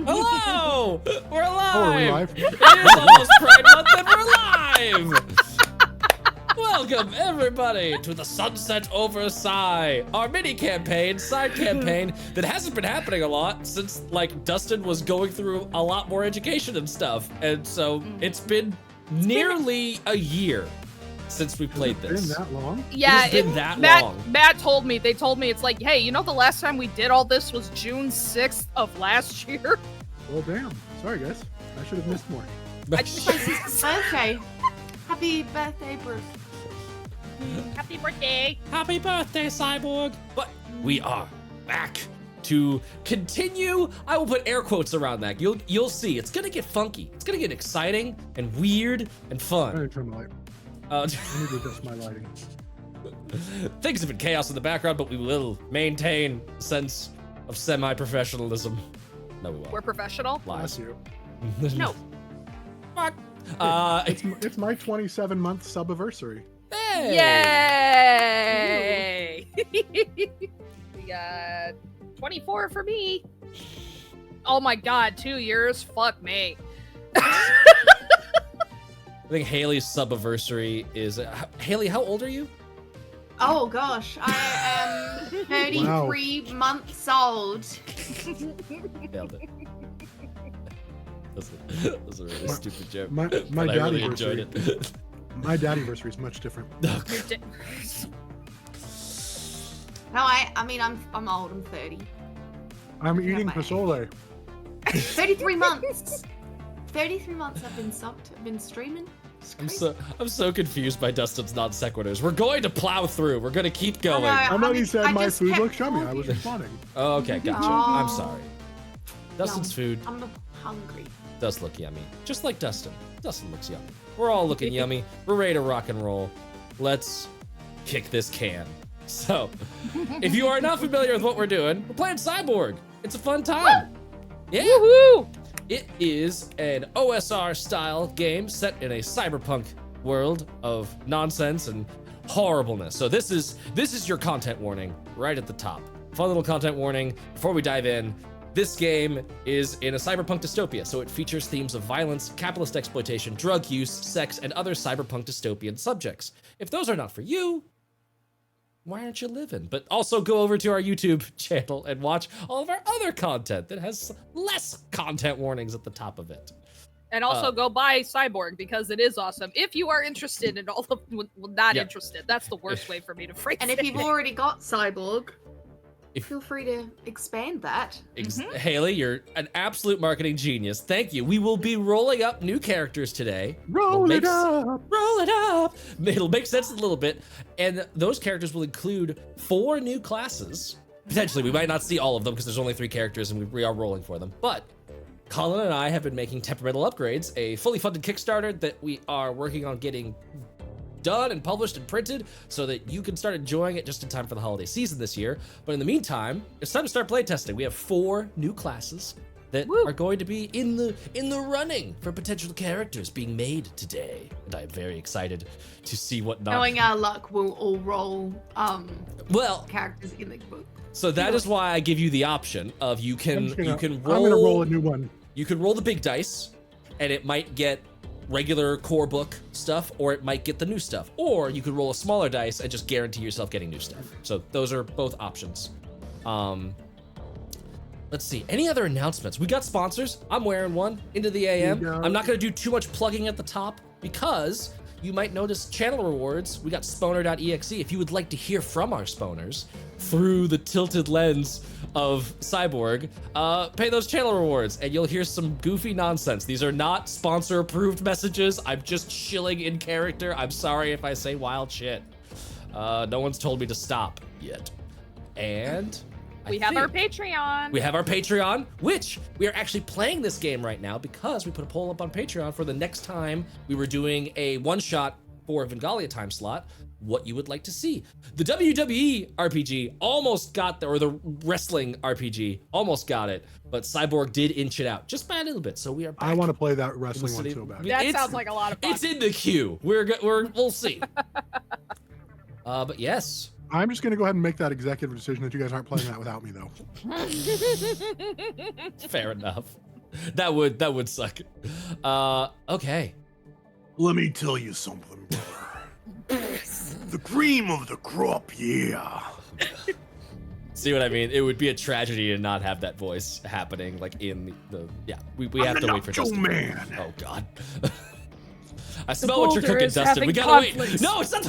Hello! We're alive! Oh, are we live? It is almost Pride Month and we're live! Welcome, everybody, to the Sunset Over Psy, our mini campaign, side campaign that hasn't been happening a lot since, like, Dustin was going through a lot more education and stuff. And so it's been nearly a year since we played this. Been that long? Yeah, It's been that Matt, long. Matt told me, they told me, it's like, hey, you know the last time we did all this was June 6th of last year? Well, damn. Sorry, guys. I should have missed more. Okay. Happy birthday, Bruce. Happy birthday. Happy birthday, Cyborg! But we are back to continue. I will put air quotes around that. You'll see. It's gonna get funky. It's gonna get exciting and weird and I fun. need to turn the light. I need to adjust my lighting. Things have been chaos in the background, but we will maintain a sense of semi-professionalism. No, we won't. We're professional. Bless Lies. you. No. Fuck. It's my 27-month sub-anniversary. Hey! Yay! We got 24 for me. Oh my god, 2 years? Fuck me. I think Haley's sub-anniversry is... Haley, how old are you? Oh gosh, I am 33 months old. Nailed it. That's a really stupid joke. My but I really enjoyed daddy-versary. it. My daddy-versary is much different. Oh, You're di- No, I mean I'm old. I'm 30. I'm Yeah, eating my- pozole. 33 months. 33 months I've been subbed. I've been streaming. It's crazy. I'm so confused by Dustin's non sequiturs. We're going to plow through. We're going to keep going. know. I know you said I my just food kept looks yummy. I talking. was responding. Oh, okay, gotcha. Oh. I'm sorry. Dustin's food I'm hungry. does look yummy. Just like Dustin. Dustin looks yummy. We're all looking yummy. We're ready to rock and roll. Let's kick this can. So, if you are not familiar with what we're doing, we're playing Cyborg. It's a fun time. Yeah. Woohoo! It is an OSR style game set in a cyberpunk world of nonsense and horribleness. So this is your content warning right at the top. Fun little content warning before we dive in. This game is in a cyberpunk dystopia, so it features themes of violence, capitalist exploitation, drug use, sex, and other cyberpunk dystopian subjects. If those are not for you, why aren't you living? But also go over to our YouTube channel and watch all of our other content that has less content warnings at the top of it. And also go buy Cyborg because it is awesome. If you are interested in all of not Yeah. interested, that's the worst way for me to phrase And it. if you've already got Cyborg, If- feel free to expand that. Haley, you're an absolute marketing genius. Thank you. We will be rolling up new characters today. Roll it Makes- up! Roll it up. It'll make sense in a little bit. And those characters will include 4 new classes. Potentially, we might not see all of them because there's only 3 characters and we are rolling for them. But Colin and I have been making temperamental upgrades, a fully funded Kickstarter that we are working on getting done and published and printed so that you can start enjoying it just in time for the holiday season this year. But in the meantime, it's time to start playtesting. We have 4 new classes that Woo. are going to be in the running for potential characters being made today. And I am very excited to see what Knowing our luck, we'll all roll well, characters in the book. so that is why I give you the option of you can roll I'm gonna roll a new one. you can roll the big dice and it might get regular core book stuff or it might get the new stuff, or you could roll a smaller dice and just guarantee yourself getting new stuff. So those are both options. Let's see, any other announcements? We got sponsors. I'm wearing one, Into the AM. Yeah. I'm not gonna do too much plugging at the top because you might notice channel rewards. We got Sponer.exe. If you would like to hear from our Sponers through the tilted lens of Cyborg, pay those channel rewards and you'll hear some goofy nonsense. These are not sponsor approved messages. I'm just shilling in character. I'm sorry if I say wild shit. No one's told me to stop yet. And we have our Patreon. we have our Patreon, which we are actually playing this game right now because we put a poll up on Patreon for the next time we were doing a one-shot for Vengalia time slot, what you would like to see. The WWE RPG almost got or the wrestling RPG almost got it, but Cyborg did inch it out just by a little bit. So we are back. I want to play that wrestling one City. so bad. That It's- sounds like a lot of fun. It's in the queue. We'll see. But yes. I'm just gonna go ahead and make that executive decision that you guys aren't playing that without me, though. Fair enough. That would suck. Okay. Let me tell you something, brother. The cream of the crop, yeah. See what I mean? It would be a tragedy to not have that voice happening, like in the yeah. We have to wait for Dustin. Man. Oh God. I smell what you're boulder cooking, is Dustin. We having gotta wait. conflicts. No, it's not.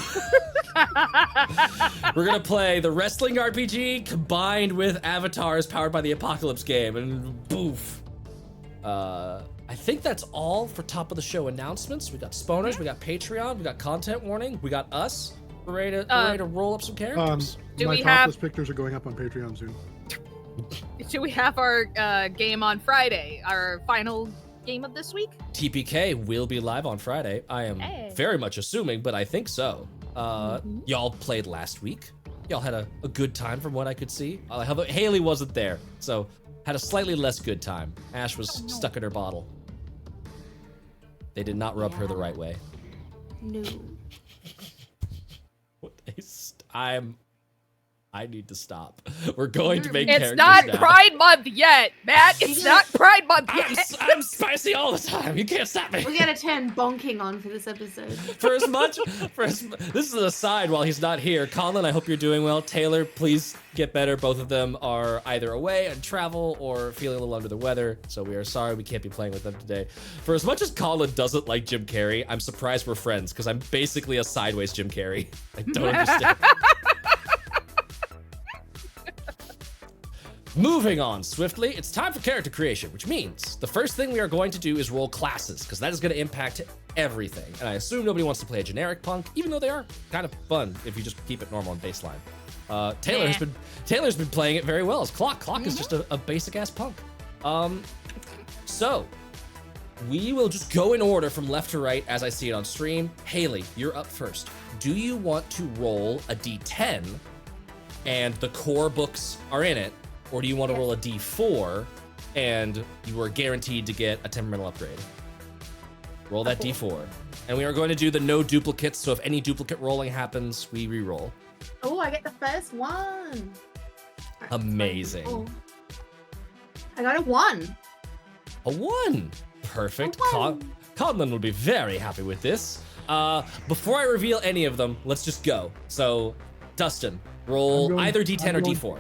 We're gonna play the wrestling RPG combined with avatars powered by the Apocalypse game, and boof. I think that's all for top of the show announcements. We got Sponers, we got Patreon, we got content warning, we got us. We're ready to roll up some characters. Do My we have- topless pictures are going up on Patreon soon. Do we have our game on Friday? Our final game of this week? TPK will be live on Friday. I am Hey. very much assuming, but I think so. Y'all played last week. Y'all had a good time from what I could see. Haley wasn't there, so had a slightly less good time. Ash was stuck in her bottle. They did not rub her the right way. No. I need to stop. We're going to make It's characters not now. Pride Month yet, Matt. It's not Pride Month yet. I'm spicy all the time. You can't stop me. We gotta turn bonking on for this episode. This is an aside while he's not here. Colin, I hope you're doing well. Taylor, please get better. Both of them are either away on travel or feeling a little under the weather, so we are sorry we can't be playing with them today. For as much as Colin doesn't like Jim Carrey, I'm surprised we're friends because I'm basically a sideways Jim Carrey. I don't understand. Moving on swiftly, it's time for character creation, which means the first thing we are going to do is roll classes, because that is going to impact everything. And I assume nobody wants to play a generic punk, even though they are kind of fun if you just keep it normal and baseline. Taylor's been playing it very well as Clock. Clock is just a basic ass punk. So we will just go in order from left to right as I see it on stream. Haley, you're up first. Do you want to roll a D10 and the core books are in it? Or do you want to roll a D4 and you are guaranteed to get a temperamental upgrade? Roll that D4. And we are going to do the no duplicates, so if any duplicate rolling happens, we re-roll. Oh, I get the first one. Amazing. Oh. I got a 1. A 1. Perfect. A 1. Conlon will be very happy with this. Before I reveal any of them, let's just go. So, Dustin, roll either D10 or D4.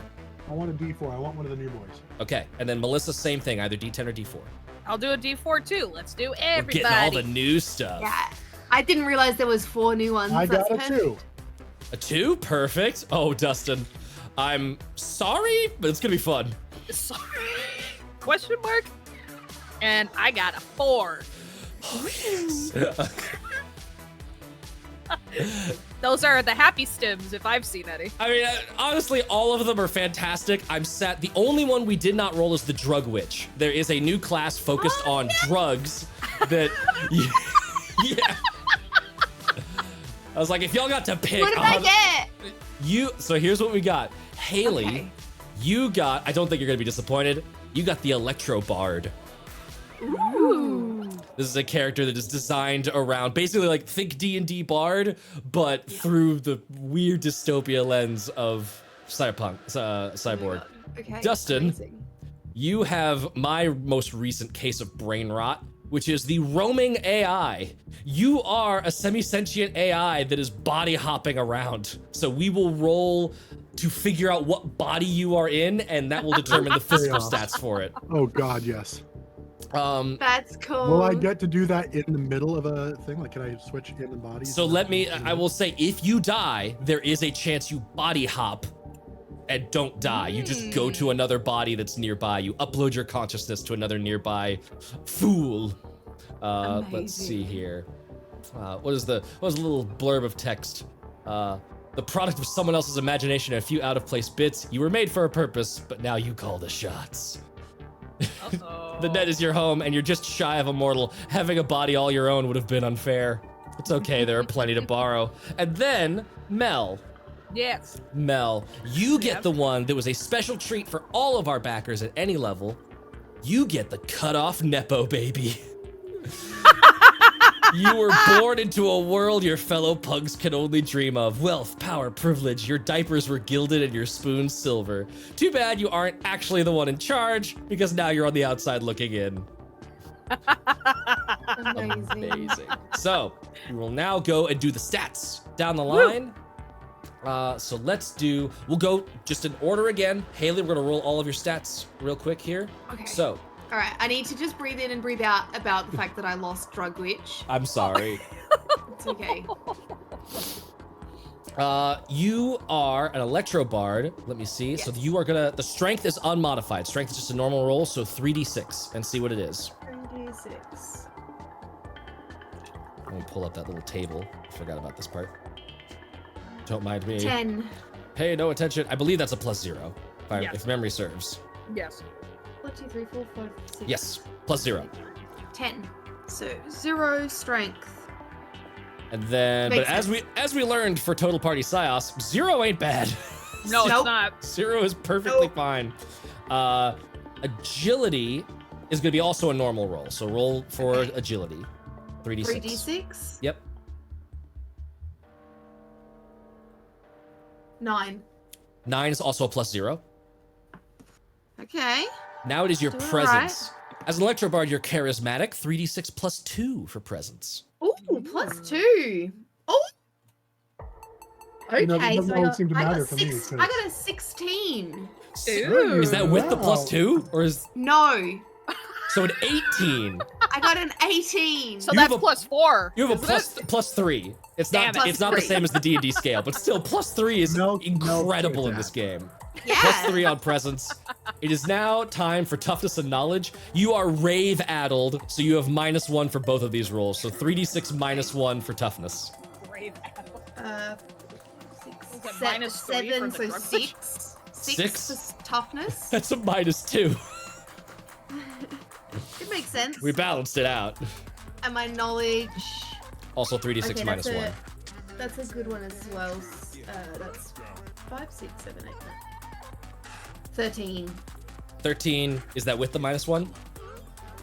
I want a D4. I want one of the new boys. Okay, and then Melissa, same thing, either D10 or D4. I'll do a D4 too. Let's do everybody. We're getting all the new stuff. Yeah. I didn't realize there was 4 new ones. I That's got a perfect. 2. A 2? Perfect. Oh, Dustin, I'm sorry, but it's gonna be fun. Sorry. Question mark? And I got a 4. Oh, yes. Those are the happy stims if I've seen any. I mean, honestly, all of them are fantastic. I'm sad. The only one we did not roll is the Drug Witch. There is a new class focused on drugs that, yeah. I was like, if y'all got to pick, What did I get? So here's what we got. Haley, Okay. you got, I don't think you're gonna be disappointed, you got the Electro Bard. Ooh. This is a character that is designed around basically like think D&D Bard, but through the weird dystopia lens of cyborg. Okay. Dustin. Amazing. You have my most recent case of brain rot, which is the roaming AI. You are a semi-sentient AI that is body hopping around. So we will roll to figure out what body you are in, and that will determine the physical stats for it. Oh God, yes. That's cool. Will I get to do that in the middle of a thing? Like, can I switch in the body? So I will say, if you die, there is a chance you body hop and don't die. You just go to another body that's nearby. You upload your consciousness to another nearby fool. Let's see here. What is the little blurb of text? The product of someone else's imagination and a few out-of-place bits. You were made for a purpose, but now you call the shots. The net is your home, and you're just shy of immortal. Having a body all your own would have been unfair. It's okay, there are plenty to borrow. And then, Mel. Yes. Mel, you get the one that was a special treat for all of our backers at any level. You get the cut-off Nepo baby. You were born into a world your fellow pugs can only dream of. Wealth, power, privilege. Your diapers were gilded and your spoons silver. Too bad you aren't actually the one in charge, because now you're on the outside looking in. Amazing. So we will now go and do the stats down the line. So we'll go just in order again. Haley, we're gonna roll all of your stats real quick here. Okay. So All right, I need to just breathe in and breathe out about the fact that I lost Drug Witch. I'm sorry. It's okay. You are an Electro Bard. Let me see. So Yes. you are gonna. The strength is unmodified. Strength is just a normal roll. So 3d6 and see what it is. 3d6. Let me pull up that little table. I forgot about this part. Don't mind me. 10. Pay no attention. I believe that's a +0, Yes. if memory serves. Yes. 1, 2, 3, 4, 5, 6. Yes, +0. 10. So 0 strength. And then, Makes but as we learned for Total Party Psyos, 0 ain't bad. No, Nope. it's not. 0 is perfectly Nope. fine. Agility is going to be also a normal roll. So roll for Okay. agility. 3d6. 3d6. Yep. 9. 9 is also a +0. Okay. Now it is your Doing all presence. As an Electro Bard, you're charismatic. 3d6 +2 for presence. Ooh, +2. Oh. Okay, You know, that doesn't so always seem to I matter got for me, 6. so- I got a 16. Ooh. Is that with the Wow. +2? Or is No, so an 18? I got an 18. So You that's have a- +4. You have a isn't it? +3. It's Damn not it. it's not the +3. same as the D&D scale, but still +3 is No, incredible no, in this game. Yeah. +3 on presence. It is now time for toughness and knowledge. You are rave addled, so you have -1 for both of these rolls. So 3d6 -1 for toughness. Great. Six, Is it se- -3 for 7, the so drug 6. 6 Six? for toughness. That's a -2. It makes sense. We balanced it out. And my knowledge. Also 3d6 Okay, -1. That's a good one as well. That's 5, 6, 7, 8, 9. 13. 13, is that with the -1?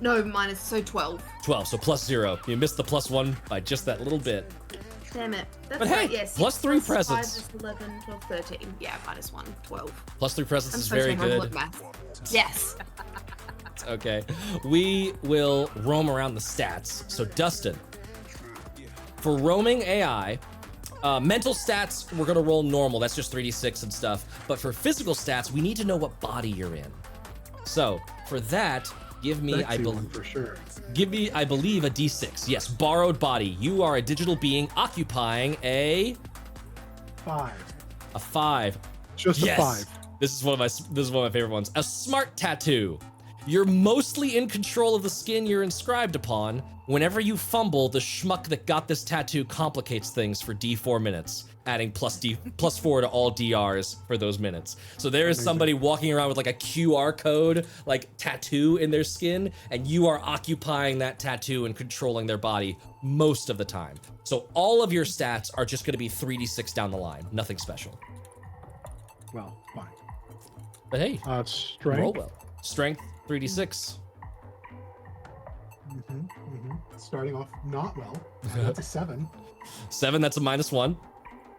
No, minus, so 12. 12, so +0. You missed the +1 by just that little bit. Damn it. That's But hey, right, yes. +3 presence. 5 is 11, 12, 13. Yeah, -1, 12. +3 presence I'm is so very terrible good. at math. Yes. Okay. We will roam around the stats. So, Dustin, for roaming AI, mental stats, we're going to roll normal. That's just 3d6 and stuff. But for physical stats, we need to know what body you're in. So, for that, give me, Sexy one for sure. I believe, a d6. Yes, borrowed body. You are a digital being occupying a 5. 5. Just Yes. a 5. This is one of my favorite ones. A smart tattoo. You're mostly in control of the skin you're inscribed upon. Whenever you fumble, the schmuck that got this tattoo complicates things for D4 minutes, adding +4 to all DRs for those minutes. So there is somebody walking around with like a QR code, like tattoo in their skin, and you are occupying that tattoo and controlling their body most of the time. So all of your stats are just gonna be 3d6 down the line, nothing special. Well, fine. But hey, Strength. roll well. Strength, 3d6. Starting off not well. That's a 7. 7, that's a -1.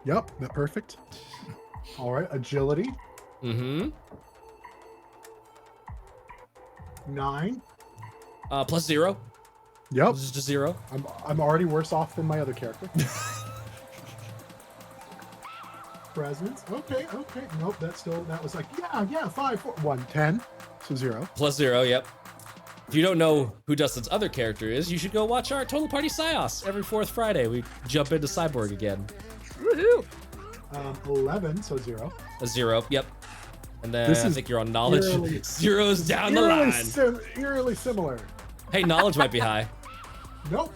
Yep, that perfect. All right, agility. Mm-hmm. 9. +0. Yep. This is just 0. I'm already worse off than my other character. Presence. Okay. Nope, that was like, yeah, 5, 4, 1, 10. So 0. +0, yep. If you don't know who Dustin's other character is, you should go watch our Total Party Psyos. Every 4th Friday, we jump into Cyborg again. Woohoo. 11, so 0. A 0, yep. And then This I is think you're on knowledge. eerily- 0's down the line. Eerily similar. Hey, knowledge might be high. Nope.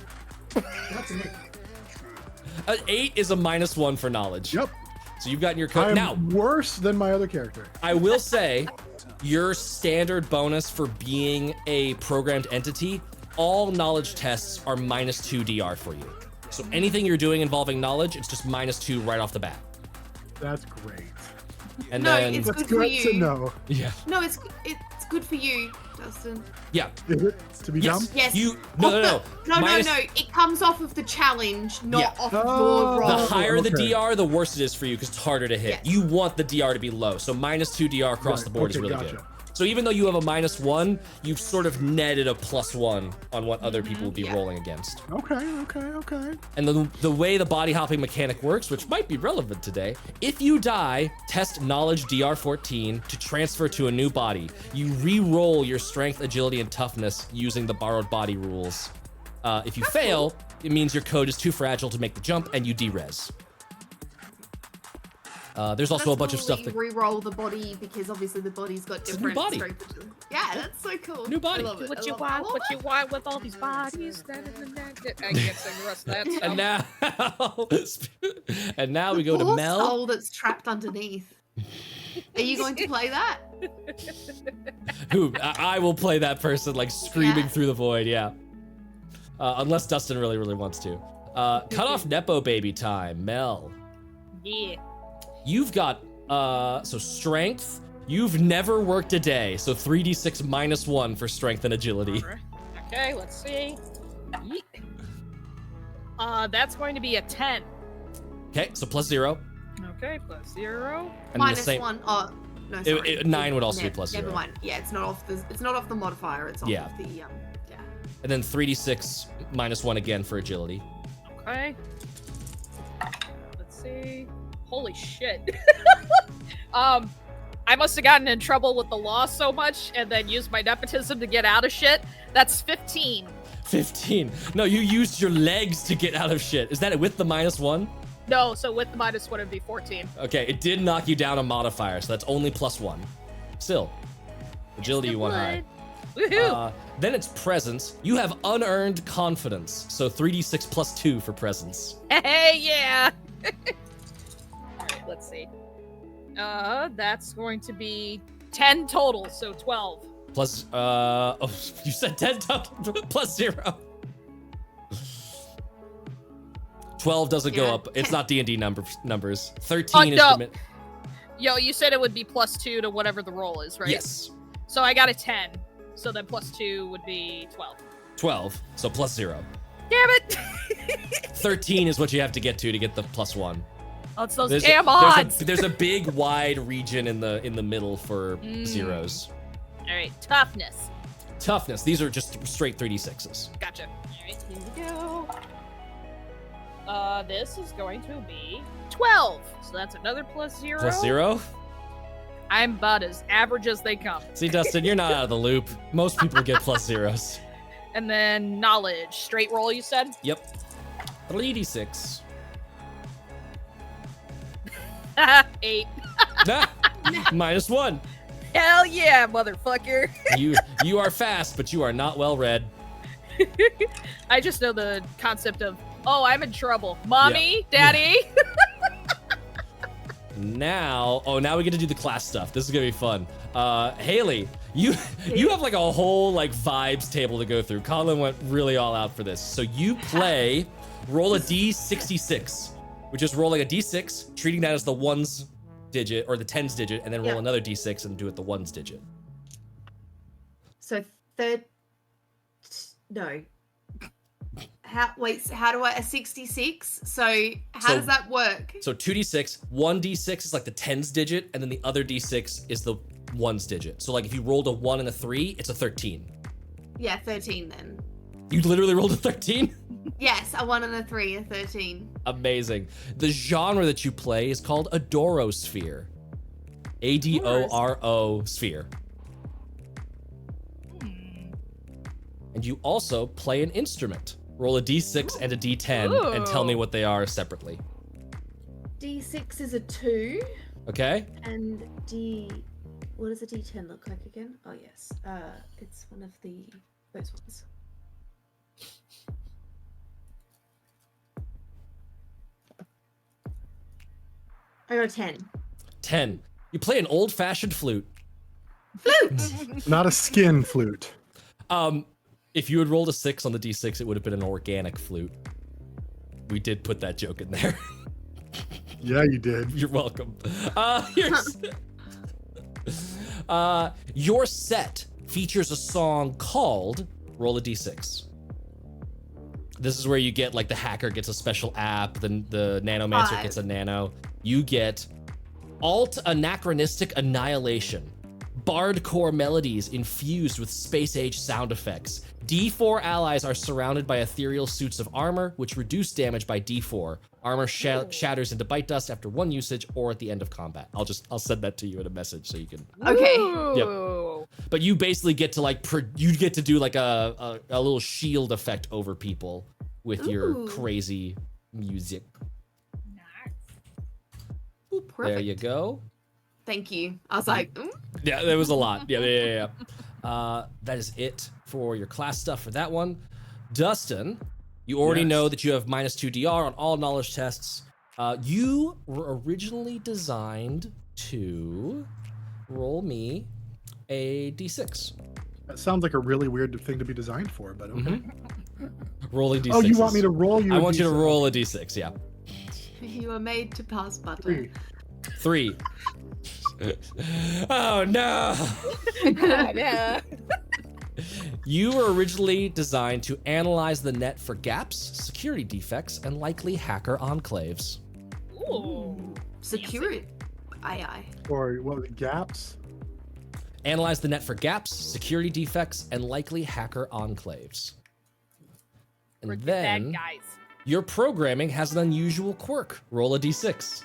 That's an 8. 8 is a -1 for knowledge. Yep. So you've gotten your I code. am Now, worse than my other character. I will say, your standard bonus for being a programmed entity, all knowledge tests are -2 DR for you. So anything you're doing involving knowledge, it's just -2 right off the bat. That's great. And No, then, it's That's good for good to you. know. yeah, No, it's good for you, Dustin. yeah, Is it to be yes, dumb? Yes. you, no. No, Minus- no. It comes off of the challenge, not Yeah. off Oh. your roll. The higher the okay. DR, the worse it is for you because it's harder to hit. Yes. You want the DR to be low, so -2 DR across Right, the board is okay, really gotcha. good. So even though you have a -1, you've sort of netted a +1 on what other people will be Yeah. rolling against. Okay. And the way the body hopping mechanic works, which might be relevant today, if you die, test knowledge DR14 to transfer to a new body. You re-roll your strength, agility, and toughness using the borrowed body rules. If you fail, it means your code is too fragile to make the jump and you de-res. There's also a bunch of stuff that... re-roll the body because obviously the body's got It's a new different body. strength. Yeah, that's so cool. New body. I love it. What I you love it. I want? love What it. you want with all these bodies? I can't sing the rest of that. And now, and now we go to Poor Mel. soul that's trapped underneath. Are you going to play that? Who I will play that person like screaming Yeah. through the void. Yeah. Unless Dustin really wants to. Cut off Nepo baby time. Mel, Yeah. you've got so strength. You've never worked a day, so 3d6 -1 for strength and agility. Okay, let's see. Yeet. That's going to be a 10. Okay, so +0. Okay, +0. And the same. -1. Oh, no, sorry. 9 would also be +0. Never mind. Yeah, it's not off the modifier. It's off Yeah. of the yeah. And then 3d6 -1 again for agility. Okay. Let's see. Holy shit. I must have gotten in trouble with the law so much and then used my nepotism to get out of shit. That's 15. 15. No, you used your legs to get out of shit. Is that it with the -1? No, so with the -1 it'd be 14. Okay, it did knock you down a modifier, so that's only +1. Still, agility you won high. Woohoo! Then it's presence. You have unearned confidence, so 3d6 +2 for presence. Hey, yeah! Alright, let's see. That's going to be 10 total, so 12. Plus, oh, you said 10 +0. 12 doesn't go Yeah. up. It's not D&D numbers. 13 is no. the min- Yo, you said it would be +2 to whatever the roll is, right? Yes. So I got a 10. So then +2 would be 12. 12, so +0. Damn it! 13 is what you have to get to get the +1. Oh, it's those There's damn a, odds! there's a big wide region in the middle for zeros. Alright, toughness. Toughness. These are just straight 3d6s. Gotcha. Alright, here we go. This is going to be 12. So that's another +0. +0? I'm about as average as they come. See, Dustin, you're not out of the loop. Most people get +0s. And then knowledge. Straight roll, you said? Yep. 3d6. 8. Nah, -1. Hell yeah, motherfucker. You are fast, but you are not well read. I just know the concept of, oh, I'm in trouble. Mommy, daddy. Now we get to do the class stuff. This is gonna be fun. Haley, you have like a whole like vibes table to go through. Colin went really all out for this. So you play, roll a d66, which is rolling a d6, treating that as the ones digit or the tens digit, and then roll Yeah. another d6 and do it the ones digit. So no. How do I a 66? So how does that work? So 2d6, 1d6 is like the tens digit, and then the other d6 is the ones digit. So like if you rolled a 1 and a 3, it's a 13. Yeah, 13 then. You literally rolled a 13? Yes, a 1 and a 3, a 13. Amazing. The genre that you play is called Adorosphere. Adoro sphere. And you also play an instrument. Roll a d6 and a d10 and tell me Ooh. what they are separately. D6 is a 2, Okay? and what does a D10 look like again? Oh yes, it's one of those ones. I got a 10. 10. You play an old-fashioned flute. Flute! Not a skin flute. If you had rolled a 6 on the d6, it would have been an organic flute. We did put that joke in there. Yeah, you did. You're welcome. Your set features a song called Roll a D6. This is where you get like the hacker gets a special app, then the nanomancer 5. gets a nano. You get Alt Anachronistic Annihilation. Bardcore melodies infused with space-age sound effects. D4 allies are surrounded by ethereal suits of armor, which reduce damage by D4. Armor shatters into bite dust after one usage or at the end of combat. I'll send that to you in a message so you can. Okay. Ooh. But you basically get to like you get to do like a little shield effect over people with your Ooh. crazy music. Nice. Perfect. There you go. Thank you. I was like, Yeah, there was a lot. Yeah. That is it for your class stuff for that one. Dustin, you already Yes. know that you have -2 DR on all knowledge tests. You were originally designed to roll me a d6. That sounds like a really weird thing to be designed for, but okay. Rolling d6. Oh, you want me to roll you? I a want you to D6? roll a d6, yeah. you are made to pass butter. 3. 3. Oh no! Yeah. You were originally designed to analyze the net for gaps, security defects, and likely hacker enclaves. Ooh. Security. Aye. Or what was it, gaps? Analyze the net for gaps, security defects, and likely hacker enclaves. And We're the then bad guys. your programming has an unusual quirk. Roll a d6.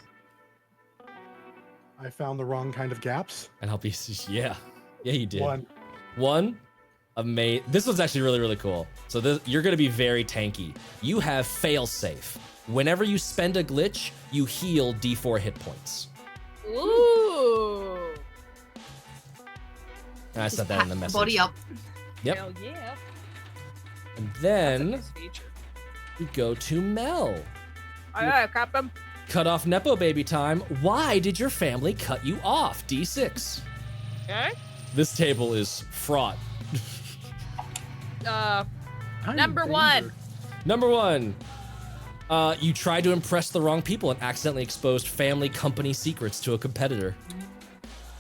I found the wrong kind of gaps. And I'll be, yeah, you did. 1. One, this one's actually really, really cool. So you're gonna be very tanky. You have failsafe. Whenever you spend a glitch, you heal D4 hit points. Ooh. And I said that in the message. Body up. Yep. Hell yeah. And That's a then nice feature. we go to Mel. Alright, Captain. Cut off Nepo baby time. Why did your family cut you off? D6. Okay. This table is fraught. I'm in Number danger. 1. Number 1. You tried to impress the wrong people and accidentally exposed family company secrets to a competitor.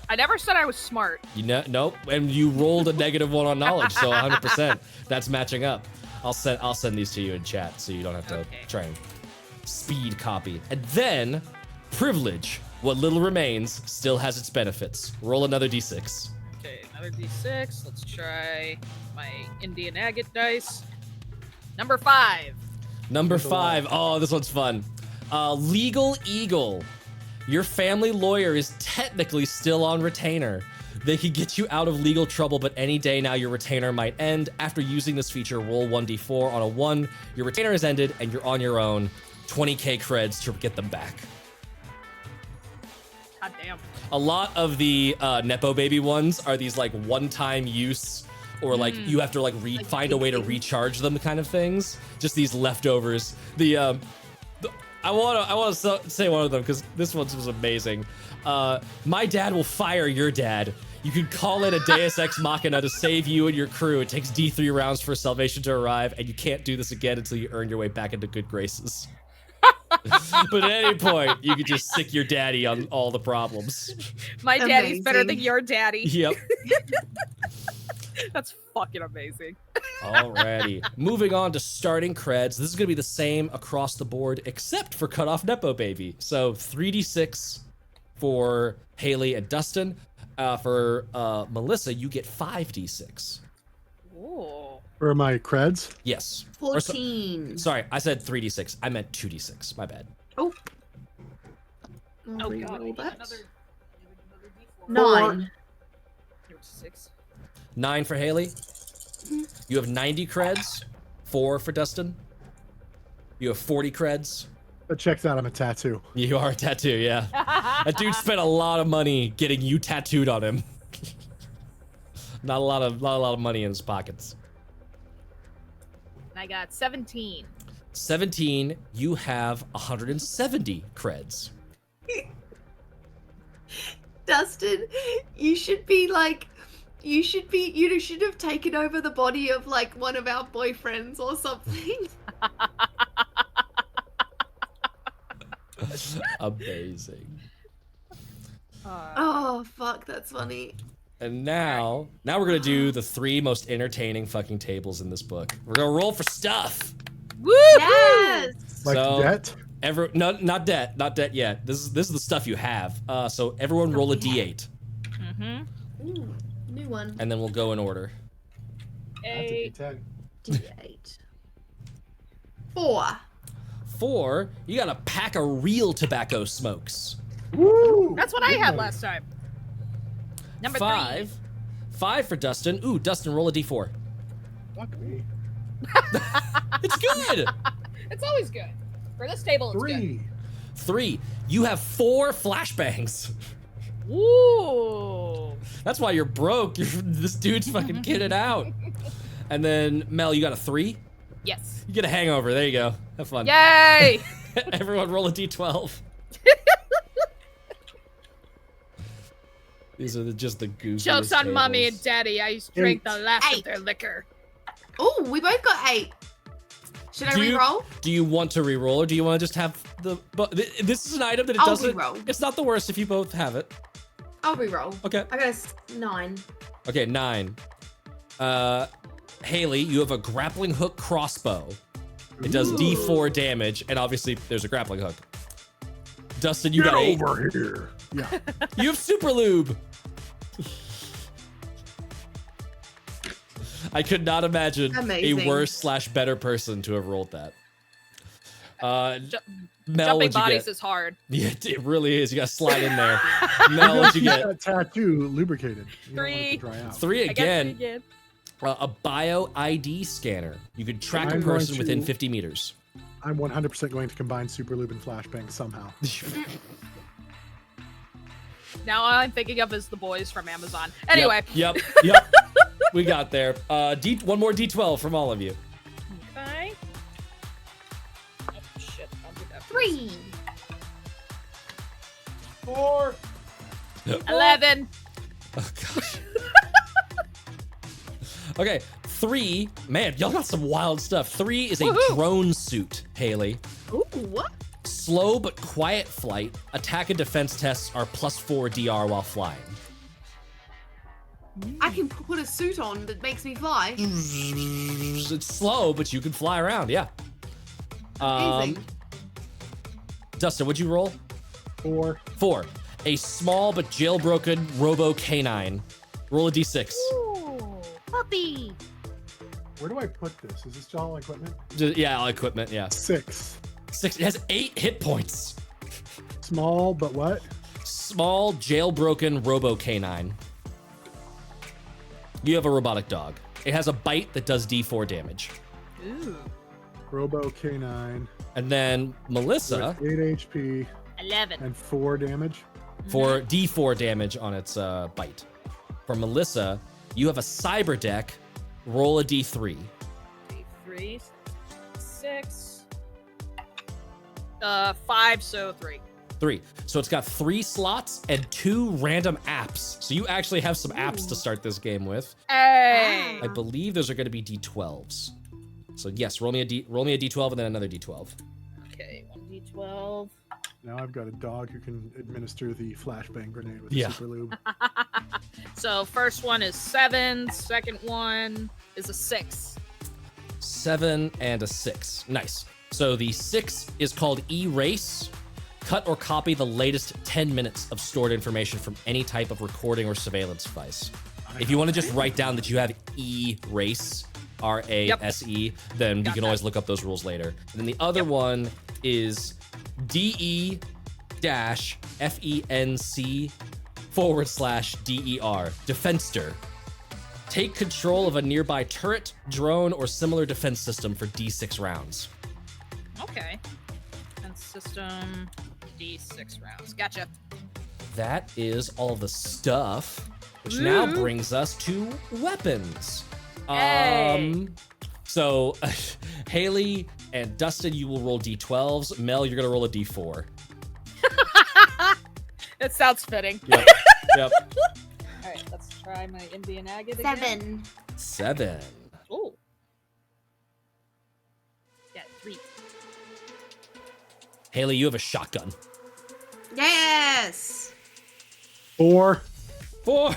I never said I was smart. You know, nope. And you rolled a -1 on knowledge, so 100%. That's matching up. I'll send these to you in chat so you don't have to Okay. try and speed copy. And then privilege. What little remains still has its benefits. Roll another d6. Okay, another d6. Let's try my Indian agate dice. Number 5. Number There's a 5. Oh, this one's fun. Legal Eagle. Your family lawyer is technically still on retainer. They could get you out of legal trouble, but any day now your retainer might end. After using this feature, roll 1d4. On a 1, your retainer is ended and you're on your own. 20k creds to get them back. God damn. A lot of the Nepo baby ones are these like one-time use or like you have to like find a way to recharge them kind of things. Just these leftovers. I want to say one of them because this one was amazing. My dad will fire your dad. You can call in a Deus Ex Machina to save you and your crew. It takes D3 rounds for salvation to arrive, and you can't do this again until you earn your way back into good graces. But at any point, you can just sick your daddy on all the problems. My daddy's better than Amazing. your daddy. Yep. That's fucking amazing. Alrighty. Moving on to starting creds. This is going to be the same across the board, except for Cut Off Nepo Baby. So 3d6 for Haley and Dustin. For Melissa, you get 5d6. Ooh. For my creds. Yes. Or 14. sorry, I said 3d6. I meant 2d6. My bad. Oh. Oh Re-roll god, we need that. another D4. 9. Here's 6. 9 for Haley. You have 90 creds. 4 for Dustin. You have 40 creds. But checks out, I'm a tattoo. You are a tattoo, yeah. That dude spent a lot of money getting you tattooed on him. Not a lot of money in his pockets. And I got 17. 17, you have 170 creds. Dustin, you should have taken over the body of like one of our boyfriends or something. Amazing. Oh fuck, that's funny. And now we're gonna do the 3 most entertaining fucking tables in this book. We're gonna roll for stuff. Woo! Yes. Like So- debt. Not debt yet. This is the stuff you have. So everyone roll a d8. Mm-hmm. Ooh, new one. and then we'll go in order. That's a 8. D10. D8. 4. 4, you got a pack of real tobacco smokes. Woo! That's what I had Good. last time. Number 5. 5 for Dustin. Ooh, Dustin, roll a d4. Fuck me. It's good. 3. It's always good. For this table, it's 3. 3, you have 4 flashbangs. good. Ooh. That's why you're broke. This dude's fucking kitted out. And then, Mel, you got a 3? Yes. You get a hangover. There you go. Have fun. Yay! Everyone roll a d12. These are just the goofiest Jokes on mommy and tables. daddy. I drank the last of 8. their liquor. Oh, we both got 8. Should I Do you- re-roll? Do you want to re-roll, or do you want to just have the... But this is an item that it I'll doesn't... re-roll. It's not the worst if you both have it. I'll re-roll. Okay. I got a 9. Okay, 9. Haley, you have a grappling hook crossbow. It does Ooh. D4 damage, and obviously there's a grappling hook. Dustin, you Get got 8. over here. Yeah. You have super lube. I could not imagine Amazing. a worse / better person to have rolled that. Ju- Mel, Jumping what'd you bodies get? is hard. Yeah, it really is. You gotta slide in there. Mel, what'd you Keep get? that tattoo lubricated. You don't want it 3. to dry out. 3 I got 3 again. again. A bio ID scanner. You could track a I'm going person within to- 50 meters. I'm 100% going to combine Super Lube and Flashbang somehow. Now all I'm thinking of is the boys from Amazon. Anyway. Yep. We got there. One more D12 from all of you. Okay. Oh shit! I'll do that. 3. 4. 11. Oh gosh. Okay, 3. Man, y'all got some wild stuff. 3 is a Woohoo. drone suit, Haley. Ooh, what? Slow but quiet flight. Attack and defense tests are +4 DR while flying. I can put a suit on that makes me fly. It's slow, but you can fly around. Yeah. Amazing. Dustin, what'd you roll? 4. 4. A small but jailbroken robo canine. Roll a d6. Ooh, puppy. Where do I put this? Is this all equipment? Yeah, all equipment. Yeah. 6. 6. It has 8 hit points. Small, but what? Small jailbroken robo canine. You have a robotic dog. It has a bite that does D4 damage. Ooh. Robo K9. And then Melissa, With 8 HP 11. and 4 damage. for D4 damage on its bite. For Melissa, you have a cyber deck. Roll a D3. 3, 6. 5, so 3. 3. So it's got 3 slots and 2 random apps. So you actually have some apps to start this game with. Hey. I believe those are going to be D12s. So yes, roll me a D12 and then another D12. Okay, 1d12. Now I've got a dog who can administer the flashbang grenade with Yeah. Super Lube. So first one is 7. Second one is a 6. 7 and a 6. Nice. So the 6 is called Erase. Cut or copy the latest 10 minutes of stored information from any type of recording or surveillance device. If you want to just write down that you have Erase, R-A-S-E, then we Got can that. always look up those rules later. And then the other one is DE-FENC/DER, Defenster. Take control of a nearby turret, drone, or similar defense system for D6 rounds. Okay. Defense system, D6 rounds. Gotcha. That is all the stuff, which now Woo. brings us to weapons. Hey. So Haley and Dustin, you will roll D12s. Mel, you're gonna roll a D4. It sounds fitting. Yep. Yep. All right, let's try my Indian agate again. 7. 7. Oh. Yeah, 3. Haley, you have a shotgun. Yes. 4. 4.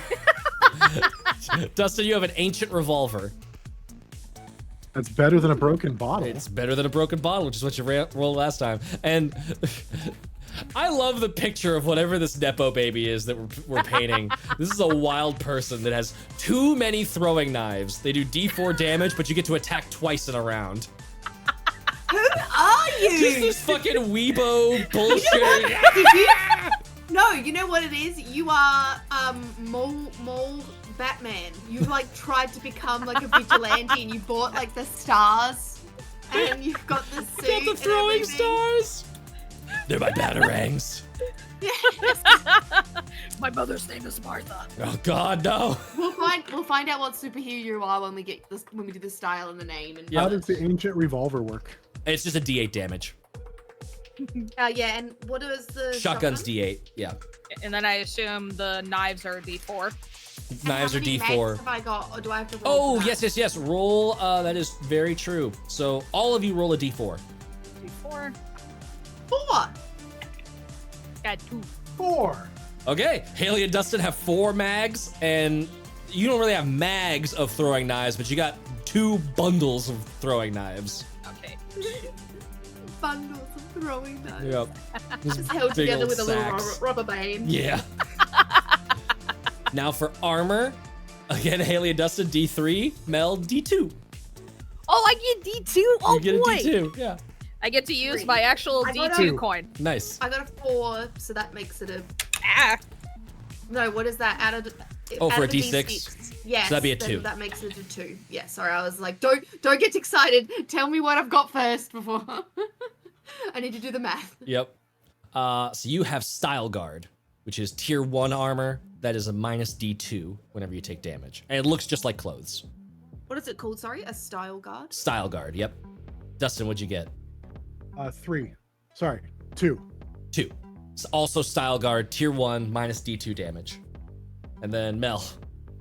Dustin, you have an ancient revolver. That's better than a broken bottle. It's better than a broken bottle, which is what you rolled last time. And I love the picture of whatever this Nepo baby is that we're painting. This is a wild person that has too many throwing knives. They do D4 damage, but you get to attack twice in a round. Who are Just you? this fucking weebo bullshit. No, you know what it is? You are mole Batman. You like tried to become like a vigilante and you bought like the stars and you've got the suit. Got the and throwing everything. stars. They're my batarangs. Yes. My mother's name is Martha. Oh God, no. We'll find out what superhero you are when we get this when we do the style and the name and Yeah. How does the ancient revolver work? It's just a D8 damage. yeah, and what is the Shotgun's shotgun? D8. Yeah. And then I assume the knives are D4. And Knives how are many D4. mags have I got, or do I have to roll? Oh, for that? yes. Roll. That is very true. So all of you roll a D4. D4. 4. Got 2. 4. Okay. Haley and Dustin have 4 mags, and you don't really have mags of throwing knives, but you got 2 bundles of throwing knives. Okay. Bundles of throwing knives. Yep. Just held big together old with a little sacks. rubber band. Yeah. Now for armor, again, Haley and Dustin D3, Mel D2. Oh, I get D2. Oh You get boy. a D2. Yeah. I get to use 3. my actual I got D2 a- coin. Nice. I got a 4, so that makes it a Ah. no. What is that? Added. Oh, for a added D6? Yes. So that'd be a then 2. That makes it a 2. Yeah. Sorry, I was like, don't get excited. Tell me what I've got first before. I need to do the math. Yep. So you have Style Guard, which is tier 1 armor. That is a minus D2 whenever you take damage. And it looks just like clothes. What is it called? Sorry, a style guard. Style Guard, yep. Dustin, what'd you get? 3. Sorry, 2. 2. It's also Style Guard, tier 1, minus D2 damage. And then Mel.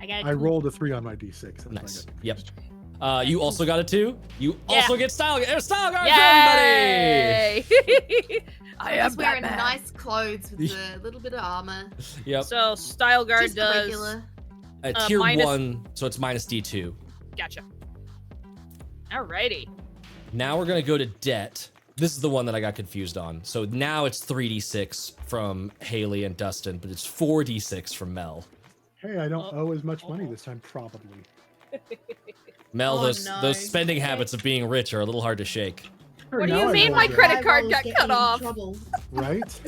I got I rolled a 3 on my d6. That's why I Nice. got Yep. confused. You also got a 2. You Yeah. also get Style Guard for everybody! Yay! I am Just wearing Batman. nice clothes with a little bit of armor. Yep. So Style Guard Just does. regular. Tier minus- 1, so it's minus D2. Gotcha. Alrighty. Now we're gonna go to debt. This is the one that I got confused on. So now it's 3d6 from Haley and Dustin, but it's 4d6 from Mel. Hey, I don't owe as much money this time, probably. Mel, Oh, those no. spending habits of being rich are a little hard to shake. What do Now you I mean rolled my it, credit card Rolls got get cut me in off? trouble. Right?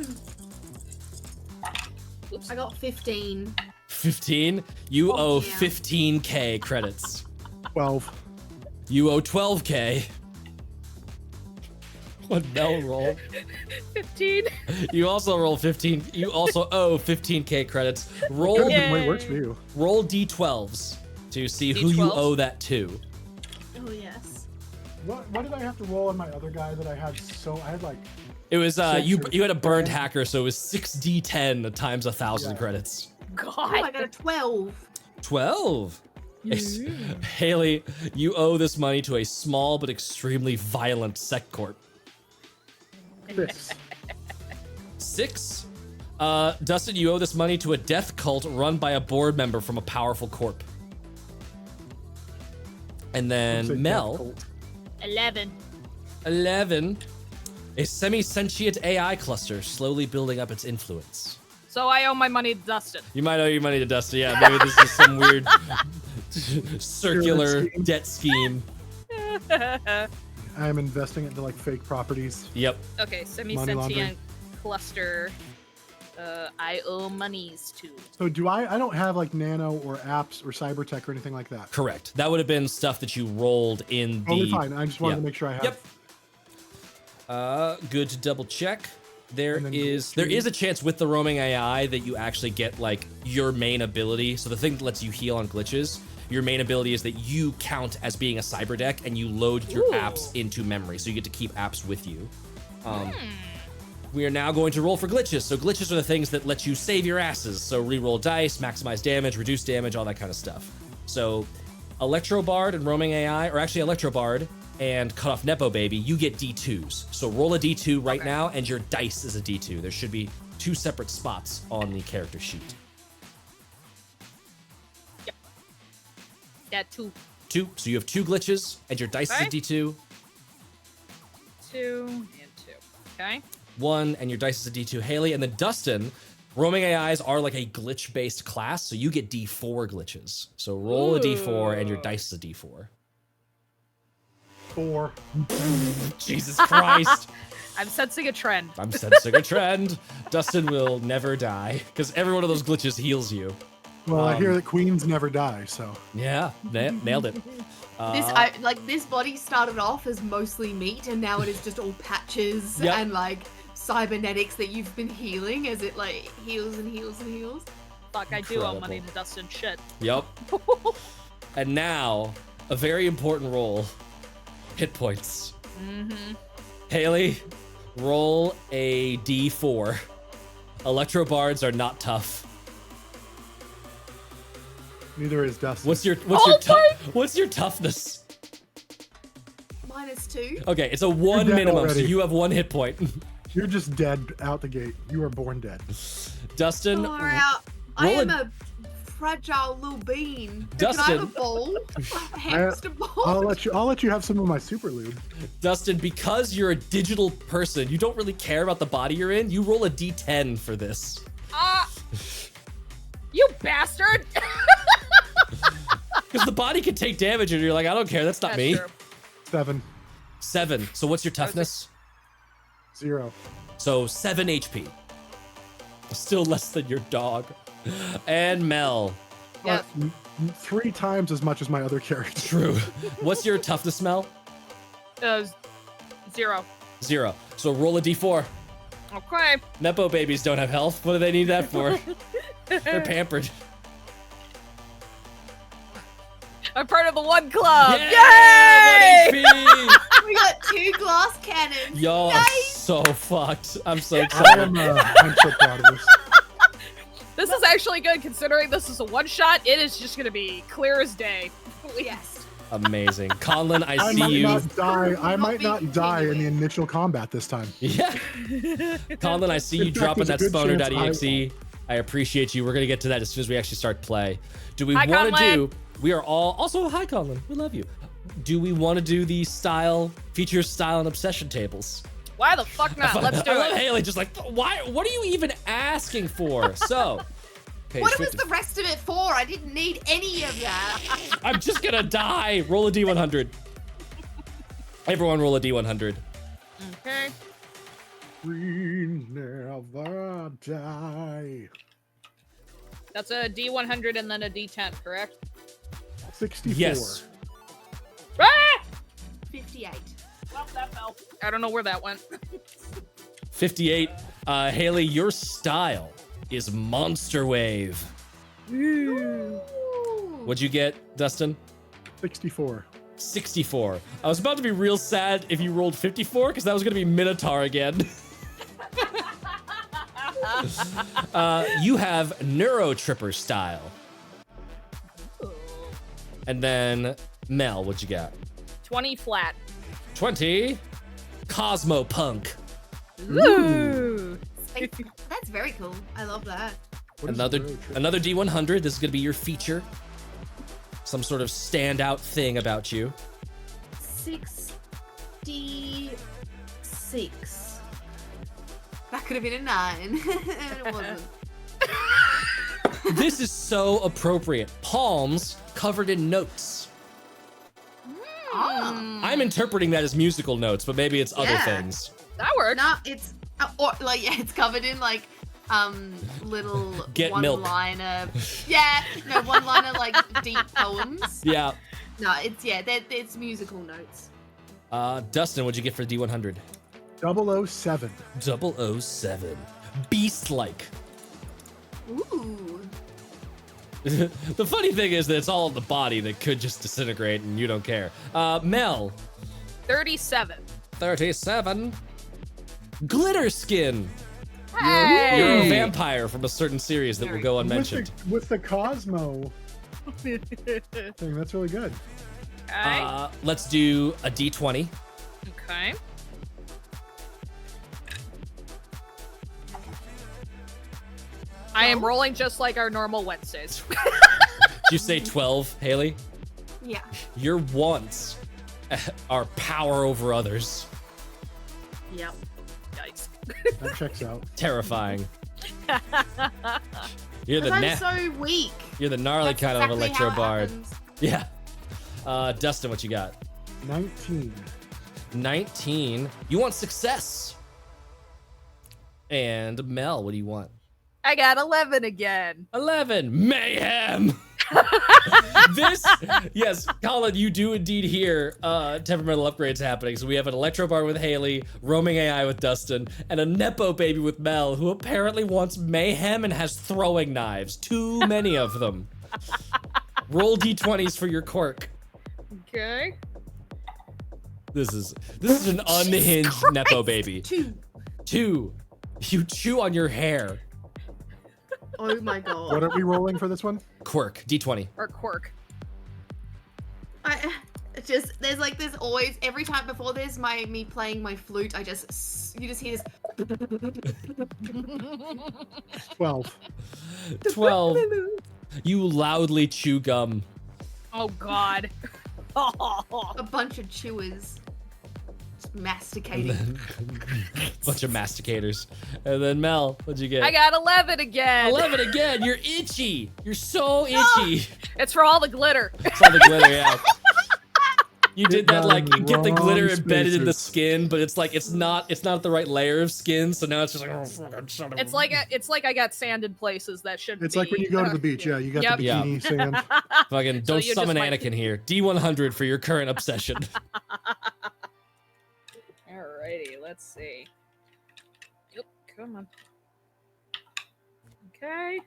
I got 15. 15? You Oh, owe yeah. 15k credits. 12. You owe 12k. What Mel roll? 15. You also roll 15. You also owe 15k credits. Roll Good, Yeah. way it works for you. roll d12s to see who you D12s? owe that to. Oh yes. What did I have to roll on my other guy that I had I had like, It was Six you or- you had a burned hacker, so it was 6d10 times 1,000 Yeah. credits. Oh, I God. got a 12. 12. Haley, you owe this money to a small but extremely violent sect corp. 6. 6. Dustin, you owe this money to a death cult run by a board member from a powerful corp. And Looks like then Mel, Death Cult. 11. 11. A semi-sentient AI cluster slowly building up its influence. So I owe my money to Dustin. You might owe your money to Dustin. Yeah, maybe this is some weird circular Pyramid scheme. debt scheme. I am investing into like fake properties. Yep. Okay, laundering. semi-sentient cluster. I owe monies to. So do I don't have like nano or apps or cyber tech or anything like that. Correct. That would have been stuff that you rolled in the. Totally fine. I just wanted yeah. to make sure I have. Yep. Good to double check. There And then is gold a chance with the roaming AI that you actually get like your main ability. So the thing that lets you heal on glitches, your main ability is that you count as being a cyber deck and you load your Ooh. apps into memory. So you get to keep apps with you. We are now going to roll for glitches. So glitches are the things that let you save your asses. So reroll dice, maximize damage, reduce damage, all that kind of stuff. So Electro Bard and Roaming AI, or actually Electro Bard and Cut Off Nepo Baby, you get D2s. So roll a D2 right now and your dice is a D2. There should be 2 separate spots on the character sheet. Yeah, 2. 2. So you have 2 glitches and your dice Okay. is a D2. 2 and 2. Okay. 1, and your dice is a D2. Haley, and then Dustin, roaming AIs are like a glitch-based class, so you get D4 glitches. So roll a D4, and your dice is a D4. 4. Jesus Christ. I'm sensing a trend. I'm sensing a trend. Dustin will never die, because every one of those glitches heals you. Well, I hear that queens never die, so. Yeah, nailed it. This body started off as mostly meat, and now it is just all patches Yep. and like cybernetics that you've been healing as it like heals and heals and heals. Fuck, I do owe money Incredible. to Dustin. Shit. Yup. And now, a very important roll. Hit points. Mm-hmm. Haley, roll a D4. Electro bards are not tough. Neither is Dustin. What's your toughness? -2. Okay, it's a 1 dead minimum, already. so you have 1 hit point. You're just dead out the gate. You were born dead. Dustin, Far out. I roll am a- a fragile little bean. Dustin. Can I have a ball? A hamster ball? I'll let you have some of my super lube. Dustin, because you're a digital person, you don't really care about the body you're in. You roll a D10 for this. You bastard! Because the body can take damage, and you're like, I don't care. That's not me. True. 7. 7. So what's your toughness? 0. So 7 HP. Still less than your dog. And Mel. Yes. 3 times as much as my other character. True. What's your toughness, Mel? 0. 0. So roll a D4. Okay. Nepo babies don't have health. What do they need that for? They're pampered. I'm part of the one club. Yeah! Yay! 1 HP! We got 2 glass cannons. Yo, I'm Nice. so fucked. I'm so I excited. I'm so proud of this. This is actually good considering this is a one shot. It is just gonna be clear as day. Yes. Amazing. Conlon, I I see might you. not die. I Not might be not die in the continuing. initial combat this time. Yeah. Conlon, I see you In fact, dropping there's that a good chance spawner.exe. I appreciate you. We're going to get to that as soon as we actually start play. Do we Hi, want to Conlon. do... We are all... Also, hi, Conlon. We love you. Do we want to do the feature style and obsession tables? Why the fuck not? Let's do I love it. Haley just like, why? What are you even asking for? So... Page What was 50. the rest of it for? I didn't need any of that. I'm just going to die. Roll a D100. Everyone roll a D100. Okay. We never die. That's a D100 and then a D10, correct? 64. Yes. Ah! 58. Well, that fell. I don't know where that went. 58. Haley, your style is Monster Wave. What'd you get, Dustin? 64. 64. I was about to be real sad if you rolled 54, because that was going to be Minotaur again. You have Neurotripper style. And then, Mel, what'd you got? 20 flat. 20. Cosmopunk. Ooh. That's very cool. I love that. What is Another the road trip? another D100. This is going to be your feature. Some sort of standout thing about you. 66. That could have been a 9. It wasn't. This is so appropriate. Palms covered in notes. Oh. I'm interpreting that as musical notes, but maybe it's other Yeah. things. That works. No, it's or like yeah, it's covered in like little Get milk. one-liner. Yeah, no one-liner like deep poems. Yeah. No, it's it's musical notes. Dustin, what'd you get for D100? 007. 007. Beast-like. Ooh. The funny thing is that it's all in the body that could just disintegrate and you don't care. Mel. 37. 37. Glitter skin. Hey! You're a vampire from a certain series that will Very go cool. unmentioned. With the Cosmo thing, that's really good. Okay. Let's do a D20. Okay. I am rolling just like our normal Wednesdays. Did you say 12, Haley? Yeah. Your wants are power over others. Yep. Yikes. That checks out. Terrifying. You're the I'm so weak. you're the gnarly That's kind of exactly electro how it bard. happens. Yeah. Dustin, what you got? 19. 19. You want success. And Mel, what do you want? I got 11 again. 11. Mayhem. Yes, Colin, you do indeed hear temperamental upgrades happening. So we have an electro bar with Haley, roaming AI with Dustin, and a Nepo baby with Mel, who apparently wants mayhem and has throwing knives. Too many of them. Roll d20s for your quirk. Okay. This is an unhinged Nepo baby. 2. 2. You chew on your hair. Oh my god. What are we rolling for this one? Quirk, d20. Or quirk. There's always every time before there's me playing my flute, you just hear this 12. 12. You loudly chew gum. Oh god. a bunch of chewers just masticating. Bunch of masticators. And then Mel, what'd you get? I got 11 again. 11 again. You're itchy. You're so itchy. It's for all the glitter. It's all the glitter, yeah. You did that down like the get the glitter wrong embedded in the spaces. skin, but it's like it's not the right layer of skin, so now it's just like oh, fucking son of a- It's like I got sand in places that shouldn't It's be. like when you go to the beach. Yeah, you got Yep. the Yeah. bikini sand. fucking don't you summon just might- Anakin here. D100 for your current obsession. Alrighty, let's see. Yep, come on. Okay.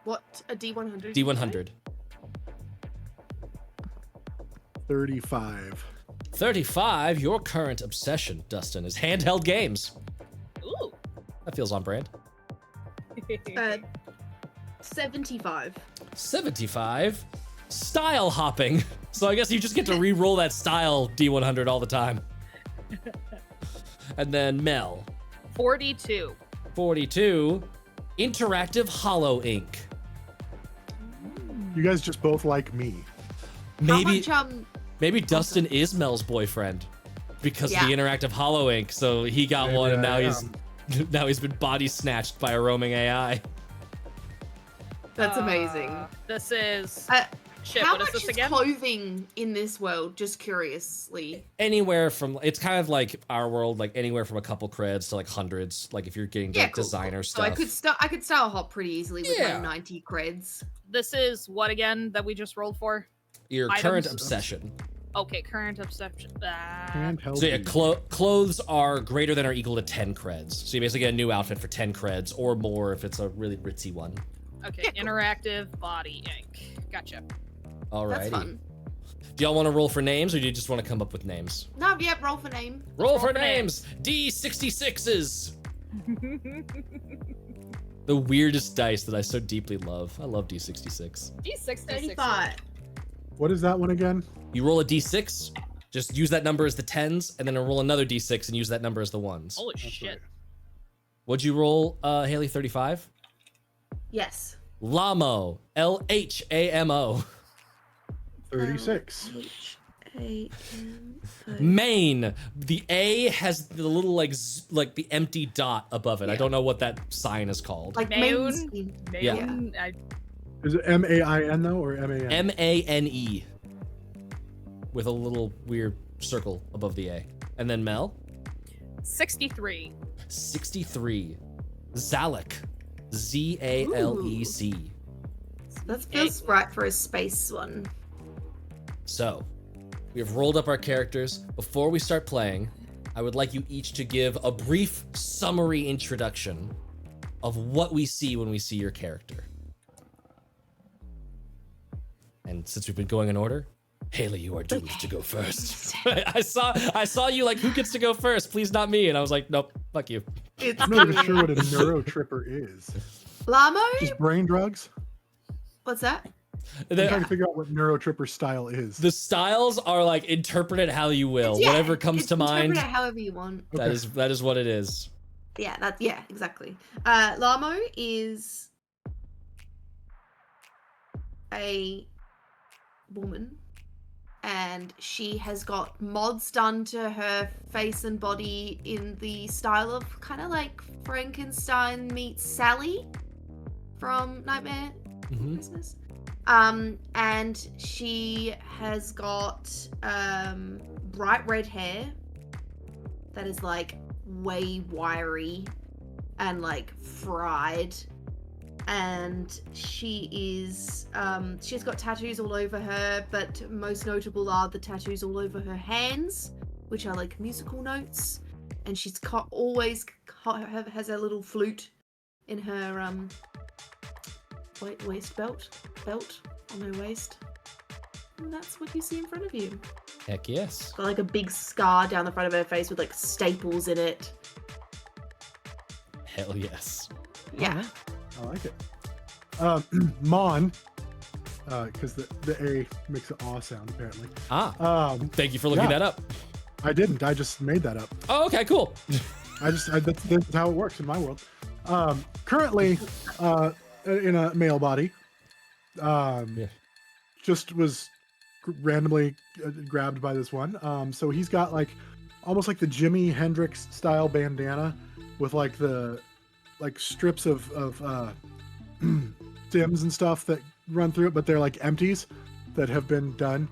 What a D100. D100. 35. 35, your current obsession, Dustin, is handheld games. Ooh. That feels on brand. 75. 75, style hopping. So I guess you just get to re-roll that style D100 all the time. And then Mel, 42. 42, interactive hollow ink. You guys just both like me. Maybe How much, maybe Dustin is Mel's boyfriend because of the Yeah. interactive hollow ink. So he got Maybe one, and I now am. now he's been body snatched by a roaming AI. That's amazing. This is Uh, shit. How What is much this is again? clothing in this world? Just curiously. Anywhere from it's kind of like our world, like anywhere from a couple creds to like hundreds. Like if you're getting to Yeah, like, cool, designer cool. stuff. So I could style hop pretty easily with Yeah. my 90 creds. This is what again that we just rolled for? Your items. current obsession. Okay, current obsession. Handheld. So yeah, beach. clothes are greater than or equal to 10 creds. So you basically get a new outfit for 10 creds or more if it's a really ritzy one. Okay, Yeah, cool. interactive body ink. Gotcha. That's Alrighty. fun. Do y'all want to roll for names or do you just want to come up with names? No, yeah, roll for name. Roll for names! D66s! The weirdest dice that I so deeply love. I love D66. D66. 35. What is that one again? You roll a D6, just use that number as the 10s, and then roll another D6 and use that number as the 1s. Holy That's shit. right. What'd you roll, Haley, 35? Yes. Lamo. Lhamo. 36. Maine. The A has the little like the empty dot above it. I Yeah. don't know what that sign is called. Like Maine? main. Yeah. Main, Is it M-A-I-N though, or M-A-N? M-A-N-E. With a little weird circle above the A. And then Mel. 63. 63. Zalek. Z-A-L-E-C. That feels right for a space one. So, we have rolled up our characters. Before we start playing, I would like you each to give a brief summary introduction of what we see when we see your character. And since we've been going in order, Haley, you are doomed to go first. I saw you like, who gets to go first? Please not me. And I was like, nope, fuck you. It's I'm not even sure what a neurotripper is. Lamo? Just brain drugs? What's that? I'm The, trying to figure out what neurotripper style is. the styles are like, interpret it how you will. Yeah, Whatever comes it's to mind, interpret it however you want. that Okay. is what it is. Yeah, exactly. Lamo is a woman and she has got mods done to her face and body in the style of kind of like Frankenstein meets Sally from Nightmare Mhm. Christmas. And she has got bright red hair that is like way wiry and like fried. And she's got tattoos all over her, but most notable are the tattoos all over her hands, which are like musical notes. And she's always has her little flute in her waist belt on her waist. And that's what you see in front of you. Heck yes. Got like a big scar down the front of her face with like staples in it. Hell yes. Yeah. I like it. Mon, because the A makes an aw sound apparently. Thank you for looking yeah. that up. I didn't. I just made that up. Oh, okay, cool. That's how it works in my world. Currently, in a male body, just was randomly grabbed by this one. So he's got like almost like the Jimi Hendrix style bandana with like the strips of stems and stuff that run through it, but they're like empties that have been done.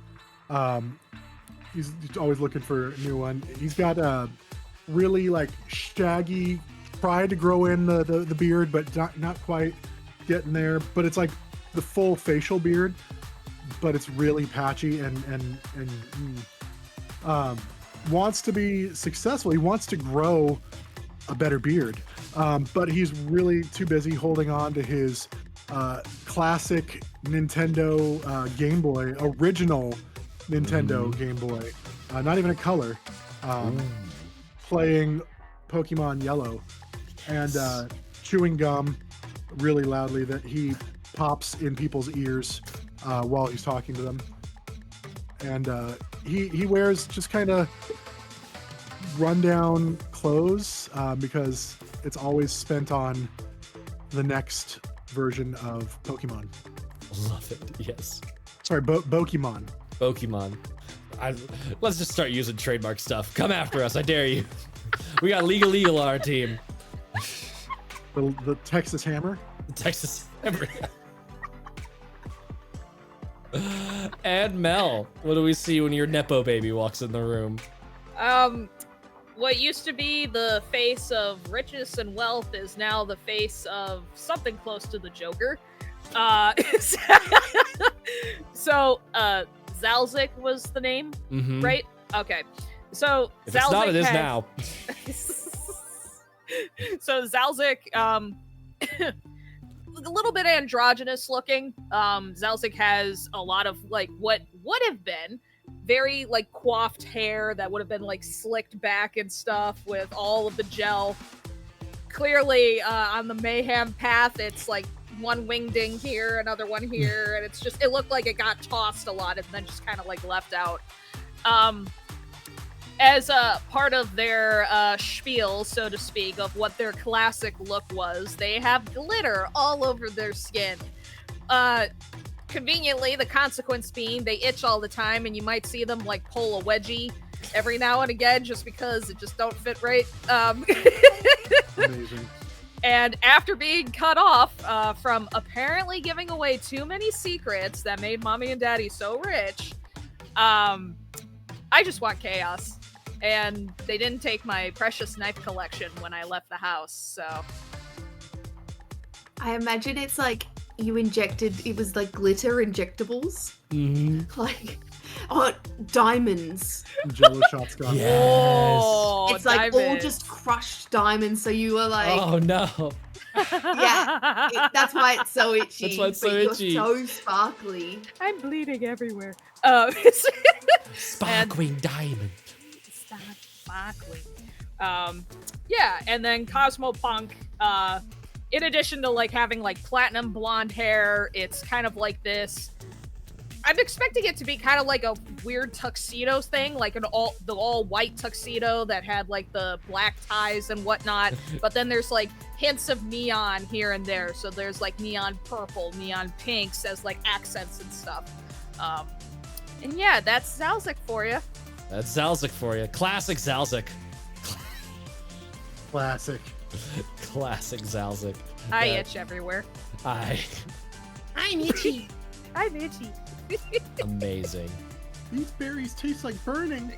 He's always looking for a new one. He's got a really like shaggy, tried to grow in the beard, but not quite getting there. But it's like the full facial beard, but it's really patchy and wants to be successful. He wants to grow a better beard, but he's really too busy holding on to his classic Nintendo Game Boy, original Nintendo Game Boy, not even a color, playing Pokemon Yellow and chewing gum really loudly that he pops in people's ears while he's talking to them. And he wears just kind of rundown clothes because it's always spent on the next version of Pokemon. Love it. Yes. Sorry, Pokemon. Pokemon. Let's just start using trademark stuff. Come after us, I dare you. We got legal on our team. The Texas Hammer. Texas Hammer. And Mel, what do we see when your Nepo baby walks in the room? What used to be the face of riches and wealth is now the face of something close to the Joker. So, Zalzik was the name, Mm-hmm. right? Okay. So, If it's not, it is has- now. So, Zalzik, a little bit androgynous looking. Zalzik has a lot of, like, what would have been very, like, coiffed hair that would have been, like, slicked back and stuff with all of the gel. Clearly, on the mayhem path, it's, like, one wingding here, another one here, and it's just, it looked like it got tossed a lot and then just kind of, like, left out. As a part of their spiel, so to speak, of what their classic look was, they have glitter all over their skin. Conveniently, the consequence being they itch all the time, and you might see them like pull a wedgie every now and again just because it just don't fit right. Amazing. And after being cut off from apparently giving away too many secrets that made mommy and daddy so rich, I just want chaos. And they didn't take my precious knife collection when I left the house, so. I imagine it's like you injected, it was like glitter injectables. Mm-hmm. Like, oh, diamonds. Jello shots gone. Yes. Oh, It's like all diamonds. just crushed diamonds, so you were like, Oh no. yeah, that's why it's so itchy. That's why it's so but itchy. You're so sparkly. I'm bleeding everywhere. Sparkling diamond. Sparkling. Yeah, and then Cosmopunk, in addition to like having like platinum blonde hair, it's kind of like this. I'm expecting it to be kind of like a weird tuxedo thing, like the all white tuxedo that had like the black ties and whatnot. But then there's like hints of neon here and there. So there's like neon purple, neon pinks as like accents and stuff. And yeah, that's Zalzik for you. That's Zalzik for you. Classic Zalzik. Classic. Classic Zalzik. I That- itch everywhere. I. I'm itchy. I'm itchy. Amazing. These berries taste like burning.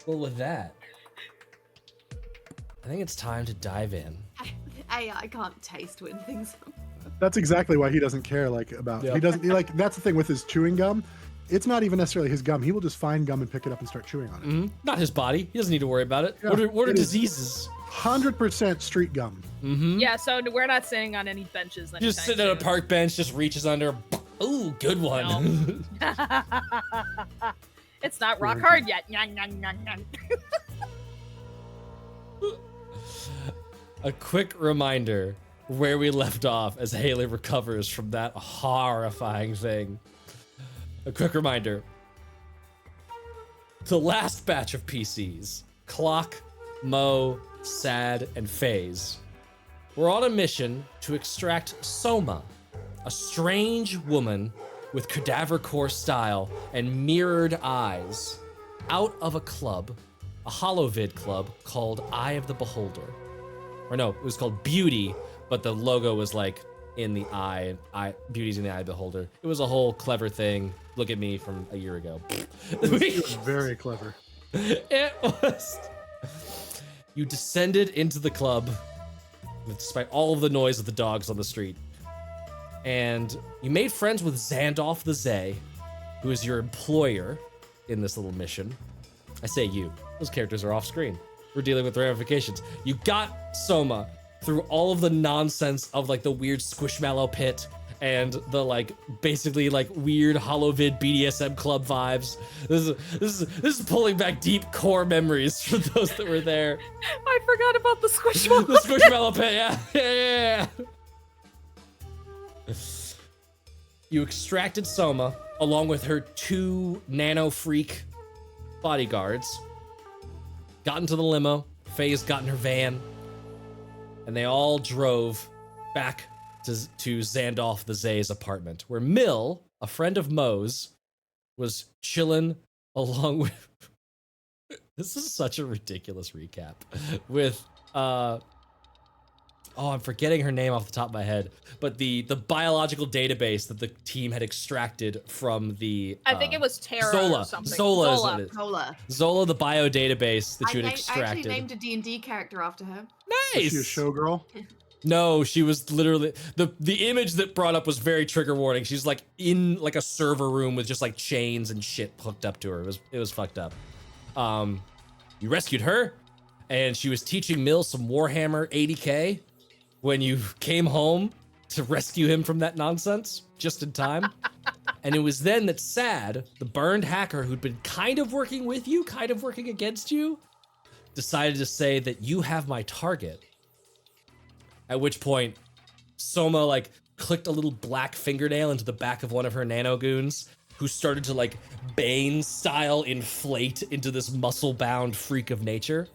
Well, with that, I think it's time to dive in. I can't taste when things. That's exactly why he doesn't care about. Yep. He doesn't like. That's the thing with his chewing gum. It's not even necessarily his gum. He will just find gum and pick it up and start chewing on it. Mhm. Not his body. He doesn't need to worry about it. Yeah, What are it is. diseases? 100% street gum. Mm-hmm. Yeah, so we're not sitting on any benches anytime Just sitting on a soon. park bench, just reaches under. Ooh, good one. It's not rock Very hard yet. Nyang, nyang, nyang, nyang. A quick reminder where we left off as Haley recovers from that horrifying thing. A quick reminder. The last batch of PCs, Clock, Mo, Sad, and FaZe, were on a mission to extract Soma, a strange woman with cadaver core style and mirrored eyes, out of a club, a holovid club called Eye of the Beholder. Or no, it was called Beauty, but the logo was like in the eye. Beauty's in the eye of the beholder. It was a whole clever thing. Look at me from a year ago. It was very clever. It was. You descended into the club, despite all of the noise of the dogs on the street, and you made friends with Zandalf the Zay, who is your employer in this little mission. I say you. Those characters are off screen. We're dealing with ramifications. You got Soma through all of the nonsense of like the weird Squishmallow pit and the like basically like weird holovid BDSM club vibes. This is pulling back deep core memories for those that were there. I forgot about the Squishmallow. The Squishmallow pit, yeah. You extracted Soma along with her 2 nano freak bodyguards. Got into the limo. FaZe got in her van, and they all drove back to Zandalf the Zay's apartment, where Mill, a friend of Mo's, was chilling along with. This is such a ridiculous recap. With I'm forgetting her name off the top of my head, but the biological database that the team had extracted from the. I think it was Terra Zola. or something. Zola is what it is. Cola. Zola, the bio database that you had I actually extracted. named a D&D character after her. Is Nice. she a showgirl? No, she was literally the image that brought up was very trigger warning. She's like in like a server room with just like chains and shit hooked up to her. It was fucked up. You rescued her, and she was teaching Mill some Warhammer 80K when you came home to rescue him from that nonsense just in time. And it was then that Sad, the burned hacker who'd been kind of working with you, kind of working against you, decided to say that you have my target. At which point, Soma like clicked a little black fingernail into the back of one of her nano goons, who started to like Bane style inflate into this muscle bound freak of nature.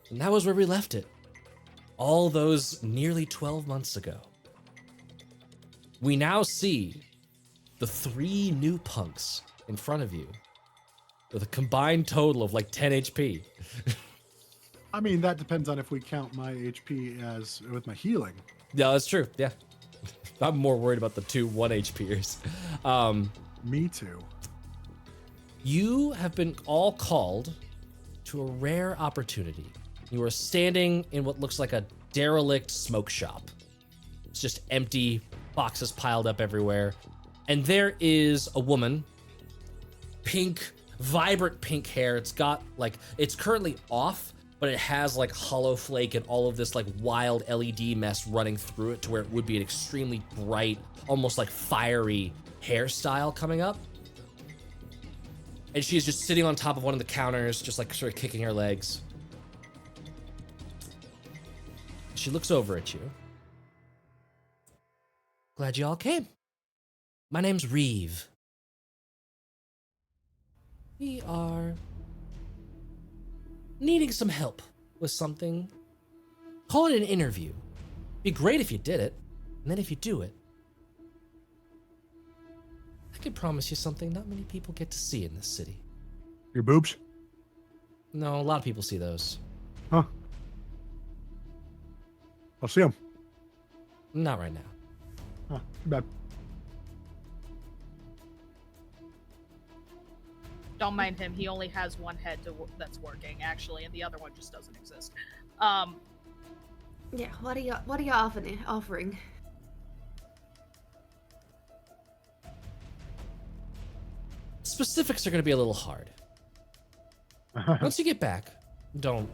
And that was where we left it. All those nearly 12 months ago. We now see the 3 new punks in front of you with a combined total of like 10 HP. I mean, that depends on if we count my HP as with my healing. Yeah, that's true. Yeah. I'm more worried about the 2 1 HPers. Me too. You have been all called to a rare opportunity. You are standing in what looks like a derelict smoke shop. It's just empty, boxes piled up everywhere. And there is a woman, pink, vibrant pink hair. It's got like, it's currently off, but it has like hollow flake and all of this like wild LED mess running through it to where it would be an extremely bright, almost like fiery hairstyle coming up. And she's just sitting on top of one of the counters, just like sort of kicking her legs. She looks over at you. Glad you all came. My name's Reeve. We are needing some help with something. Call it an interview. Be great if you did it. And then if you do it, can promise you something not many people get to see in this city. Your boobs? No, a lot of people see those. Huh? I'll see them. Not right now. Huh, too bad. Don't mind him. He only has one head that's working, actually, and the other one just doesn't exist. Yeah, what are you offering? Specifics are going to be a little hard. Once you get back, don't.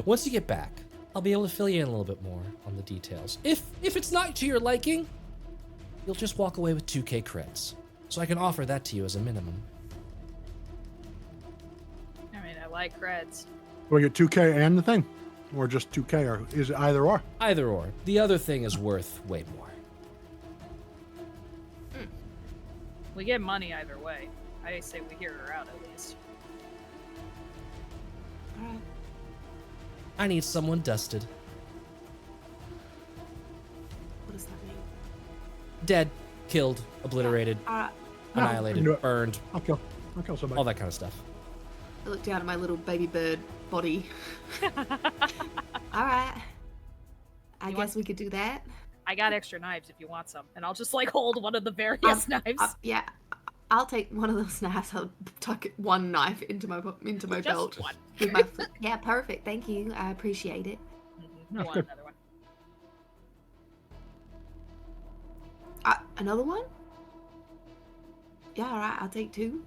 Once you get back, I'll be able to fill you in a little bit more on the details. If it's not to your liking, you'll just walk away with 2k creds. So I can offer that to you as a minimum. I mean, I like creds. Do I get 2K and the thing? Or just 2K? Or is it either or? Either or. The other thing is worth way more. We get money either way. I say we hear her out at least. Alright. I need someone dusted. What does that mean? Dead, killed, obliterated, Alright. annihilated, do it. burned, I'll kill somebody. all that kind of stuff. I look down at my little baby bird body. Alright. I You guess want- we could do that. I got extra knives if you want some, and I'll just like hold one of the various knives. Yeah, I'll take one of those knives. I'll tuck one knife into my Just belt. one. With my yeah, perfect. Thank you. I appreciate it. You want good. another one? Another one? Yeah, all right. I'll take two.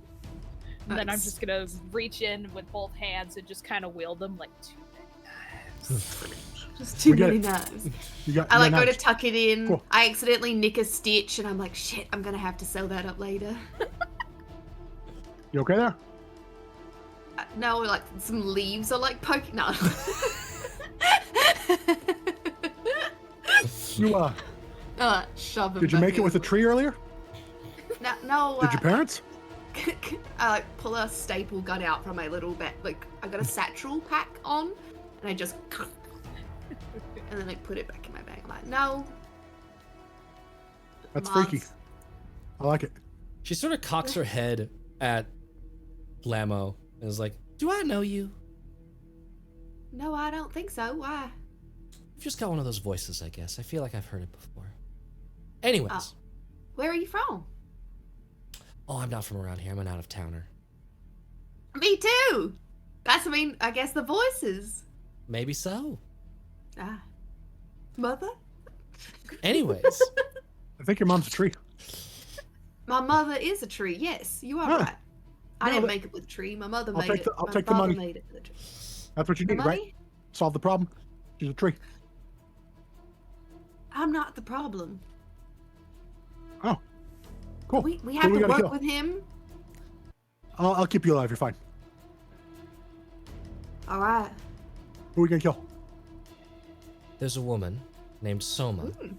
And then I'm Nice. just gonna reach in with both hands and just kind of wield them like two big knives. Just too We get many it. knives. You got. I you like got go to knives. tuck it in. Cool. I accidentally nick a stitch, and I'm like, shit. I'm gonna have to sew that up later. You okay there? No, like some leaves are like poking. No. You Shove them. did you back make it with a in. tree earlier? No. Did your parents? I like pull a staple gun out from my little bag. Like I got a satchel pack on, and I just and then I put it back in my bag. I'm like, no. That's Moms. freaky. I like it. She sort of cocks her head at Lamo and is like, "Do I know you? No, I don't think so. Why? You've just got one of those voices, I guess. I feel like I've heard it before." Anyways, Oh. Where are you from? oh, I'm not from around here. I'm an out-of-towner. Me too. I guess the voices. Maybe so. Ah. Mother? Anyways, I think your mom's a tree. My mother is a tree. Yes, you are Huh. right. I No, didn't but- make it with a tree. My mother I'll made take it. the- I'll My take the father money. made it with a tree. That's what you The need, right? money? Solve the problem. She's a tree. I'm not the problem. Oh, cool. We Who have we to gotta work kill? with him. I'll keep you alive. You're fine. All right. Who are we gonna kill? there's a woman named Soma. Mm.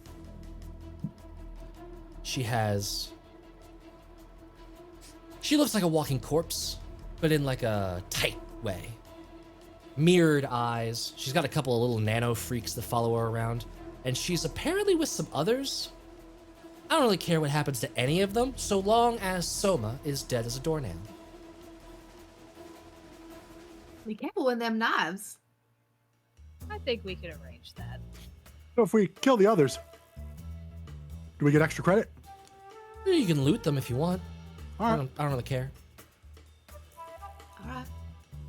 She looks like a walking corpse, but in like a tight way. Mirrored eyes. She's got a couple of little nano freaks that follow her around. And she's apparently with some others. I don't really care what happens to any of them, so long as Soma is dead as a doornail. Be careful with them knives. I think we can arrange that. So if we kill the others, do we get extra credit? You can loot them if you want. All I right. don't really care. All right.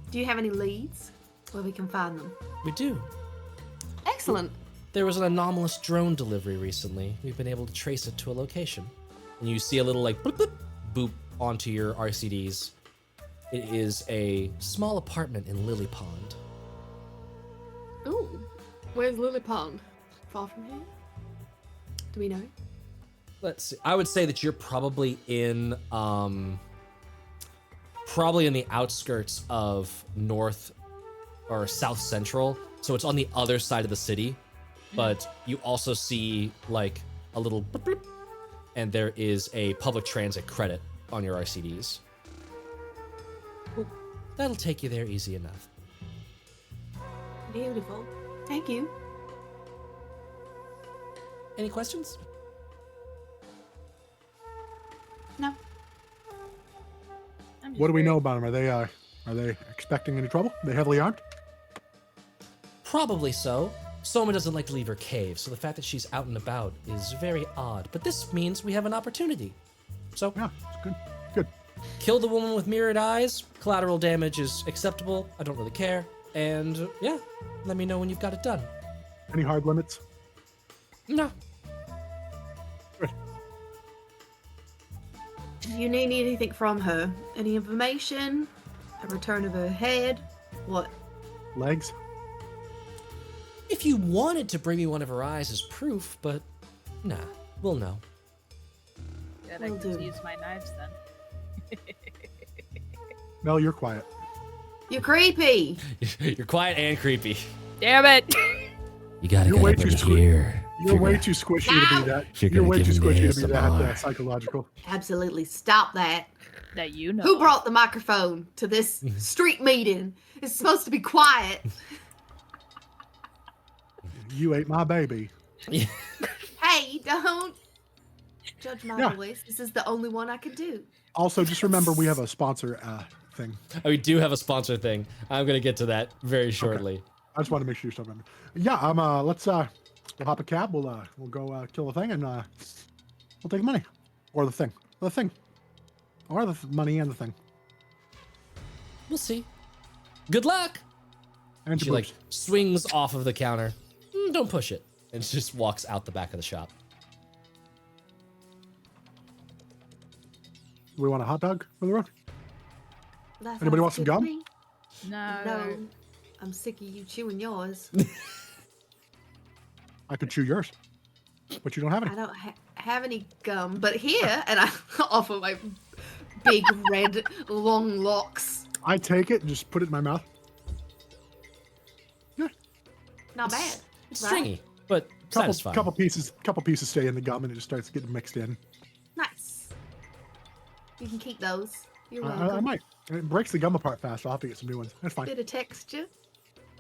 Do you have any leads where we can find them? We do. Excellent. There was an anomalous drone delivery recently. We've been able to trace it to a location. And you see a little like boop, boop, boop onto your RCDs. It is a small apartment in Lily Pond. Ooh. Where's Lily Pond? Far from here? Do we know? Let's see. I would say that you're probably in the outskirts of North or South Central. So it's on the other side of the city. But you also see like a little boop, boop, and there is a public transit credit on your RCDs. That'll take you there easy enough. Beautiful. Thank you. Any questions? No. I'm just What do we very- know about them? Are they expecting any trouble? They heavily armed? Probably so. Soma doesn't like to leave her cave, so the fact that she's out and about is very odd. But this means we have an opportunity. So, Yeah, it's good. Good. kill the woman with mirrored eyes. Collateral damage is acceptable. I don't really care. And yeah, let me know when you've got it done. Any hard limits? No. Do you need anything from her? Any information? A return of her head? What? Legs? If you wanted to bring me one of her eyes as proof, but nah, we'll know. Good, I Will can do. use my knives then. Mel, you're quiet. You're creepy. You're quiet and creepy. Damn it! You gotta You're get way up too in squi- here. You're way too squishy to be that. If you're You're gonna way give too me squishy to be that ASMR. psychological. Absolutely. Stop that. That you know. Who brought the microphone to this street meeting? It's supposed to be quiet. You ate my baby. Hey, don't judge my Yeah. voice. This is the only one I can do. Also, just remember we have a sponsor thing. We do have a sponsor thing. I'm gonna get to that very shortly. I just want to make sure you still remember. Yeah, let's we'll hop a cab. We'll go kill the thing and we'll take the money or the thing, or the money and the thing. We'll see. Good luck. And She your like boobs. swings off of the counter. Don't push it, and she just walks out the back of the shop. We want a hot dog for the road. That Anybody sounds want some good to gum? me. No. No. I'm sick of you chewing yours. I could chew yours, but you don't have I any. don't have any gum, but here, and I offer my big red long locks. I take it and just put it in my mouth. Not bad. It's Right. stringy, but satisfying. Couple pieces stay in the gum and it just starts getting mixed in. Nice. You can keep those. You're I welcome. might. It breaks the gum apart fast. I'll have to get some new ones. That's fine. Bit of texture.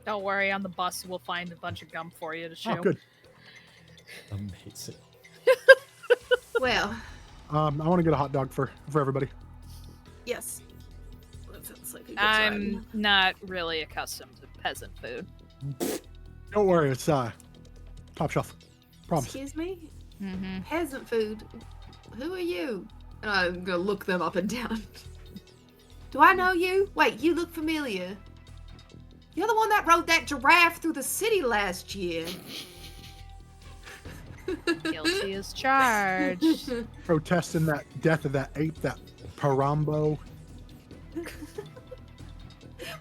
Don't worry, on the bus we'll find a bunch of gum for you to chew. Oh, good. Amazing. Well, I want to get a hot dog for everybody. yes. That sounds like a good I'm time. not really accustomed to peasant food. Don't worry, it's top shelf. Promise. Excuse me? Mm-hmm. Peasant food. Who are you? And I'm gonna look them up and down. Do I know you? Wait, you look familiar. You're the one that rode that giraffe through the city last year. Guilty as charged. Protesting that death of that ape, that Parambo.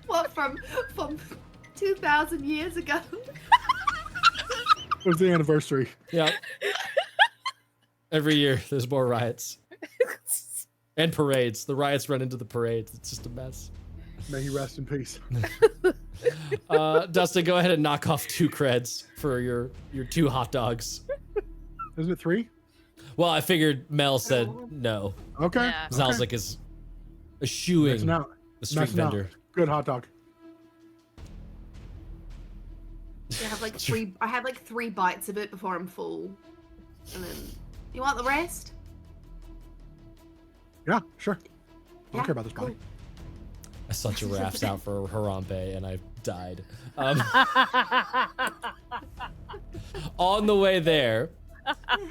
What, from 2,000 years ago? It was the anniversary. Yeah. Every year there's more riots and parades. The riots run into the parades. It's just a mess. May he rest in peace. Dustin, go ahead and knock off 2 creds for your 2 hot dogs. Isn't it 3? Well, I figured Mel said no. Okay. Yeah. Okay. Sounds like is eschewing Missing out. the street Missing out. vendor. Good hot dog. I have like three. I had like 3 bites of it before I'm full, and then you want the rest? Yeah, sure. I Yeah, don't care about this body. cool. I saw giraffes out for Harambe and I died. On the way there,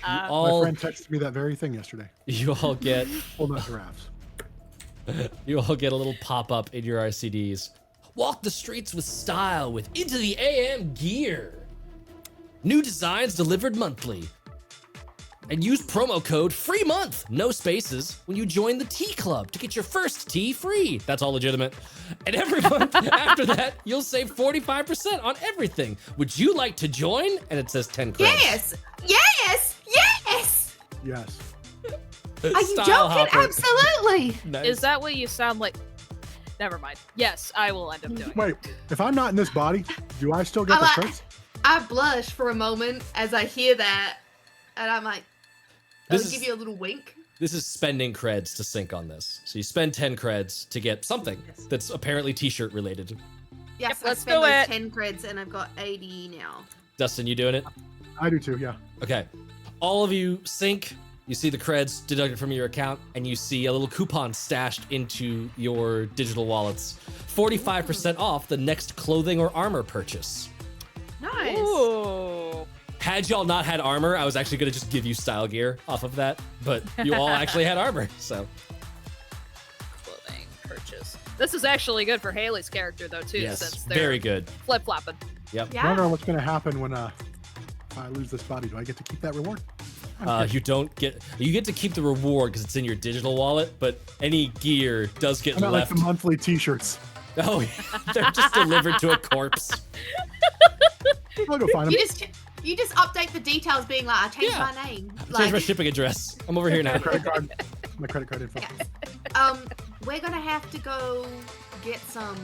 My all friend texted me that very thing yesterday. you all get Well, not giraffes. you all get a little pop-up in your RCDs. Walk the streets with style with Into the AM gear. New designs delivered monthly. And use promo code free month, no spaces, when you join the tea club to get your first tea free. That's all legitimate. And every month after that, you'll save 45% on everything. Would you like to join? And it says 10 credits. Yes! Yes! Yes! Yes. Are you Style joking? hopper. Absolutely. Nice. Is that what you sound like? Never mind. Yes, I will end up doing. Wait, if I'm not in this body, do I still get I the like- shirts? I blush for a moment as I hear that, and I'm like, This I'll is- give you a little wink. This is spending creds to sync on this. So you spend 10 creds to get something that's apparently t-shirt related. Yes, Yep, I let's spent do those it. 10 creds, and I've got 80 now. Dustin, you doing it? I do too, yeah. Okay. All of you sync You see the creds deducted from your account, and you see a little coupon stashed into your digital wallets. 45% off the next clothing or armor purchase. Nice. Ooh. Had y'all not had armor, I was actually gonna just give you style gear off of that, but you all actually had armor, so. Clothing purchase. This is actually good for Haley's character though too, Yes, since they're very good. flip flopping. Yep. I Yeah. wonder what's gonna happen when I lose this body. Do I get to keep that reward? You get to keep the reward because it's in your digital wallet, but any gear does get I meant like left. the monthly T-shirts. Oh, yeah. They're just delivered to a corpse. I'll go find them. You just update the details, being like, I changed Yeah. my name. Change my shipping address. I'm over here now. My credit card info. Yes. We're gonna have to go get some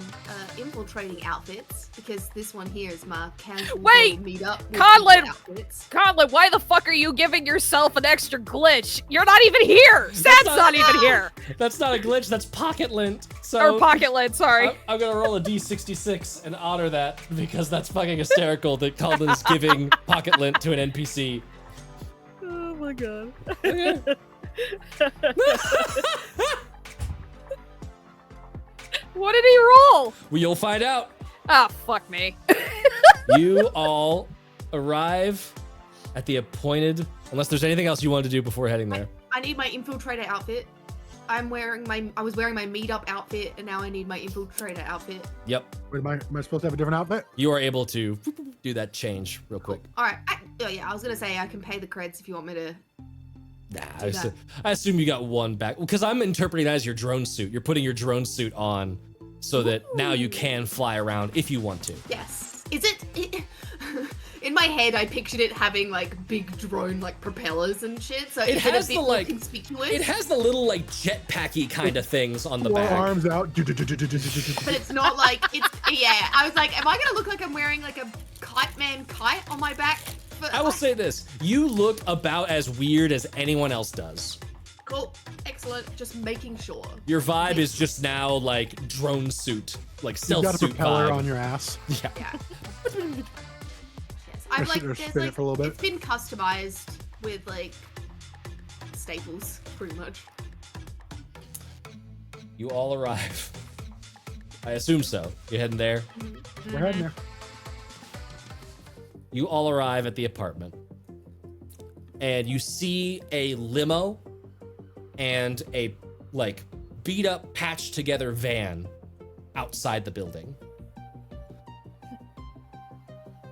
infiltrating outfits because this one here is my casual Wait! meetup. with Conlon! outfits. Conlon, why the fuck are you giving yourself an extra glitch? You're not even here! Sad's not- not even here! That's not a glitch. That's pocket lint. So Or pocket lid, sorry. I'm gonna roll a D66 and honor that because that's fucking hysterical that Calden is giving pocket lint to an NPC. Oh my god. Okay. What did he roll? Well, you'll find out. Ah, fuck me. You all arrive at the appointed. Unless there's anything else you want to do before heading there. I need my infiltrator outfit. I was wearing my meetup outfit, and now I need my infiltrator outfit. Yep. Wait, am I supposed to have a different outfit? You are able to do that change real quick. All right. I was gonna say I can pay the creds if you want me to. Nah, Do that. I assume you got one back because I'm interpreting that as your drone suit. You're putting your drone suit on so that now you can fly around if you want to. Yes. Is it? In my head, I pictured it having like big drone like propellers and shit. So It is has a the, bit like- more conspicuous. It has the little like jetpacky kind of things on the Four back. arms out. But it's not like it's. Yeah, I was like, am I gonna look like I'm wearing like a kite man kite on my back? But I will say this: you look about as weird as anyone else does. Cool, excellent. Just making sure. Your vibe is just now like drone suit, like You've stealth got a suit propeller vibe. on your ass. Yeah. Yeah. Yes, I'm like, should have there's spin it like, for a little bit. it's been customized with like staples, pretty much. You all arrive. I assume so. You're heading there. We're heading there. You all arrive at the apartment, and you see a limo and a like beat up, patched together van outside the building.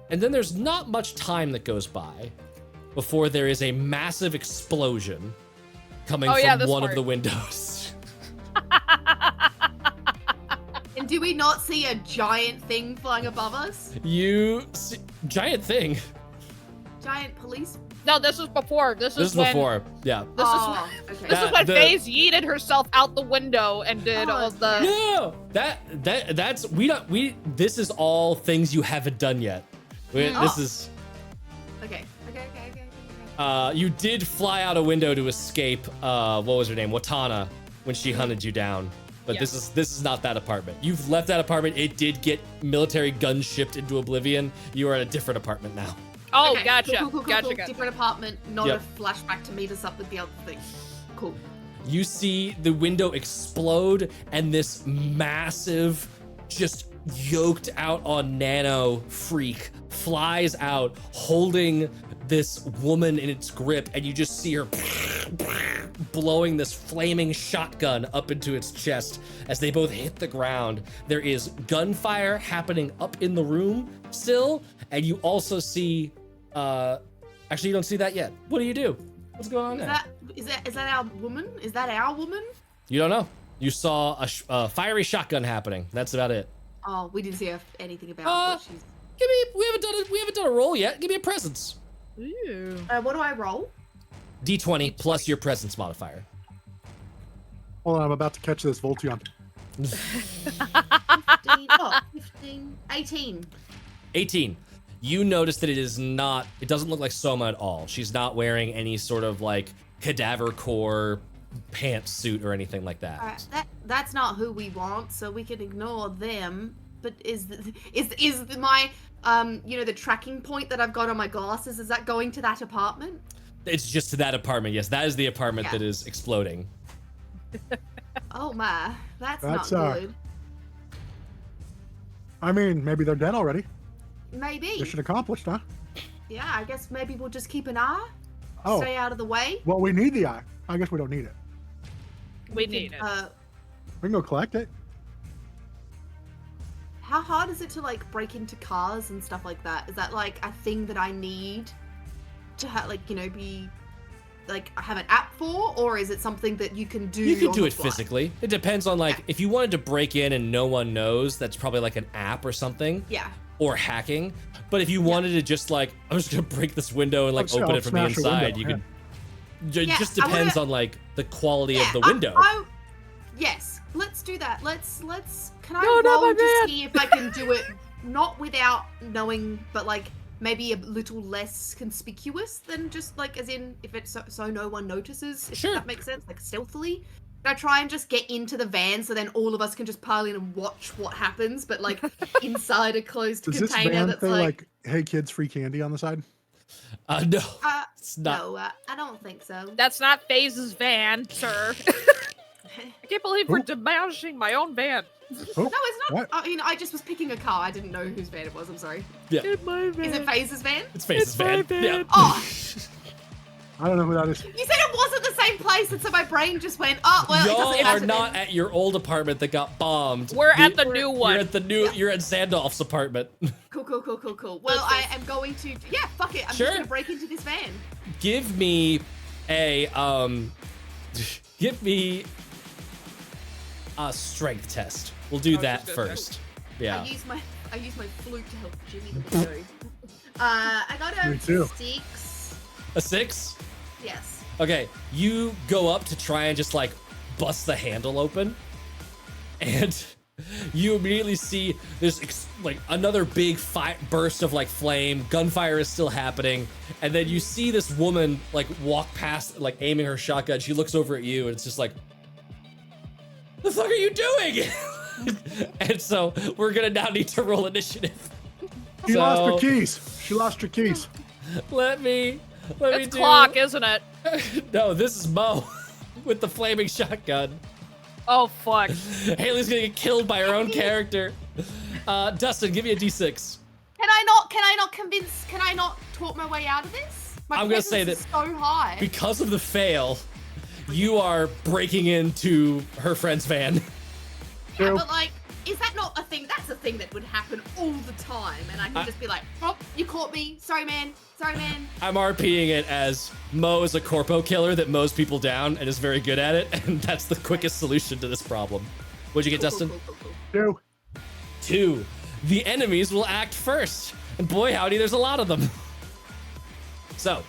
And then there's not much time that goes by before there is a massive explosion coming Oh, yeah, from this one of part. the windows. And do we not see a giant thing flying above us? You see, giant thing. Giant police. No, this is before. This This is is when, before. Yeah. This is Oh, okay. this That- is when the- FaZe yeeted herself out the window and did Oh, all the. No, that's we. This is all things you haven't done yet. This Oh. is. Okay. You did fly out a window to escape. What was her name? Watana, when she hunted you down. But Yes. this is not that apartment. You've left that apartment. It did get military guns shipped into oblivion. You are at a different apartment now. Oh, Okay, gotcha. cool, Gotcha. Different apartment, not Yep. a flashback to meet us up with the other thing. Cool. You see the window explode, and this massive, just yoked out on nano freak flies out, holding this woman in its grip, and you just see her blowing this flaming shotgun up into its chest as they both hit the ground. There is gunfire happening up in the room still, and you also see, actually you don't see that yet. What do you do? What's going on there? Is that our woman? Is that our woman? You don't know. You saw a fiery shotgun happening. That's about it. Oh, we didn't see anything about what she's. Give me. We haven't done a roll yet. Give me a presence. Ooh. What do I roll? D20 plus your presence modifier. Hold on, I'm about to catch this Voltion. 15, 18. 18. You notice that it is not. It doesn't look like Soma at all. She's not wearing any sort of like cadaver core pantsuit or anything like that. Alright, that's not who we want, so we can ignore them. But is my the tracking point that I've got on my glasses, is that going to that apartment? It's just to that apartment. Yes, that is the apartment Yeah. that is exploding. Oh my, that's That's, not good. I mean, maybe they're dead already. Maybe. Mission accomplished, huh? Yeah, I guess maybe we'll just keep an eye. Oh, Stay out of the way. well, we need the eye. I guess we don't need it. We need it. We can go collect it. How hard is it to like break into cars and stuff like that? Is that like a thing that I need to have, like, you know, be like have an app for, or is it something that you can do? You can on do the it fly? physically. It depends on like Yeah. if you wanted to break in and no one knows, that's probably like an app or something, Yeah. or hacking. But if you wanted to just like, I'm just gonna break this window and like I'll open it from the smash a window, inside, you yeah. can. It Yeah, just I wanna- depends on like the quality of the I- window. Yes, let's do that. Let's. Can I No, not my roll to man. see if I can do it not without knowing, but like maybe a little less conspicuous than just like as in if it's so no one notices. If Sure. that makes sense, like stealthily. Can I try and just get into the van so then all of us can just pile in and watch what happens, but like inside a closed Does this container van that's say like. "Hey kids, free candy" on the side? No, Uh, it's not. no, I don't think so. That's not FaZe's van, sir. I can't believe we're demolishing my own van. Oh, No, it's not. What? I mean, I just was picking a car. I didn't know whose van it was. I'm sorry. In my van. Is it FaZe's van? It's Face's my van. van. Yeah. Oh, I don't know who that is. you said it wasn't the same place, and so my brain just went, oh, well, it Y'all doesn't are matter not then. at your old apartment that got bombed. We're at the new one. You're at the new. You're at Sandolph's apartment. Cool. Well, I am going to. Yeah, fuck it. I'm Sure. just gonna break into this van. Give me a Give me a strength test. We'll do I was that just gonna first. Yeah. I use my flute to help Jimmy the window. I got Me a too. 6. A 6. Yes. Okay, you go up to try and just like bust the handle open, and you immediately see there's like another big burst of like flame. Gunfire is still happening, and then you see this woman like walk past, like aiming her shotgun. She looks over at you, and it's just like, "The fuck are you doing?" And so we're gonna now need to roll initiative. She lost her So, keys. She lost her keys. Let me It's do. clock, isn't it? No, this is Mo with the flaming shotgun. Oh fuck. Haley's gonna get killed by her own character. Dustin, give me a D6. Can I not talk my way out of this? My I'm gonna say presence is so high. Because of the fail, you are breaking into her friend's van. Yeah, True. but like, is that not a thing? That's a thing that would happen all the time, and I can just be like, "Oh, you caught me. Sorry, man. Sorry, man." I'm RPing it as Mo is a corpo killer that mows people down and is very good at it, and that's the quickest solution to this problem. What'd you get, Dustin? Two. 2. The enemies will act first. And boy, howdy, there's a lot of them. So,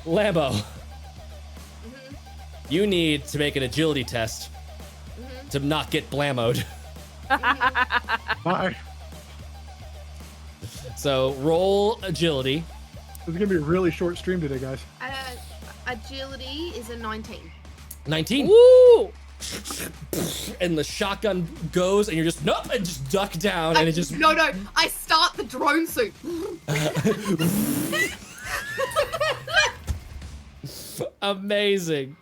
Lambo, you need to make an agility test to not get blammoed. Bye. So, roll agility. This is gonna be a really short stream today, guys. Agility is a 19. 19. Woo! And the shotgun goes, and you're just, nope, and just duck down, and it just. No, I start the drone suit. Amazing.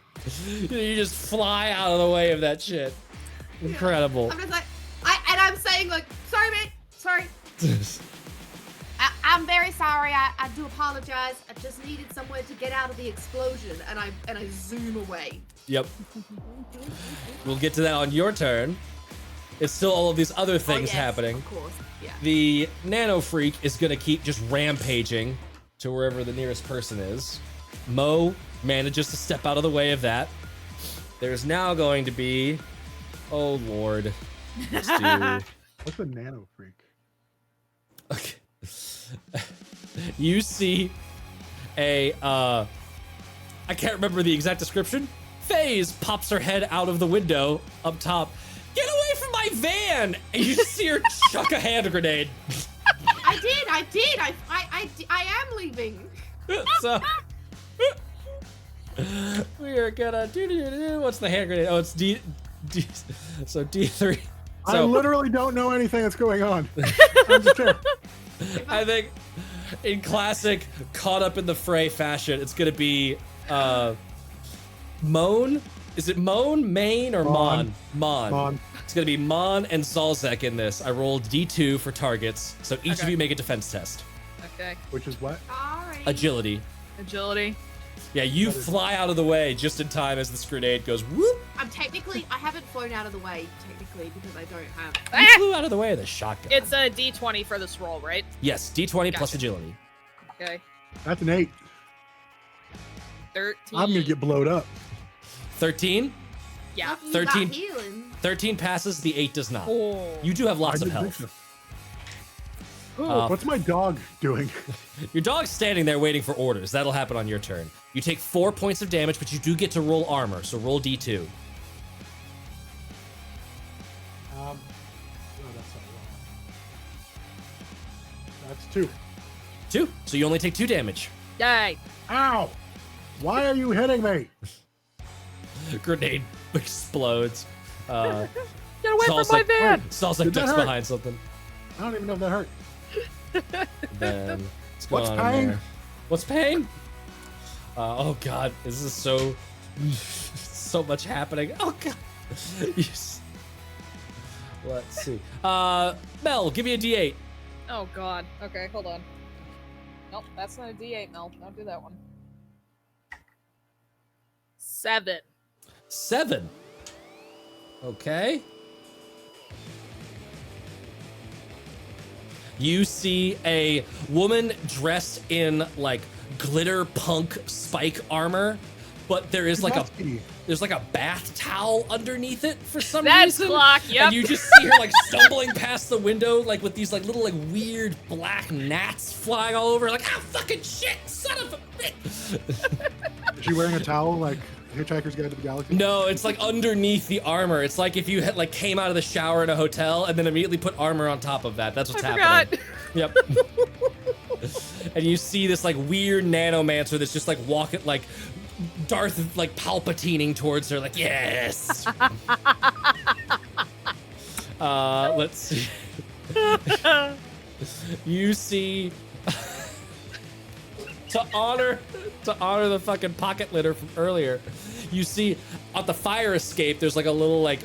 You just fly out of the way of that shit. Incredible. I'm just like, I'm saying like, sorry, man, sorry. I'm very sorry. I do apologize. I just needed somewhere to get out of the explosion, and I zoom away. Yep. We'll get to that on your turn. It's still all of these other things yes, happening. Of course. Yeah. The Nano Freak is gonna keep just rampaging to wherever the nearest person is. Mo manages to step out of the way of that. There's now going to be, oh lord. Let's do. What's a nano freak? Okay. You see a I can't remember the exact description. FaZe pops her head out of the window up top. Get away from my van! And you just see her chuck a hand grenade. I did. I am leaving. So we are gonna do what's the hand grenade? Oh, it's D so D3. I So literally don't know anything that's going on. I'm just here. I think In classic caught up in the fray fashion, it's gonna be Moan. Is it Moan, Main, or Mon? Mon. It's gonna be Mon and Zalzek in this. I rolled D2 for targets, so each of Okay. you make a defense test. Okay. Which is what? Alright. Agility. Agility. Yeah, you That is- fly out of the way just in time as this grenade goes whoop. I haven't flown out of the way, technically, because I don't have. You Ah! flew out of the way of the shotgun. It's a D20 for this roll, right? Yes, D20 plus Gotcha. agility. Okay. That's an 8. 13. I'm gonna get blowed up. 13. Yeah. Lucky you 13. got healing. 13 passes, the 8 does not. Oh. You do have lots I of didn't think health. so. What's my dog doing? Your dog's standing there waiting for orders. That'll happen on your turn. You take 4 points of damage, but you do get to roll armor, so roll D2. Oh, that's not wrong. That's 2. 2. So you only take 2 damage. Yay. Ow! Why are you hitting me? Grenade explodes. Get away from Saul's my like, van. Saul's like Did that ducks hurt? behind something. I don't even know if that hurt. Then what's going What's on in pain? there? What's pain? Oh god, this is so so much happening. Oh god. Yes. Let's see. Mel, give me a D8. Oh god. Okay, hold on. Nope, that's not a D8, Mel. Don't do that one. 7. 7. Okay. You see a woman dressed in like glitter punk spike armor, but there is like a Nasty. there's like a bath towel underneath it for some That's reason. Glock, yep. And you just see her like stumbling past the window, like with these like little like weird black gnats flying all over, like ah fucking shit, son of a bitch. Is she wearing a towel like Hitchhiker's Guide to the Galaxy? No, it's like underneath the armor. It's like if you had like came out of the shower in a hotel and then immediately put armor on top of that. That's what's I happening. forgot. Yep. And you see this like weird nanomancer that's just like walking like Darth like Palpatining towards her, like yes. Let's see. You see. To honor the fucking pocket litter from earlier, you see at the fire escape there's like a little like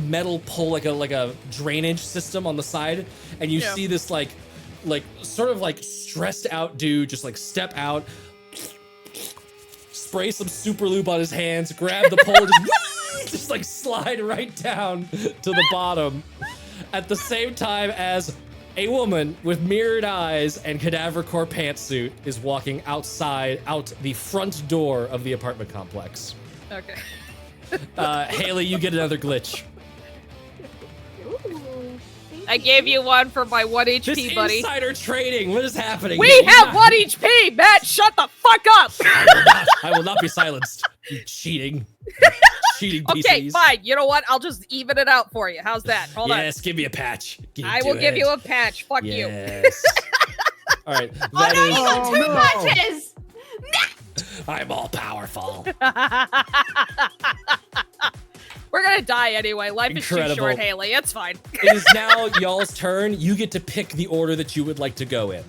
metal pole, like a drainage system on the side, and you Yeah. see this like sort of like stressed out dude just like step out, spray some super lube on his hands, grab the pole, just like slide right down to the bottom at the same time as a woman with mirrored eyes and cadaver core pantsuit is walking out the front door of the apartment complex. Okay. Haley, you get another glitch. Ooh, thank I gave you one for my 1 This HP, buddy. insider trading, what is happening? We here? You have not- 1 HP! Matt, shut the fuck up! I will not be silenced. You cheating Okay, PCs. fine. You know what? I'll just even it out for you. How's that? Hold on. Yes, give me a patch. I will give you a patch. Fuck you. Yes. All right, Oh that no, is. you got Oh, two no. patches! I'm all powerful. We're gonna die anyway. Life is too Incredible. short, Haley. It's fine. It is now y'all's turn. You get to pick the order that you would like to go in.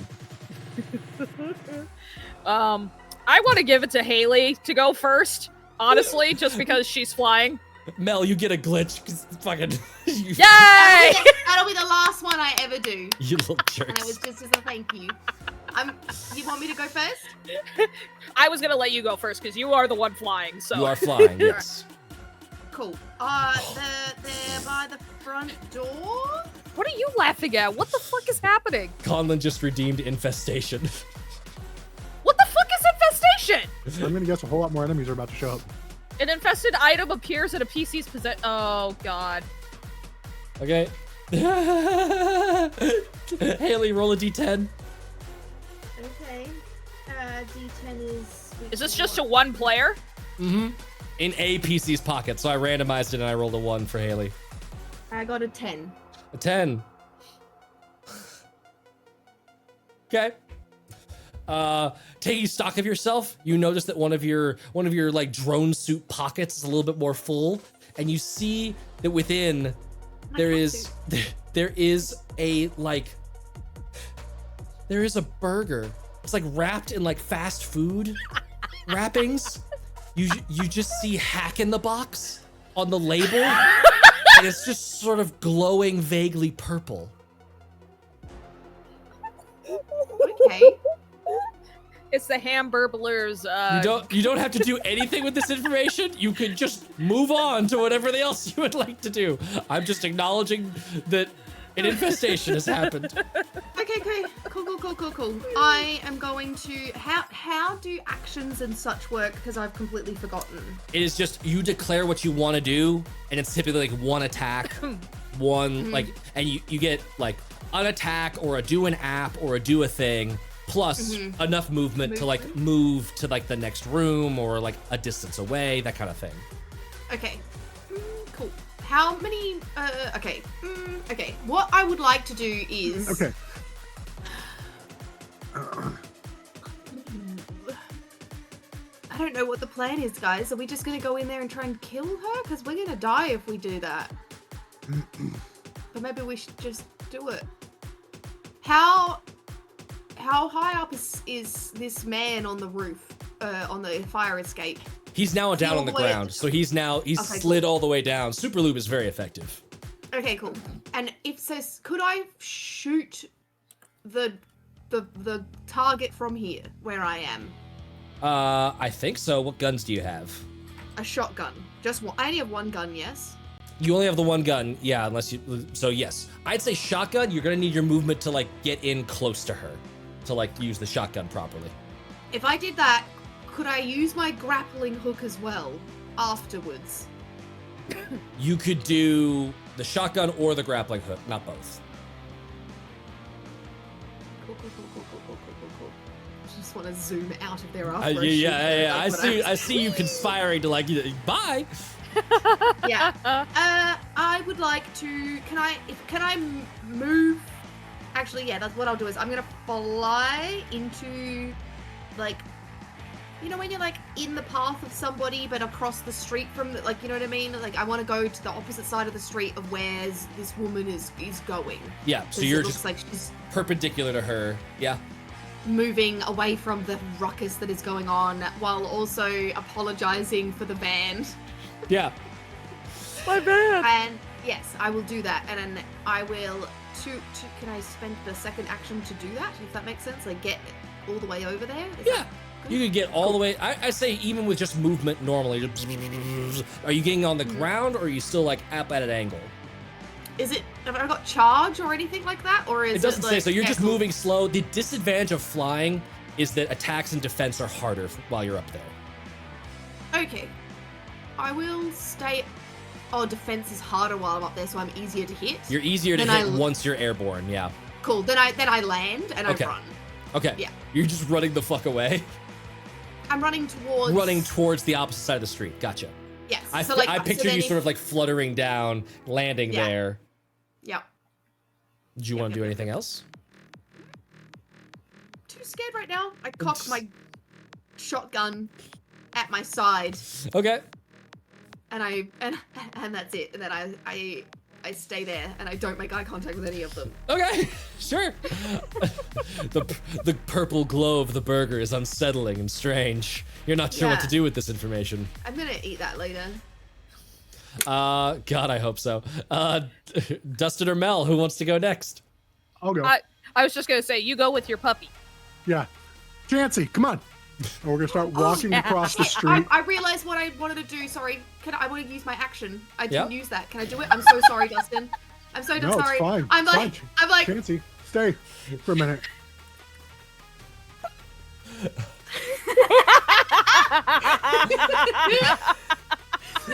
I want to give it to Haley to go first. Honestly, just because she's flying. Mel, you get a glitch. 'Cause fucking. You, Yay! That'll be the last one I ever do. you little And it was jerks. just as a thank you. You want me to go first? I was gonna let you go first because you are the one flying. So You are flying, yes. Cool. They're by the front door? What are you laughing at? What the fuck is happening? Conlon just redeemed Infestation. What the fuck is infestation? I'm gonna guess a whole lot more enemies are about to show up. An infested item appears in a PC's possession. Oh god. Okay. Haley, roll a d10. Okay. D10 is. Is this just a one player? Mm-hmm. In a PC's pocket, so I randomized it and I rolled a 1 for Haley. I got a 10. A 10. Okay. Taking stock of yourself, you notice that one of your like drone suit pockets is a little bit more full, and you see that within there is a like there is a burger. It's like wrapped in like fast food wrappings. You just see Hack in the Box on the label, and it's just sort of glowing vaguely purple. Okay. It's the Hamburglers. You don't have to do anything with this information. You can just move on to whatever else you would like to do. I'm just acknowledging that an infestation has happened. Okay. Cool. I am going to. How do actions and such work? Because I've completely forgotten. It is just you declare what you want to do, and it's typically like one attack, one like, and you get like an attack or a do an app or a do a thing, plus enough movement to like move to like the next room or like a distance away, that kind of thing. Okay. Cool. How many? Okay. Okay. What I would like to do is. Okay. I don't know what the plan is, guys. Are we just gonna go in there and try and kill her? Because we're gonna die if we do that. But maybe we should just do it. How high up is this man on the roof, on the fire escape? He's now down all on the the way- ground, so he's Okay, slid all the way down. Super Lube is very effective. Okay, cool. And if so, could I shoot the target from here, where I am? I think so. What guns do you have? A shotgun. Just one. I only have one gun, yes? You only have the one gun, yeah, unless you, so yes. I'd say shotgun, you're gonna need your movement to like get in close to her, to like use the shotgun properly. If I did that, could I use my grappling hook as well afterwards? You could do the shotgun or the grappling hook, not both. Cool. I just want to zoom out of there after. Yeah. I I see you conspiring to like, bye. Yeah. I would like to. Can I move? Actually, yeah. That's what I'll do. Is I'm gonna fly into, like, you know when you're like in the path of somebody but across the street from, like, you know what I mean? Like I want to go to the opposite side of the street of where this woman is going. Yeah. So 'Cause you're it looks just like she's perpendicular to her. Yeah. moving away from the ruckus that is going on while also apologizing for the van. Yeah. My bad. And yes, I will do that, and then I will. Can I spend the second action to do that? If that makes sense, like get all the way over there. Is Yeah. that good? You could get all the way. I say even with just movement normally. Are you getting on the ground or are you still like up at an angle? Is it? Have I got charge or anything like that, or is It doesn't like, say so. You're just cool. moving slow. The disadvantage of flying is that attacks and defense are harder while you're up there. Okay, I will stay. Oh, defense is harder while I'm up there, so I'm easier to hit. You're easier to Then hit I- once you're airborne. Yeah. Cool. Then I land and Okay. I run. Okay. Yeah. You're just running the fuck away. I'm running towards. Running towards the opposite side of the street. Gotcha. Yes. I so like I so picture then you if- sort of like fluttering down, landing Yeah. there. Yeah. Do you want to do anything else? Too scared right now. I cock my shotgun at my side, Okay. and that's it. And then I stay there, and I don't make eye contact with any of them. Okay. Sure. the purple glow of the burger is unsettling and strange. You're not sure what to Yeah. do with this information. I'm gonna eat that later. God, I hope so. Dustin or Mel, who wants to go next? I'll go. I was just gonna say, you go with your puppy. Yeah. Chancy, come on. And we're gonna start walking yeah. across the street. I realized what I wanted to do. Sorry, I want to use my action. I didn't Yeah. use that. Can I do it? I'm so sorry, Dustin. I'm so No, sorry. it's fine. I'm It's like, fine. I'm like, Chancy, stay for a minute.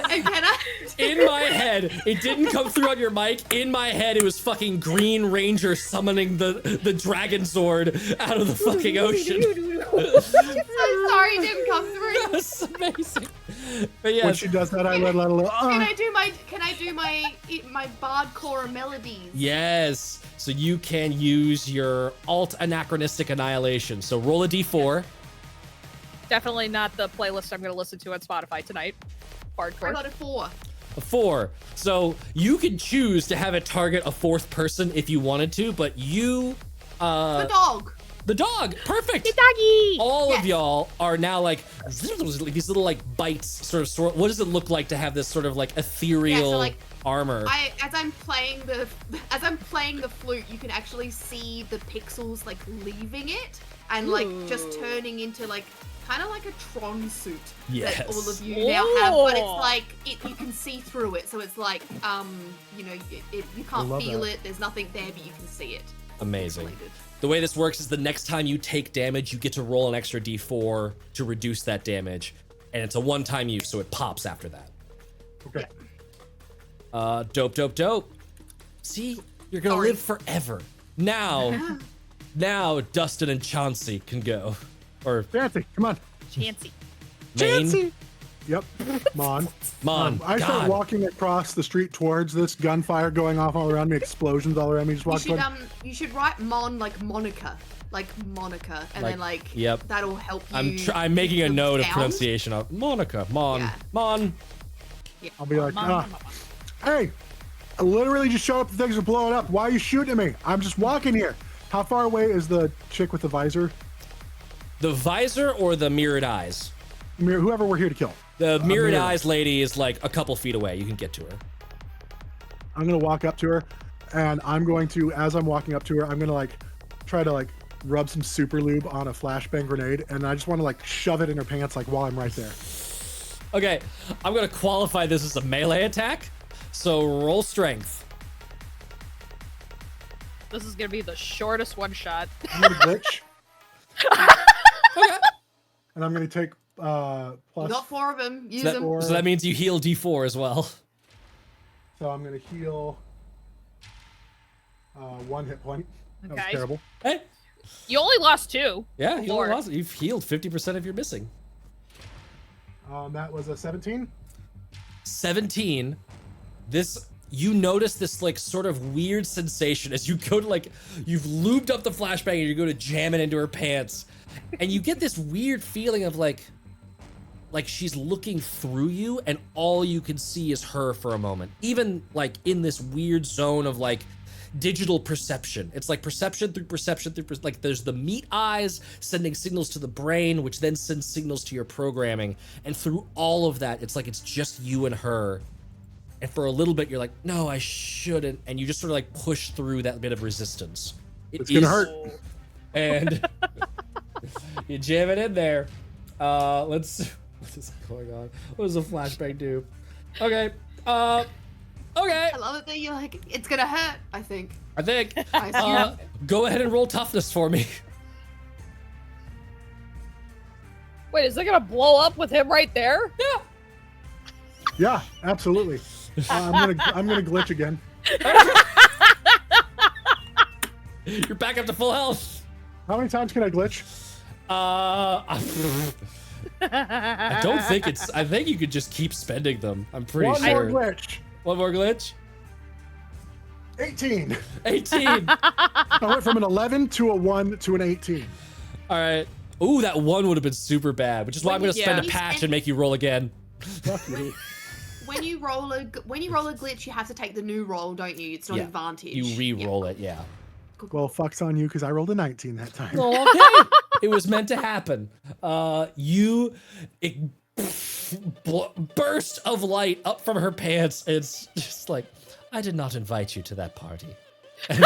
and can I? In my head, it didn't come through on your mic. In my head, it was fucking Green Ranger summoning the dragon sword out of the fucking ocean. I'm so sorry, it didn't come through. That's amazing. But When yes, she does that, I let out a little. Can I do my bardcore melodies? yes. So you can use your alt anachronistic annihilation. So roll a d4. Definitely not the playlist I'm gonna listen to on Spotify tonight. I Hardcore. got a 4. A 4. So you could choose to have it target a fourth person if you wanted to, but you The dog. The dog, perfect. The doggy. All of Yes. y'all are now like these little like bites, sort of. What does it look like to have this sort of like ethereal like, armor? As I'm playing the flute, you can actually see the pixels like leaving it and like just turning into like kind of like a Tron suit that all of you now have, but it's like you can see through it, so it's like you know, you can't love feel that. it. There's nothing there, but you can see it. Amazing. Pixelated. The way this works is the next time you take damage, you get to roll an extra d4 to reduce that damage, and it's a one-time use, so it pops after that. Okay. Dope. See, you're gonna Sorry. live forever. Now Dustin and Chauncey can go. Or Fancy, come on. Chancy. Maine. Yep. Mon. Mon. I start God. walking across the street towards this gunfire going off all around me, explosions all around me. Just walk toward. You should write Mon like Monica, and then like yep. that'll help you. I'm making a keep the note of sound. pronunciation of Monica. Mon. Yeah. Mon. I'll be like, hey, I literally just showed up. The things are blowing up. Why are you shooting at me? I'm just walking here. How far away is the chick with the visor? The visor or the mirrored eyes? Whoever we're here to kill. The mirrored mirrored. eyes lady is like a couple feet away. You can get to her. I'm gonna walk up to her, and I'm going to, as I'm walking up to her, I'm gonna like try to like rub some super lube on a flashbang grenade, and I just want to like shove it in her pants like while I'm right there. Okay, I'm gonna qualify this as a melee attack. So roll strength. This is gonna be the shortest one shot. I'm gonna glitch. And I'm gonna take You plus. got 4 of them. Use So them. Or- that means you heal D4 as well. So I'm gonna heal 1 hit point. That was Okay. terrible. Hey, You only lost 2. yeah, Before. you've healed 50% of your missing. That was a 17. 17. You notice this like sort of weird sensation as you go to like, you've lubed up the flashbang and you go to jam it into her pants, and you get this weird feeling of like she's looking through you and all you can see is her for a moment. Even like in this weird zone of like digital perception. It's like perception through perception through like there's the meat eyes sending signals to the brain, which then sends signals to your programming. And through all of that, it's like it's just you and her. And for a little bit, you're like, no, I shouldn't. And you just sort of like push through that bit of resistance. It's gonna hurt. And you jam it in there. What is going on? What does a flashbang do? Okay. Okay. I love it that you're like, it's gonna hurt. I think. I think. I assume. Go ahead and roll toughness for me. Wait, is it gonna blow up with him right there? Yeah. Yeah, absolutely. I'm gonna glitch again. You're back up to full health. How many times can I glitch? I don't think I think you could just keep spending them. I'm pretty One sure. more glitch. One more glitch. 18. 18. I went from an 11 to a 1 to an 18. All right. Ooh, that one would have been super bad, which is why I'm going to spend a Yeah. patch and make you roll again. Fuck you. When you roll a glitch, you have to take the new roll, don't you? It's not Yeah, advantage. You re-roll it, yeah. Well, fuck's on you because I rolled a 19 that time. Okay. It was meant to happen. Burst of light up from her pants. It's just like, I did not invite you to that party. And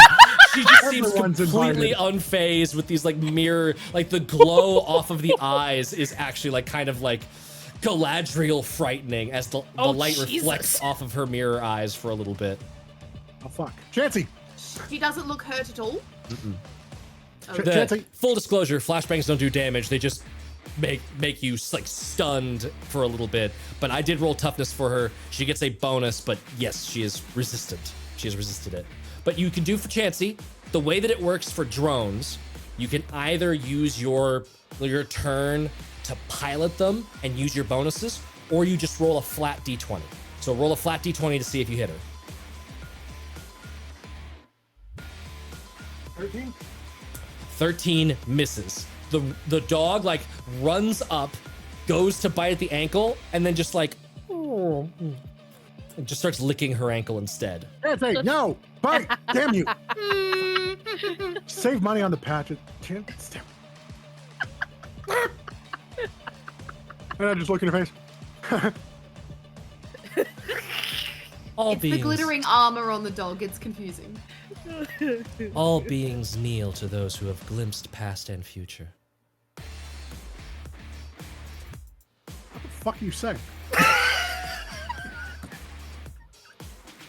she just seems Everyone's completely invited. unfazed with these like mirror, like the glow off of the eyes is actually like kind of like Galadriel frightening as the Oh, light Jesus. reflects off of her mirror eyes for a little bit. Oh, fuck. Chansey. She doesn't look hurt at all. Ch- The, Chansey. full disclosure, flashbangs don't do damage. They just make you like stunned for a little bit. But I did roll toughness for her. She gets a bonus, but yes, she is resistant. She has resisted it. But you can do for Chansey, the way that it works for drones, you can either use your turn to pilot them and use your bonuses, or you just roll a flat d20. So roll a flat d20 to see if you hit her. 13. 13 misses. The dog like runs up, goes to bite at the ankle, and then just like and just starts licking her ankle instead. Chansey, no. Bite. Damn you. Save money on the patch. And I just look in your face. All It's the beings, glittering armor on the dog. It's confusing. all beings kneel to those who have glimpsed past and future. What the fuck are you saying?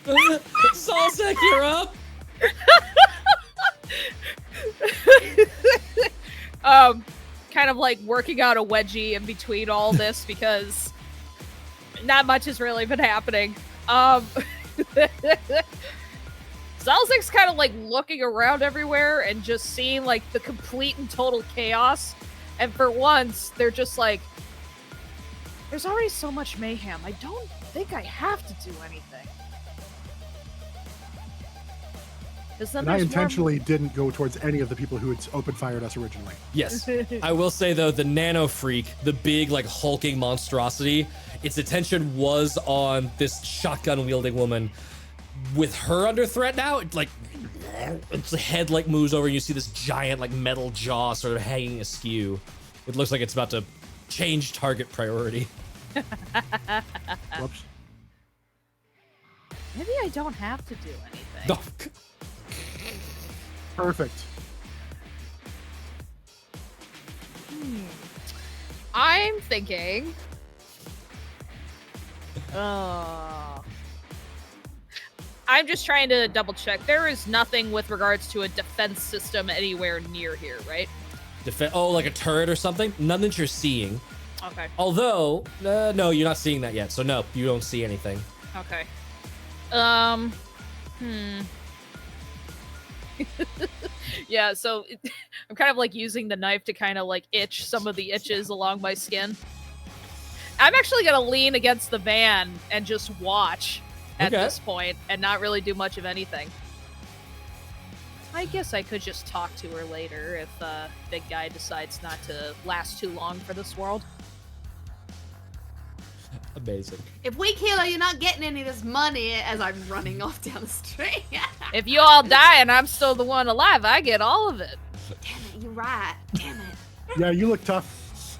Zalzek, you're up. Kind of like working out a wedgie in between all this because not much has really been happening. Zalzek's kind of like looking around everywhere and just seeing like the complete and total chaos. And for once, they're just like, there's already so much mayhem. I don't think I have to do anything. 'Cause then And I there's more- intentionally didn't go towards any of the people who had open fired us originally. Yes. I will say though, the nano freak, the big like hulking monstrosity, its attention was on this shotgun wielding woman. With her under threat now, it's like its head like moves over and you see this giant like metal jaw sort of hanging askew. It looks like it's about to change target priority. Whoops. Maybe I don't have to do anything. No. Perfect. I'm thinking. I'm just trying to double check. There is nothing with regards to a defense system anywhere near here, right? Oh, like a turret or something? None that you're seeing. Okay. Although, no, you're not seeing that yet. So no, you don't see anything. Okay. Yeah, so I'm kind of like using the knife to kind of like itch some of the itches along my skin. I'm actually gonna lean against the van and just watch at Okay. this point and not really do much of anything. I guess I could just talk to her later if Big Guy decides not to last too long for this world. Amazing. If we kill her, you're not getting any of this money as I'm running off down the street. If you all die and I'm still the one alive, I get all of it. Damn it, you're right. Damn it. Yeah, you look tough.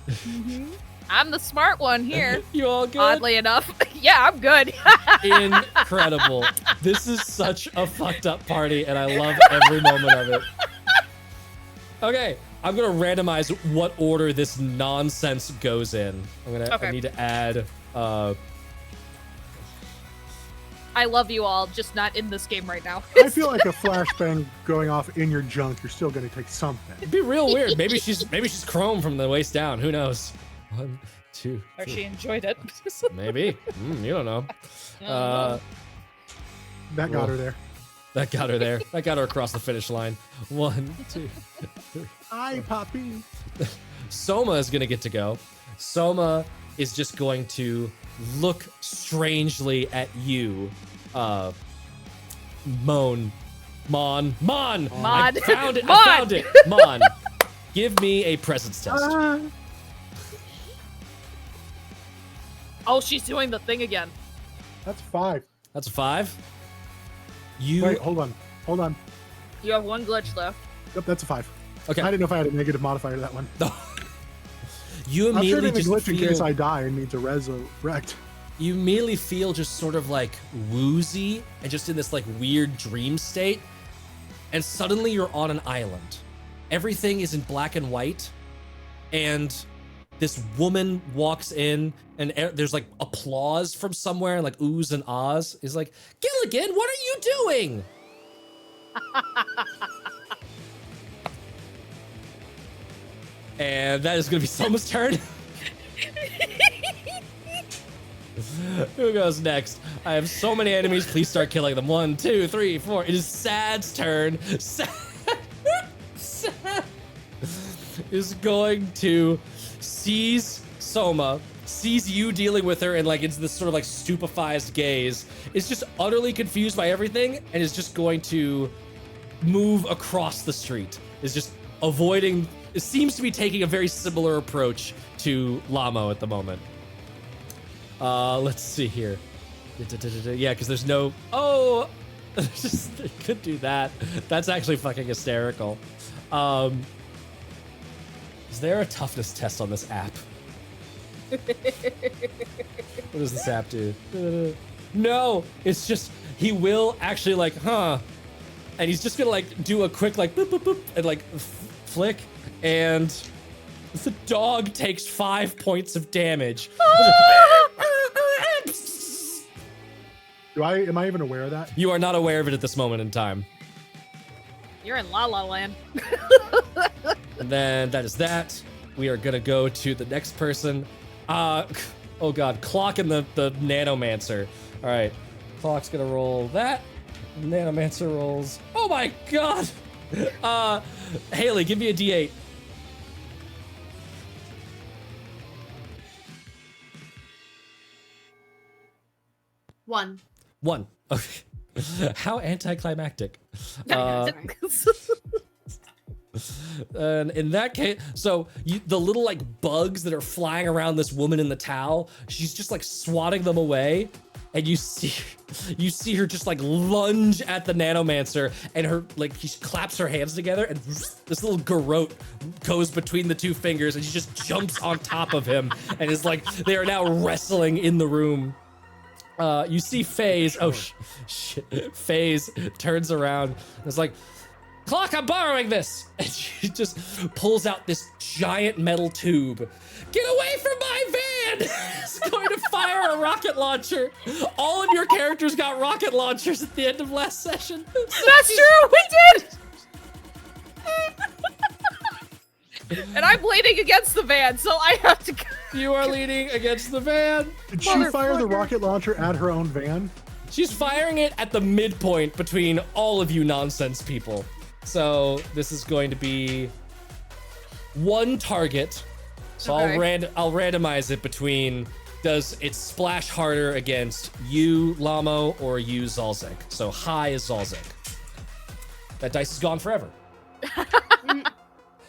I'm the smart one here. You all good? Oddly enough. Yeah, I'm good. Incredible. This is such a fucked up party, and I love every moment of it. Okay, I'm gonna randomize what order this nonsense goes in. I need to add. I love you all, just not in this game right now. I feel like a flashbang going off in your junk. You're still going to take something. It'd be real weird. Maybe she's chrome from the waist down. Who knows? 1, 2. Or 3. she enjoyed it. Maybe. You don't know. That got her there. That got her there. That got her across the finish line. 1, 2, 3. Hi, Poppy. Soma is gonna get to go. Soma is just going to look strangely at you, Mon. I found it. Mon. I found it. Mon, give me a presence test. Oh, she's doing the thing again. That's 5. That's a 5. You. Wait, hold on. Hold on. You have one glitch left. Yep, that's a 5. Okay. I didn't know if I had a negative modifier to that one. You I'm immediately turning the just glitch in case feel. I die and need to resurrect. You immediately feel just sort of like woozy and just in this like weird dream state. And suddenly you're on an island. Everything is in black and white. And this woman walks in and there's like applause from somewhere and like oohs and ahs. Is like, Gilligan, what are you doing? And that is going to be Soma's turn. Who goes next? I have so many enemies. Please start killing them. 1, 2, 3, 4. It is Sad's turn. Sad is going to seize Soma, sees you dealing with her, and like it's this sort of like stupefized gaze. Is just utterly confused by everything, and is just going to move across the street. Is just avoiding. It seems to be taking a very similar approach to Lamo at the moment. Let's see here. Yeah, because there's no. Oh, Just they could do that. That's actually fucking hysterical. Is there a toughness test on this app? What does this app do? No, it's just he will actually like, and he's just gonna like do a quick like boop boop boop and like flick, and the dog takes 5 points of damage. Am I even aware of that? You are not aware of it at this moment in time. You're in La La Land. And then that is that. We are gonna go to the next person. Oh god, Clock and the Nanomancer. All right, Clock's gonna roll that. Nanomancer rolls. Oh my god. Haley, give me a D8. 1. 1. Okay. How anticlimactic. And in that case, so the little like bugs that are flying around this woman in the towel, she's just like swatting them away, and you see her just like lunge at the Nanomancer, and her like she claps her hands together, and this little garrote goes between the two fingers, and she just jumps on top of him, and is like they are now wrestling in the room. You see FaZe. Oh shit! FaZe turns around and is like, Clock, I'm borrowing this! And she just pulls out this giant metal tube. Get away from my van! It's going to fire a rocket launcher. All of your characters got rocket launchers at the end of last session. That's true, we did! And I'm leaning against the van, so I have to go. You are leaning against the van. Did she fire the rocket launcher at her own van? She's firing it at the midpoint between all of you nonsense people. So this is going to be one target. So Okay. I'll randomize it between, does it splash harder against you, Lamo, or you, Zalzek? So high is Zalzek. That dice is gone forever.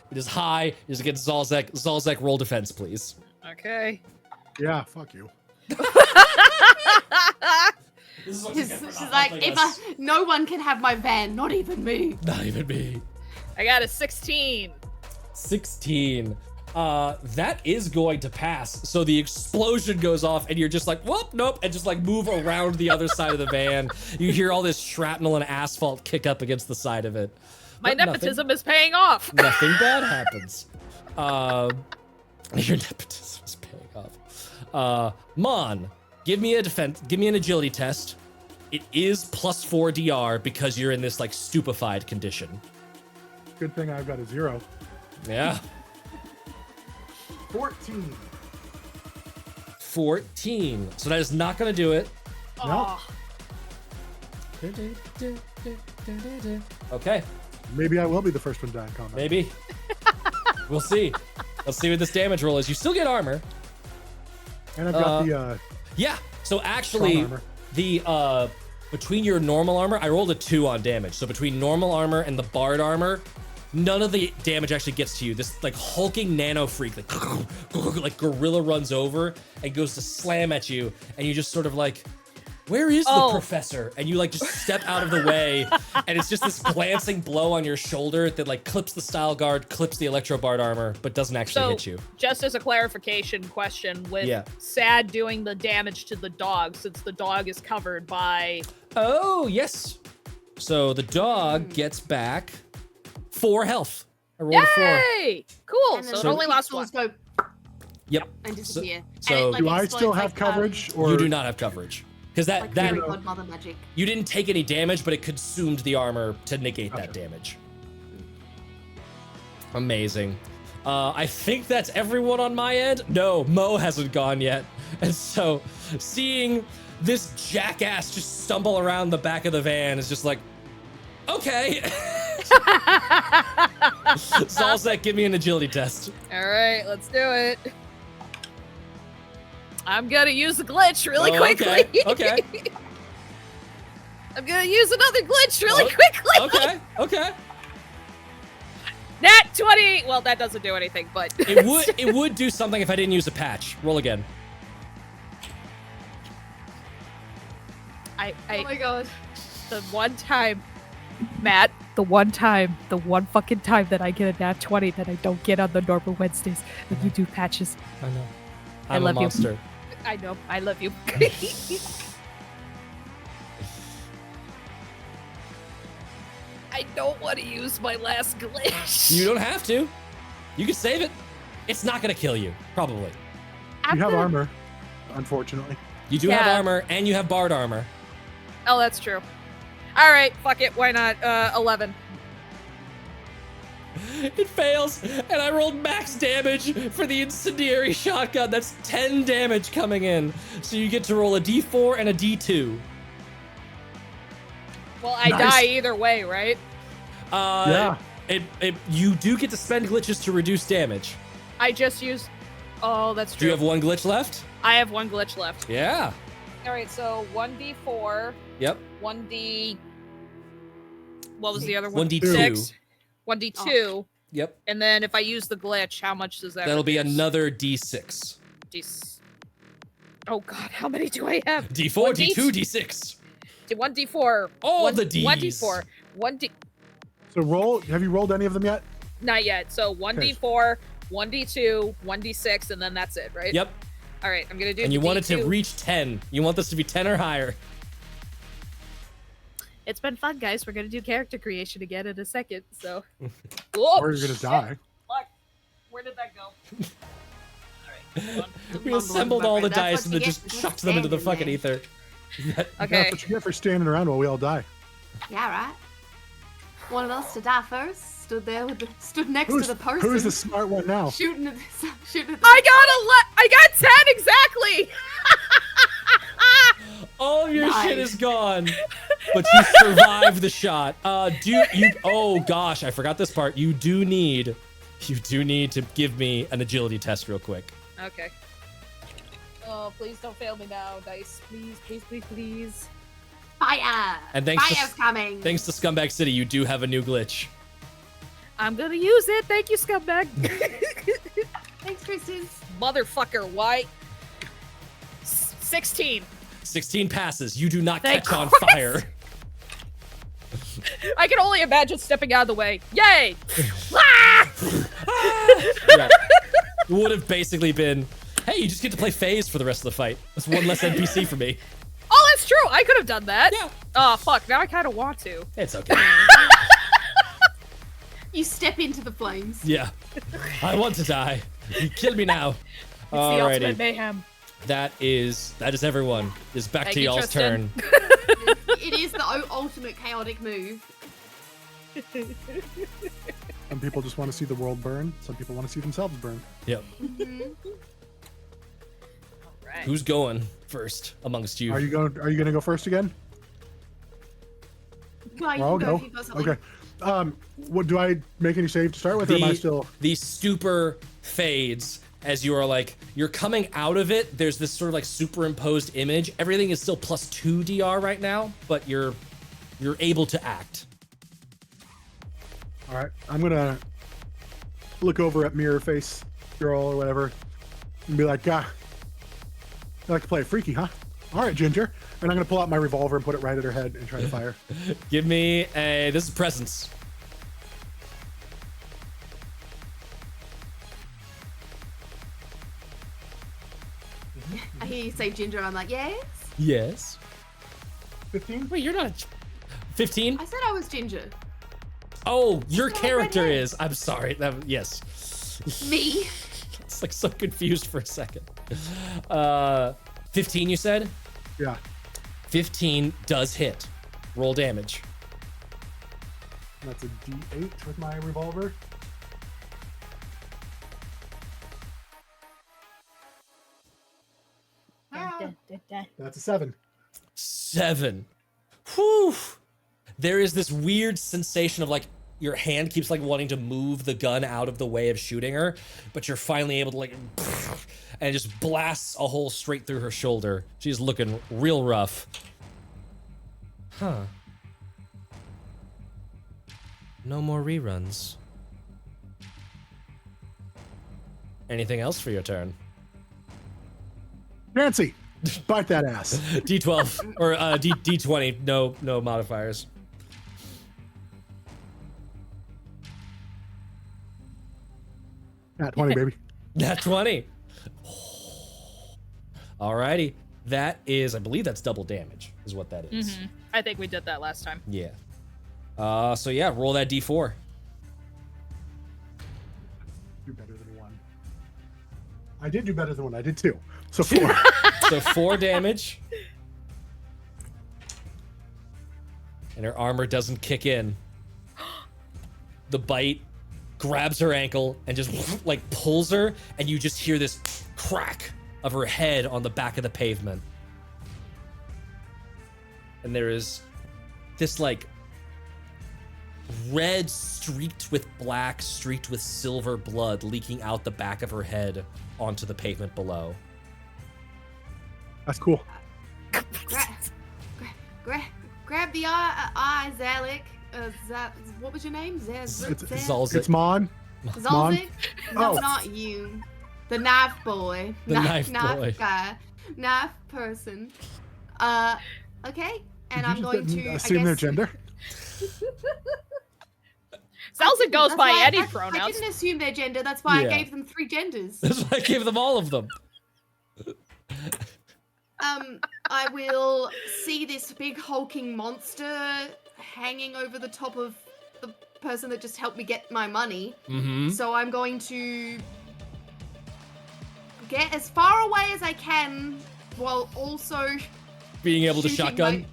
It is high. It is against Zalzek. Zalzek, roll defense, please. Okay. Yeah, fuck you. She's like, no one can have my van, not even me. Not even me. I got a 16. 16. That is going to pass. So the explosion goes off, and you're just like, whoop, nope, and just like move around the other side of the van. You hear all this shrapnel and asphalt kick up against the side of it. My But nepotism is paying off. Nothing bad happens. Your nepotism is paying off. Mon, give me an agility test. It is +4 DR because you're in this like stupefied condition. Good thing I've got a 0. Yeah. 14. 14. So that is not gonna do it. No. Okay, Maybe I will be the first one to die in combat. maybe. We'll see. Let's see what this damage roll is. You still get armor. And I've got the Yeah. So strong actually, armor. the between your normal armor, I rolled a 2 on damage. So between normal armor and the bard armor, none of the damage actually gets to you. This like hulking nano freak, like gorilla runs over and goes to slam at you, and you just sort of like, where is the professor? And you like just step out of the way, and it's just this glancing blow on your shoulder that like clips the style guard, clips the electro bard armor, but doesn't actually hit you. Just as a clarification question, with Yeah. Sad doing the damage to the dog, since the dog is covered by... Oh, yes. So the dog gets back 4 health. I rolled a 4. Yay! Cool, And then so it the only lasts one. pixels go Yep. and disappear. so and it, like, do I explodes still have like, coverage? Or You do not have coverage. Because Like that fairy godmother magic. you didn't take any damage, but it consumed the armor to negate that Okay. damage. Amazing. I think that's everyone on my end. No, Mo hasn't gone yet. And so seeing this jackass just stumble around the back of the van is just like, okay. Zalzek, give me an agility test. All right, let's do it. I'm gonna use the glitch really quickly. Okay. I'm gonna use another glitch really quickly. Okay. Nat 20. Well, that doesn't do anything, but It would do something if I didn't use a patch. Roll again. I Oh my god. The one time, Matt, the one fucking time that I get a nat 20 that I don't get on the normal Wednesdays when you do patches. I know. I I'm love a you. monster. I know. I love you. I don't want to use my last glitch. You don't have to. You can save it. It's not gonna kill you, probably. You have armor, unfortunately. You do have Yeah. armor, and you have bard armor. Oh, that's true. All right, fuck it. Why not? 11. It fails, and I rolled max damage for the incendiary shotgun. That's 10 damage coming in. So you get to roll a d4 and a d2. Well, I Nice. die either way, right? Yeah. You do get to spend glitches to reduce damage. I just used. Oh, that's Do true. you have one glitch left? I have one glitch left. Yeah. All right, so 1d4, Yep. 1d. What was the other one? 1d2. 6, 1d2, Yep. and then if I use the glitch, how much does that? That'll be reduce? another d6. Oh God, how many do I have? D4, 1d2, d2, d6. 1d4. All the Ds. 1d4. 1d. So roll. Have you rolled any of them yet? Not yet. So 1d4, 1d2, 1d6, and then that's it, right? Yep. All right, I'm gonna do. And you the want it to D2. reach 10. You want this to be 10 or higher. It's been fun, guys. We're gonna do character creation again in a second. So. Or you're gonna die. Fuck. Where did that go? All right. We assembled all the That's dice what and you then get just for chucked them into the fucking standing ether. Okay. That's what you get for standing around while we all die. Yeah, right. Wanted us to die first. Stood next Who's, to the person. who's the smart one now? shooting at the, shooting at the I got 10 exactly. All of your shit Nice. is gone, but you survived the shot. Oh gosh, I forgot this part. You do need to give me an agility test real quick. Okay. Oh, please don't fail me now, dice. Please, please, please, please. fire. And thanks to- Fire's coming. Thanks to Scumbag City, you do have a new glitch. I'm gonna use it. Thank you, scumbag. Thanks, Kristen. Motherfucker, why? 16. 16 passes. You do not Thank catch on Christ. fire. I can only imagine stepping out of the way. Yay! Ah! Yeah. It would have basically been, hey, you just get to play Phase for the rest of the fight. That's one less NPC for me. Oh, that's true. I could have done that. Yeah. Oh, fuck. Now I kind of want to. It's okay. You step into the flames. Yeah. I want to die. You kill me now. It's the ultimate Alrighty. mayhem. That is everyone. It's back Thank to you, y'all's Tristan. turn. It is the ultimate chaotic move. Some people just want to see the world burn. Some people want to see themselves burn. Yep. Right. Who's going first amongst you? Are you gonna go first again? Well, you I'll can go. if you've got something. Okay. What do I make any save to start with, or am I still? The stupor fades as you're coming out of it. There's this sort of like superimposed image. Everything is still +2 DR right now, but you're able to act. All right. I'm gonna look over at Mirror Face Girl or whatever, and be like, you like to play freaky, huh? All right, Ginger. And I'm gonna pull out my revolver and put it right at her head and try to fire. Give me this is presence. I hear you say Ginger, and I'm like, yes. Yes. 15. Wait, you're not 15? I said I was Ginger. Oh, your It's not character redhead. is. I'm sorry. Yes. Me. It's like so confused for a second. 15 you said? Yeah. 15 does hit. Roll damage. That's a D8 with my revolver. That's a 7. 7. Whew. There is this weird sensation of like your hand keeps like wanting to move the gun out of the way of shooting her, but you're finally able to like, and it just blasts a hole straight through her shoulder. She's looking real rough. Huh. No more reruns. Anything else for your turn? Nancy, Bite that ass. D12 or D20. No modifiers. Nat 20, baby. Nat 20. Alrighty. That is, I believe that's double damage, is what that is. Mhm. I think we did that last time. Yeah. So yeah, roll that D4. Do better than 1. I did do better than 1. I did 2. So 4. So 4 damage. And her armor doesn't kick in. The bite grabs her ankle and just like pulls her, and you just hear this crack of her head on the back of the pavement. And there is this like red streaked with black, streaked with silver blood leaking out the back of her head onto the pavement below. That's cool. Grab the eye, Zalik. What was your name? Zalzik. It's Mon. Zalzik? No, Oh. not you. The knife boy. The knife boy. Guy. Knife person. Okay. And Did I'm you going just to assume their guess- gender. Salsa goes That's by why any I pronouns. didn't assume their gender. That's why Yeah. I gave them 3 genders. That's why I gave them all of them. I will see this big hulking monster hanging over the top of the person that just helped me get my money. Mm-hmm. So I'm going to get as far away as I can while also Being able to shooting shotgun?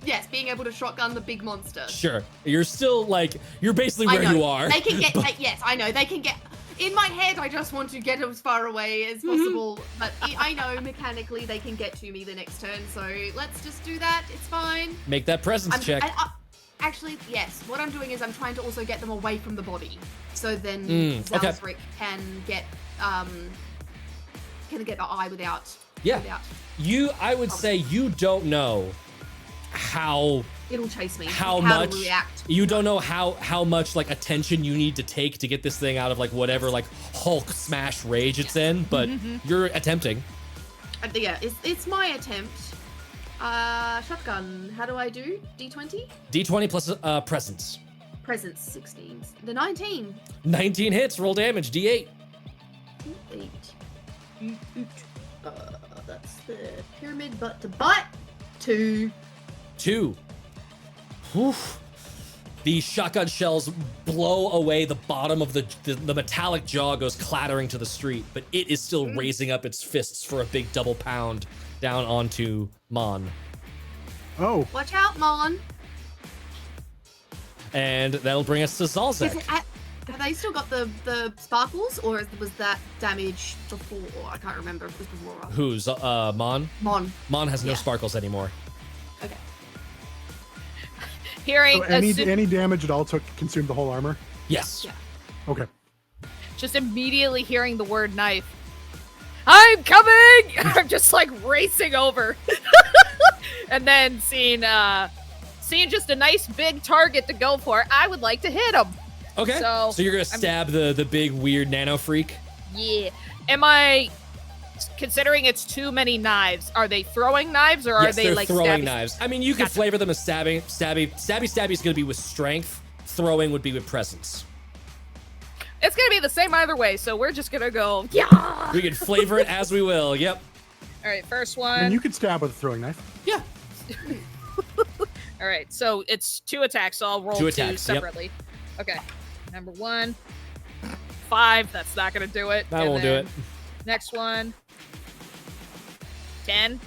Yes, being able to shotgun the big monster. Sure. You're still like, you're basically I where know. you are. They can get. Yes, I know. They can get. In my head, I just want to get as far away as possible, but I know mechanically they can get to me the next turn. So let's just do that. It's fine. Make that presence check. Actually, yes. What I'm doing is I'm trying to also get them away from the body, so then okay. Zalzrick can get the eye without. Yeah. Without, I would say you don't know how it'll chase me. how to much react. you don't know how much like attention you need to take to get this thing out of like whatever like Hulk smash rage it's in, but you're attempting. Yeah, it's my attempt. Shotgun. How do I do? D20? D20 plus presence. Presence 16. The 19. 19 hits, roll damage, D8. 8. That's the pyramid, but to butt. 2. 2. Oof. The shotgun shells blow away the bottom of the metallic jaw goes clattering to the street, but it is still raising up its fists for a big double pound down onto Mon. Oh, Watch out, Mon. And that'll bring us to Zalzek. Have they still got the sparkles, or was that damage before? I can't remember if it was before. Who's Mon? Mon. Mon has no Yeah. sparkles anymore. Okay. Hearing so any as soon- any damage at all consumed the whole armor? Yes. Yeah. Okay. just immediately hearing the word knife. I'm coming! I'm just like racing over. And then seeing just a nice big target to go for, I would like to hit him. Okay. So, So you're gonna stab the big weird nano freak. Yeah. Am I, considering it's too many knives, are they throwing knives or are Yes, they they're like throwing stabby- knives. I mean, you could Gotcha. flavor them as stabbing. Stabby is gonna be with strength. Throwing would be with presence. It's gonna be the same either way, so we're just gonna go, yeah! We can flavor it as we will. Yep. Alright, first And one. you could stab with a throwing knife. Yeah. Alright, so it's 2 attacks, so I'll roll 2 attacks, yep. separately. Okay. Number 1. 5, that's not gonna do it. That And won't do then it. Next one. 10.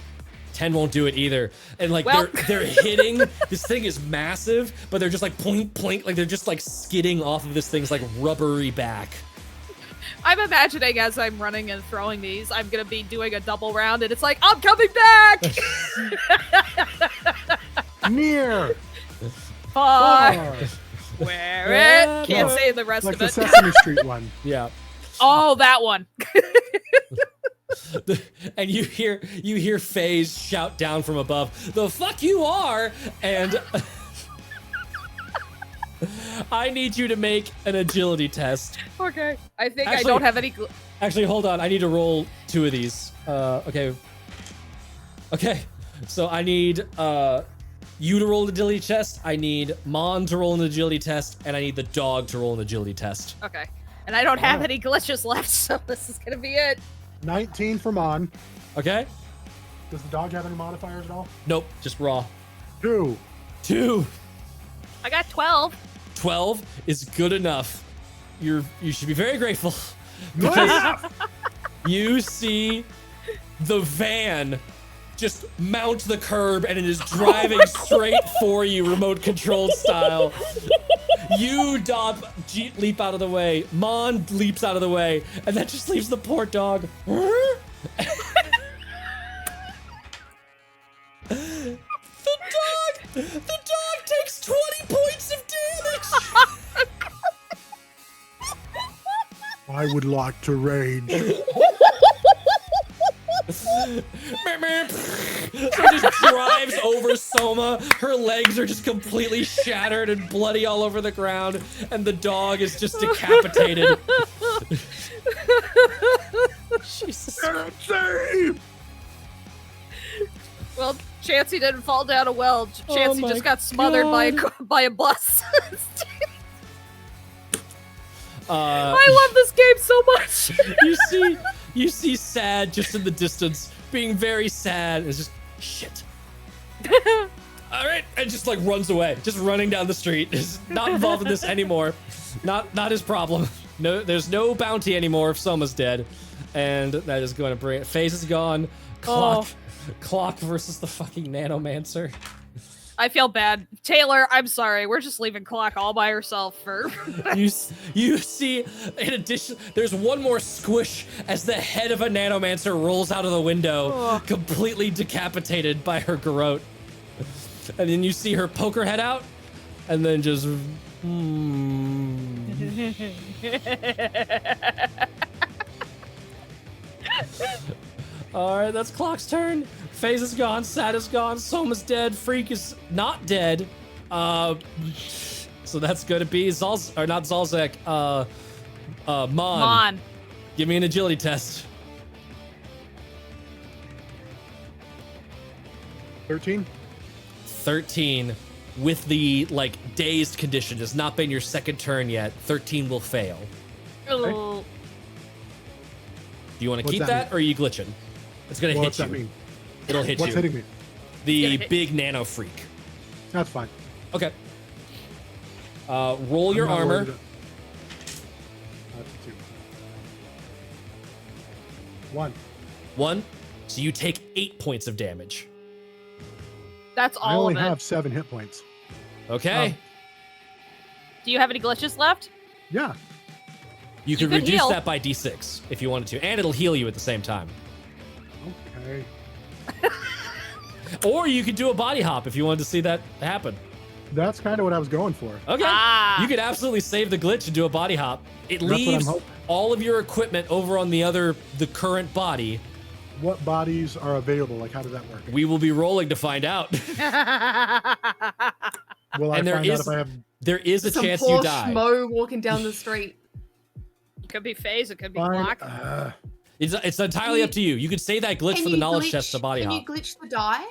10 won't do it either. And like Well- they're hitting. This thing is massive, but they're just like plink plink, like they're just like skidding off of this thing's like rubbery back. I'm imagining as I'm running and throwing these, I'm gonna be doing a double round, and it's like, I'm coming back! Near. Bye! Far. Where it? Can't say the rest Like of the it. Sesame Street one. Yeah. Oh, that one. And you hear FaZe shout down from above, "The fuck you are!" And I need you to make an agility test. Okay. I think I Actually- don't have any. Actually, hold on. I need to roll 2 of these. Okay. Okay, so I need you to roll an agility test. I need Mon to roll an agility test, and I need the dog to roll an agility test. Okay. And I don't have Alright. any glitches left, so this is gonna be it. 19 for Mon. Okay? Does the dog have any modifiers at all? Nope, just raw. 2. 2. I got 12. 12 is good enough. You should be very grateful. Yeah. You see the van just mount the curb and it is driving straight for you, remote controlled style. You, Dob, leap out of the way. Mon leaps out of the way, and that just leaves the poor dog. The dog takes 20 points of damage. I would like to rage. So it just drives over Soma. Her legs are just completely shattered and bloody all over the ground, and the dog is just decapitated. Jesus. Save! Well, Chansey didn't fall down a well. Chansey my just got smothered by God. by a bus. Uh, I love this game so much. you see Sad just in the distance, being very sad. It's just shit. All right, and just like runs away, just running down the street. Is not involved in this anymore. Not his problem. No, there's no bounty anymore if Soma's dead, and that is going to bring it. Phase is gone. Clock versus the fucking Nanomancer. I feel bad. Taylor, I'm sorry. We're just leaving Clock all by herself for... You see, in addition, there's one more squish as the head of a Nanomancer rolls out of the window, completely decapitated by her garrote. And then you see her poke her head out, and then just... Alright, that's Clock's turn. FaZe is gone, Sad is gone, Soma's dead, Freak is not dead. So that's gonna be Zalzek, Mon. Mon. Give me an agility test. 13. 13 with the like dazed condition. Has not been your second turn yet. 13 will fail. Ooh. Do you want to What's keep that that or are you glitching? It's gonna What's hit that you. mean? It'll hit What's you. hitting me? The It's gonna big nano freak. That's fine. Okay. Roll your I'm not armor. worried. That's 2. 1. 1. So you take 8 points of damage. That's I all only of it. have 7 hit points. Okay. Do you have any glitches left? Yeah. You can could reduce heal. that by d6 if you wanted to, and it'll heal you at the same time. Okay. Or you could do a body hop if you wanted to see that happen. That's kind of what I was going for. Okay. Ah. You could absolutely save the glitch and do a body hop. It what I'm leaves hoping. all of your equipment over on the current body. What bodies are available? Like, how does that work? We will be rolling to find out. Will I And there find out is- if I have... There is a Some chance poor you die. schmo walking down the street. It could be FaZe, it could be Fine. Clock. It's entirely up to you. You could save that glitch for the knowledge test to body Can hop. you glitch the die?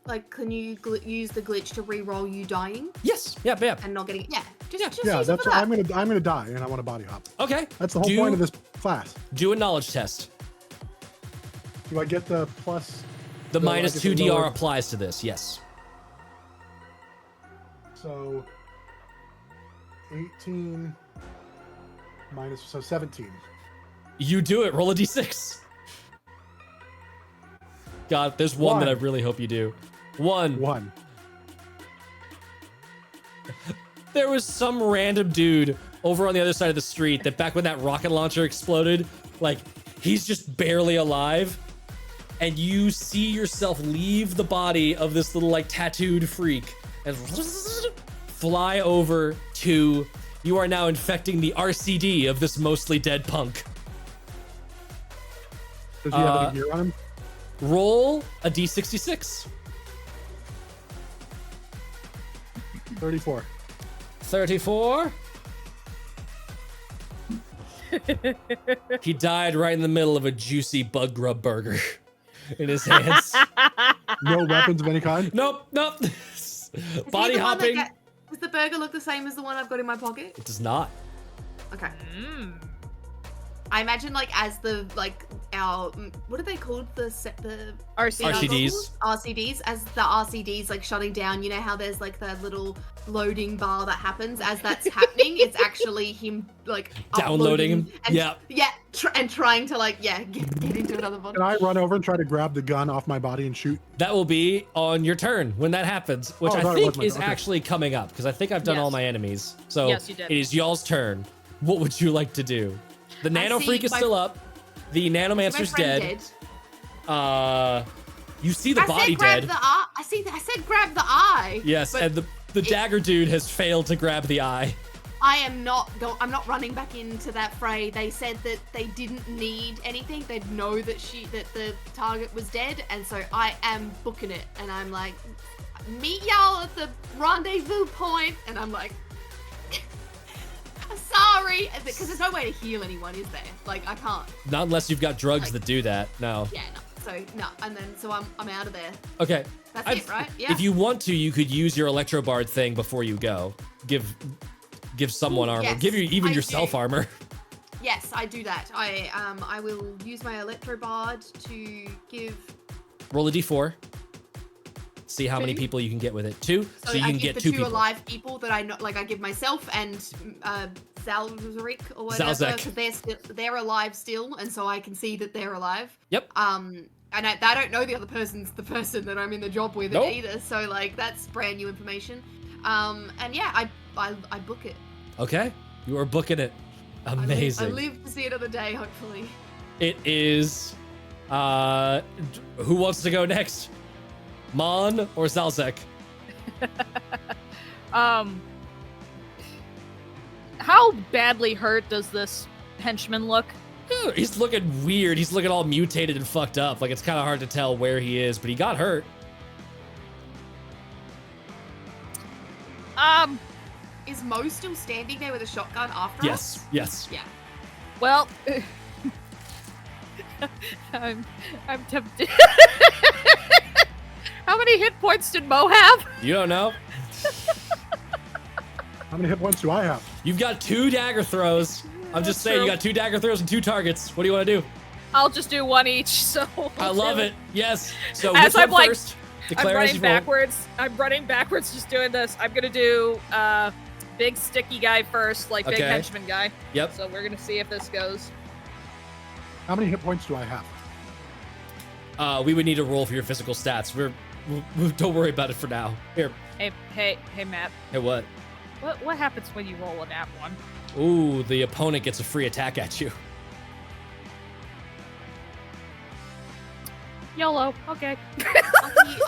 Like, can you use the glitch to re-roll you dying Yes. Yep. and not getting? Yeah, just Yeah, use it that's for what that. I'm gonna die, and I want a body hop. Okay. That's the whole point of this class. Do a knowledge test. Do I get the plus? The So I minus get 2 the DR lower- applies to this. Yes. So 18 minus 17. You do it. Roll a d6. God, there's one that I One. really hope you do. 1. 1. There was some random dude over on the other side of the street that back when that rocket launcher exploded, like, he's just barely alive. And you see yourself leave the body of this little, like, tattooed freak and fly over to... You are now infecting the RCD of this mostly dead punk. Does he have any gear on him? Roll a d66. 34. 34. He died right in the middle of a juicy bug grub burger in his hands. No weapons of any kind. Nope. Is he Body the one that hopping. does the burger look the same as the one I've got in my pocket? It does not. Okay. Mm. I imagine like as the like our what are they called the RCDs. RCDs as the RCDs like shutting down. You know how there's like that little loading bar that happens as that's happening. It's actually him like Downloading uploading him. And, Yeah. and trying to like get into another body. Can I run over and try to grab the gun off my body and shoot? That will be on your turn when that happens, which Oh, I I thought it think was my is turn. Okay. actually coming up because I think I've done all Yes. my enemies. So Yes, you did. it is y'all's turn. What would you like to do? The Nano see Freak is my- still up. The My Nanomancer's friend dead. You see the I body said grab dead. the eye. I said grab the eye. Yes, but and the dagger dude has failed to grab the eye. I am not. I'm not running back into that fray. They said that they didn't need anything. They'd know that the target was dead, and so I am booking it. And I'm like, meet y'all at the rendezvous point. And I'm like, sorry, because there's no way to heal anyone, is there? Like I can't. Not unless you've got drugs Like- that do that. No. Yeah, no. So no, and then so I'm out of there. Okay. That's I've- it, right? Yeah. If you want to, you could use your Electro Bard thing before you go. Give someone Ooh, armor. yes, Give you even I yourself do. armor. Yes, I do that. I will use my Electro Bard to give. Roll a d4. See how many 2? people you can get with it. 2, so you I can give get the 2 two people. alive people that I know, like I give myself and Zalzaric or whatever. Zalzek. 'Cause they're alive still, and so I can see that they're alive. Yep. And I don't know the other person's the person that I'm in the job with Nope. either. So like that's brand new information. And yeah, I book it. Okay. You are booking it. Amazing. I live to see another day, hopefully. It is who wants to go next? Mon or Zalzek? How badly hurt does this henchman look? He's looking weird. He's looking all mutated and fucked up. Like it's kind of hard to tell where he is, but he got hurt. Is Mo still standing there with a shotgun after Yes. us? Yes. Yeah. Well, I'm tempted. How many hit points did Mo have? You don't know. How many hit points do I have? You've got 2 dagger throws. I'm just That's saying, you true. got 2 dagger throws and 2 targets. What do you want to do? I'll just do one each. So I love it. Yes. So As which I'm one like- first? I'm Declare as running you roll. backwards. I'm running backwards, just doing this. I'm gonna do big sticky guy first, like big Okay. henchman guy. Yep. So we're gonna see if this goes. How many hit points do I have? We would need to roll for your physical stats. Don't worry about it for now. Here. Hey, Matt. Hey, what? What happens when you roll a nat one? Ooh, the opponent gets a free attack at you. YOLO. Okay.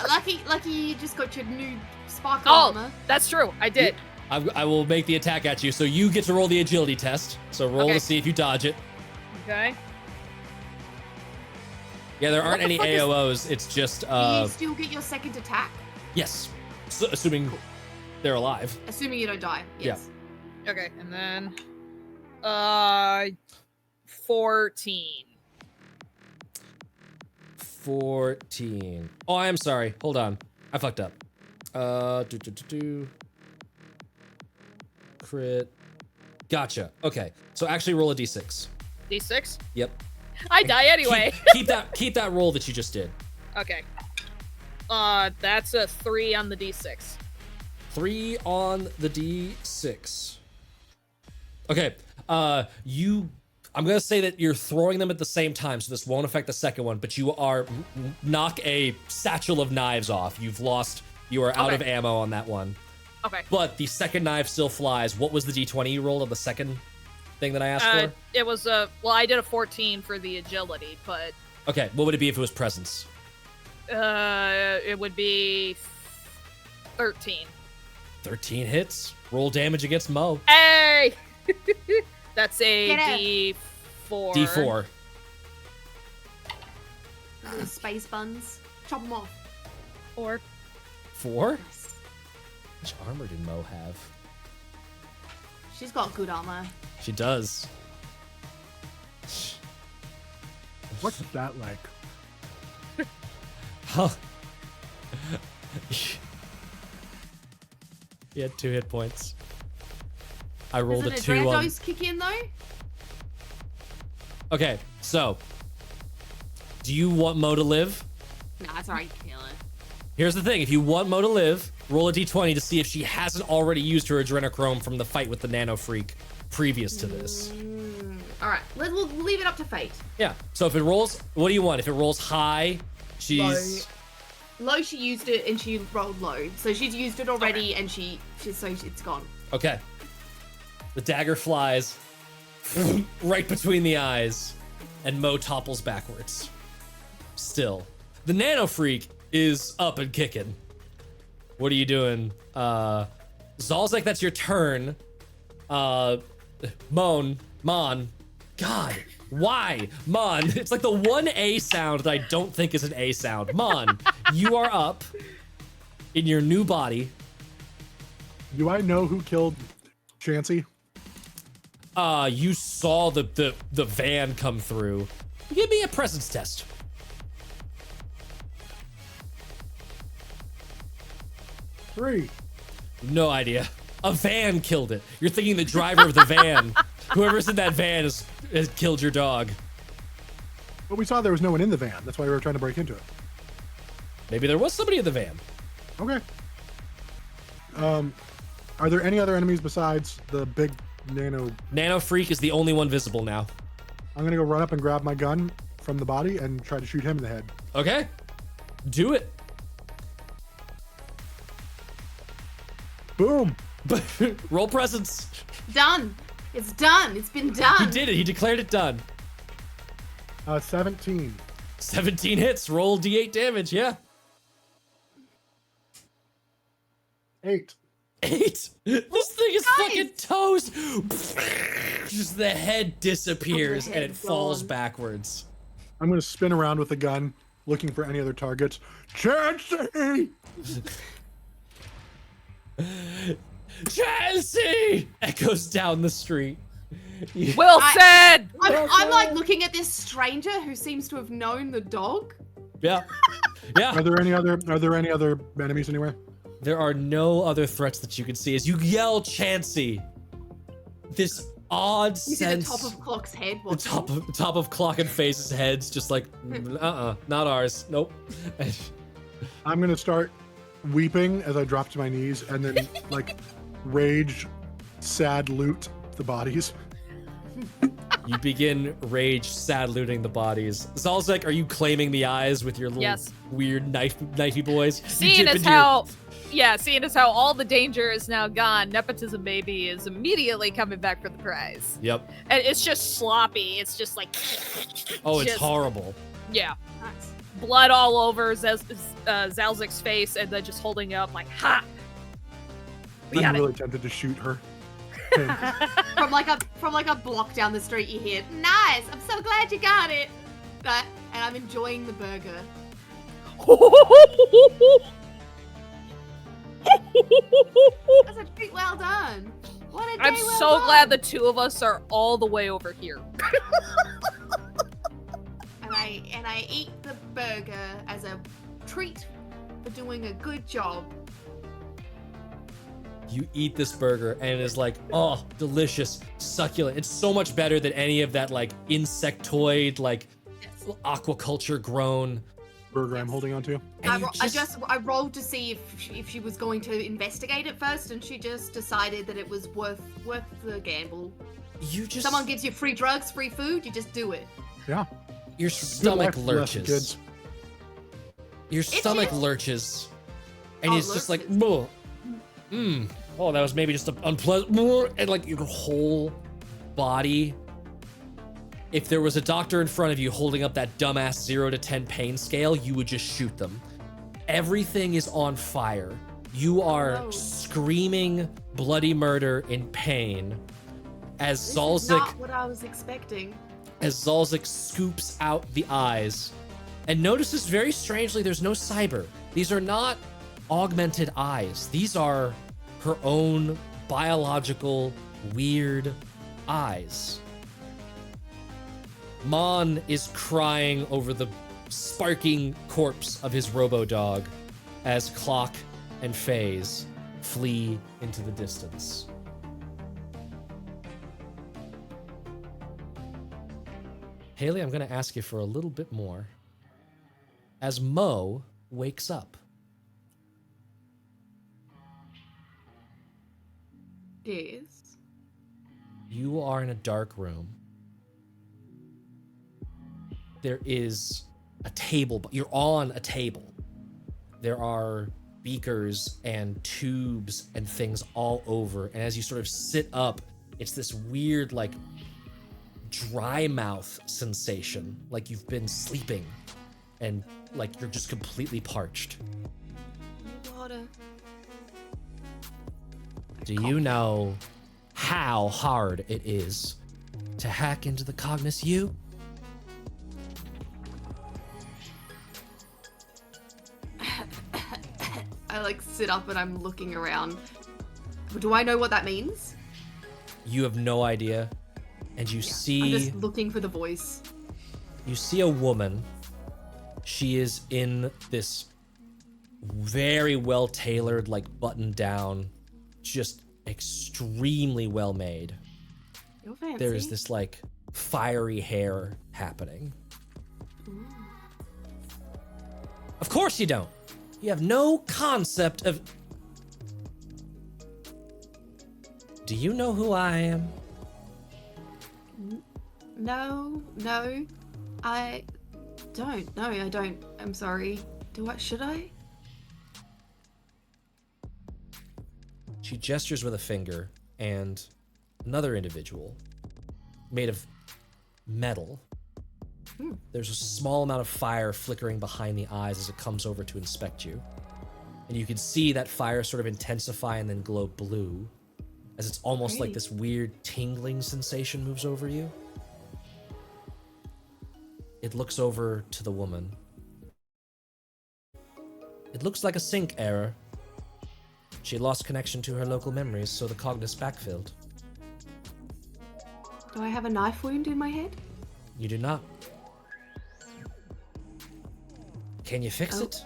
Lucky you just got your new sparkle Oh, armor. that's true. I did. I will make the attack at you, so you get to roll the agility test. So roll Okay. to see if you dodge it. Okay. Yeah, there aren't the any fuck is- AOs. It's just Do you still get your second attack? yes, so, assuming they're alive. Assuming you don't die. Yes. Okay, and then 14. 14. Oh, I am sorry. Hold on, I fucked up. Crit. Gotcha. Okay, so actually roll a d6. D6. Yep. I die anyway. Keep that roll that you just did. Okay. That's a 3 on the D6. 3 on the d6. Okay. I'm gonna say that you're throwing them at the same time, so this won't affect the second one. But you are knock a satchel of knives off. You are out Okay. of ammo on that one. Okay. But the second knife still flies. What was the d20 you rolled on the second thing that I asked for? It was I did a 14 for the agility, but Okay. What would it be if it was presence? it would be 13. 13 hits. Roll damage against Mo. Hey! That's a Get out. D4. D4. Little space buns. Chop them off. 4. 4? Yes. How much armor did Mo have? She's got good armor. She does. What's that like? Huh. He had 2 hit points. I rolled Does a an 2 on. Adrantos kick in though? Okay, so do you want Mo to live? Nah, it's alright. Kill it. Here's the thing: if you want Mo to live, roll a d20 to see if she hasn't already used her adrenochrome from the fight with the Nano Freak previous to this. All right, we'll leave it up to fate. Yeah. So if it rolls, what do you want? If it rolls high, she's Low, she used it and she rolled low, so she's used it already and so it's gone. okay. The dagger flies right between the eyes, and Mo topples backwards. Still, the Nano Freak is up and kicking. What are you doing? Zalzek, that's your turn. Mon, God, why? Mon, it's like the one A sound that I don't think is an A sound. Mon, you are up in your new body. Do I know who killed Chansey? You saw the van come through. Give me a presence test. Three. No idea. A van killed it. You're thinking the driver of the van. Whoever's in that van has killed your dog. But we saw there was no one in the van. That's why we were trying to break into it. Maybe there was somebody in the van. Okay. Are there any other enemies besides the big nano? Nano Freak is the only one visible now. I'm gonna go run up and grab my gun from the body and try to shoot him in the head. Okay. Do it. Boom. Roll presence. Done. It's done. It's been done. He did it. He declared it done. 17. 17 hits. Roll D8 damage. Yeah. 8. 8. This thing is fucking toast. Just the head disappears and it head's falls gone. backwards. I'm gonna spin around with the gun, looking for any other targets. Chansey! Chelsea echoes down the street. Wilson! I'm like looking at this stranger who seems to have known the dog. Yeah. Yeah. Are there any other enemies anywhere? There are no other threats that you can see as you yell Chansey. This odd You see the sense. top of Clock's head. The top of Clock and Face's heads, just like, not ours. Nope. I'm gonna start weeping as I drop to my knees and then like rage, sad loot the bodies. You begin rage, sad looting the bodies. Zalzek, are you claiming the eyes with your little Yes. weird knifey boys? You Seeing dip as into your- how all the danger is now gone, Nepotism Baby is immediately coming back for the prize. Yep. And it's just sloppy. It's just like, Oh, it's just- horrible. yeah, Nice. blood all over Zalzik's face, and then just holding it up like, ha! We I'm got really tempted to shoot her. And From like a block down the street, you hear, "Nice! I'm so glad you got it." That, and I'm enjoying the burger. it. That's a treat well done. What a day I'm well so done. glad the two of us are all the way over here. And I eat the burger as a treat for doing a good job. You eat this burger and it is like, oh, delicious, succulent. It's so much better than any of that like insectoid, like Yes. aquaculture grown. burger I'm holding on to. And I rolled to see if she was going to investigate it first, and she just decided that it was worth the gamble. you just Someone gives you free drugs, free food, you just do it. Yeah. your Good stomach life lesson, lurches. kids. Your stomach is. lurches, and Oh, it's just like, lurches. oh, that was maybe just an unpleasant, and like your whole body. If there was a doctor in front of you holding up that dumbass 0 to 10 pain scale, you would just shoot them. Everything is on fire. You are No. screaming bloody murder in pain as This is Zalzik not what I was expecting. scoops out the eyes and notices very strangely there's no cyber. These are not augmented eyes. These are her own biological weird eyes. Mon is crying over the sparking corpse of his robo-dog as Clock and FaZe flee into the distance. Haley, I'm going to ask you for a little bit more. As Mo wakes up, Yes. you are in a dark room. There is a table, but you're on a table. There are beakers and tubes and things all over. And as you sort of sit up, it's this weird, like, dry mouth sensation, like you've been sleeping and like you're just completely parched. Water. Do you know how hard it is to hack into the Cognis U? I like sit up and I'm looking around. Do I know what that means? You have no idea. And you I'm see just looking for the voice. you see a woman. She is in this very well tailored, like buttoned down, just extremely well made. You're fancy. There is this like fiery hair happening. Ooh. Of course you don't. You have no concept of. Do you know who I am? No, I don't. No, I don't. I'm sorry. Do I? Should I? She gestures with a finger, and another individual, made of metal. There's a small amount of fire flickering behind the eyes as it comes over to inspect you. And you can see that fire sort of intensify and then glow blue, as it's almost like Great. this weird tingling sensation moves over you. It looks over to the woman. It looks like a sync error. She lost connection to her local memories, so the Cognis backfilled. Do I have a knife wound in my head? You do not. Can you fix Oh. it?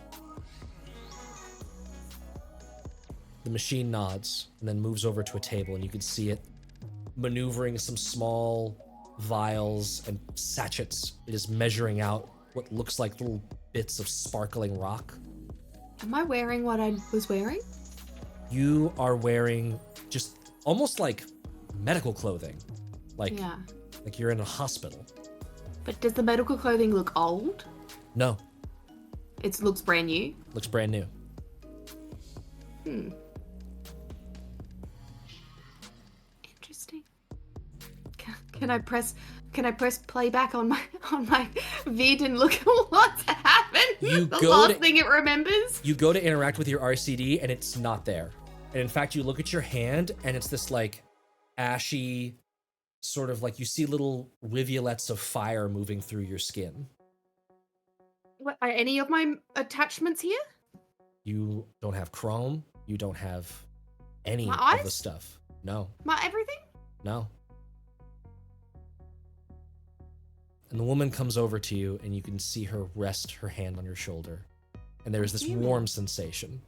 The machine nods and then moves over to a table, and you can see it maneuvering some small vials and sachets. It is measuring out what looks like little bits of sparkling rock. Am I wearing what I was wearing? You are wearing just almost like medical clothing, like Yeah. like you're in a hospital. But does the medical clothing look old? No, It looks brand new. looks brand new. Interesting. Can I press playback on my vid and look at what's happened? You the go last to- thing it remembers. You go to interact with your RCD and it's not there. And in fact, you look at your hand and it's this like ashy sort of like you see little rivulets of fire moving through your skin. What, are any of my attachments here? You don't have chrome. You don't have any My of the eyes? stuff. No, My everything? no. And the woman comes over to you and you can see her rest her hand on your shoulder. And there is this Human. warm sensation.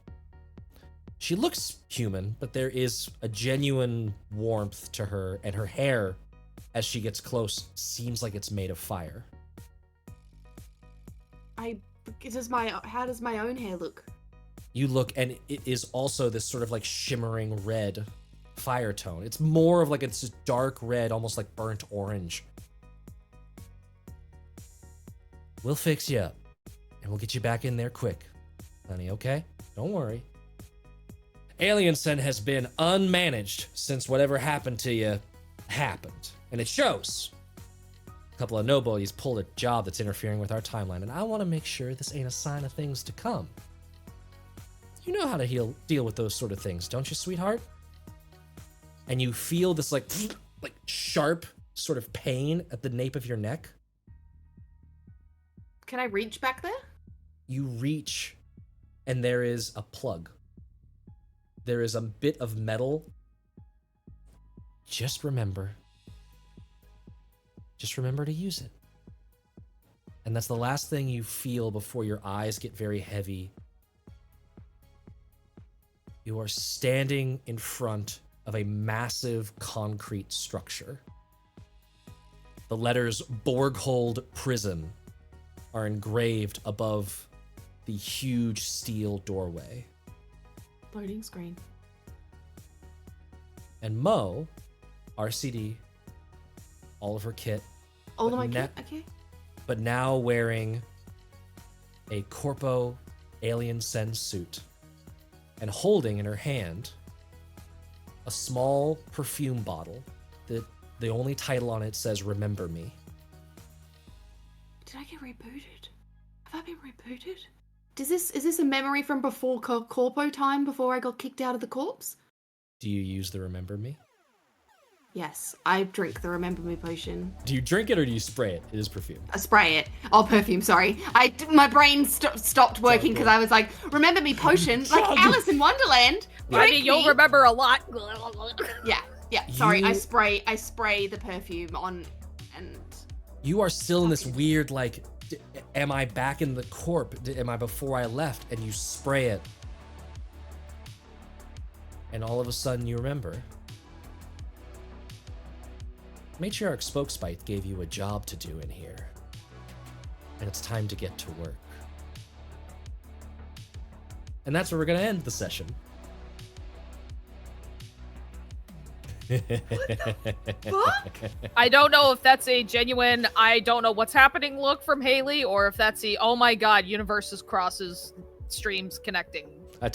She looks human, but there is a genuine warmth to her, and her hair, as she gets close, seems like it's made of fire. How does my own hair look? You look, and it is also this sort of like shimmering red fire tone. It's more of like it's this dark red, almost like burnt orange. We'll fix you up, and we'll get you back in there quick, honey, okay? Don't worry. Aliensen has been unmanaged since whatever happened to you happened, and it shows. A couple of nobodies pulled a job that's interfering with our timeline, and I want to make sure this ain't a sign of things to come. You know how to deal with those sort of things, don't you, sweetheart? And you feel this like sharp sort of pain at the nape of your neck. Can I reach back there? You reach, and there is a plug. There is a bit of metal. Just remember to use it. And that's the last thing you feel before your eyes get very heavy You are standing in front of a massive concrete structure. The letters Borghold Prison are engraved above the huge steel doorway. Loading screen. And Mo, RCD, all of her kit, All of But my na- kit. Okay. but now wearing a Corpo Alien Sen suit and holding in her hand a small perfume bottle that the only title on it says Remember Me. Did I get rebooted? Have I been rebooted? Is this a memory from before Corpo time, before I got kicked out of the corpse? Do you use the Remember Me? Yes, I drink the Remember Me potion. Do you drink it or do you spray it? It is perfume. I spray it. Oh, perfume, sorry. My brain stopped working because I was like, Remember Me potion? Like Alice in Wonderland. I Drink mean, you'll me. remember a lot. Yeah, sorry, I You- spray the perfume on and You are still in this weird, like, am I back in the corp? Am I before I left? And you spray it. And all of a sudden you remember. Matriarch Spokespite gave you a job to do in here. And it's time to get to work. And that's where we're gonna end the session. I don't know if that's a genuine I don't know what's happening look from Haley or if that's the oh my god, universes crosses streams connecting. I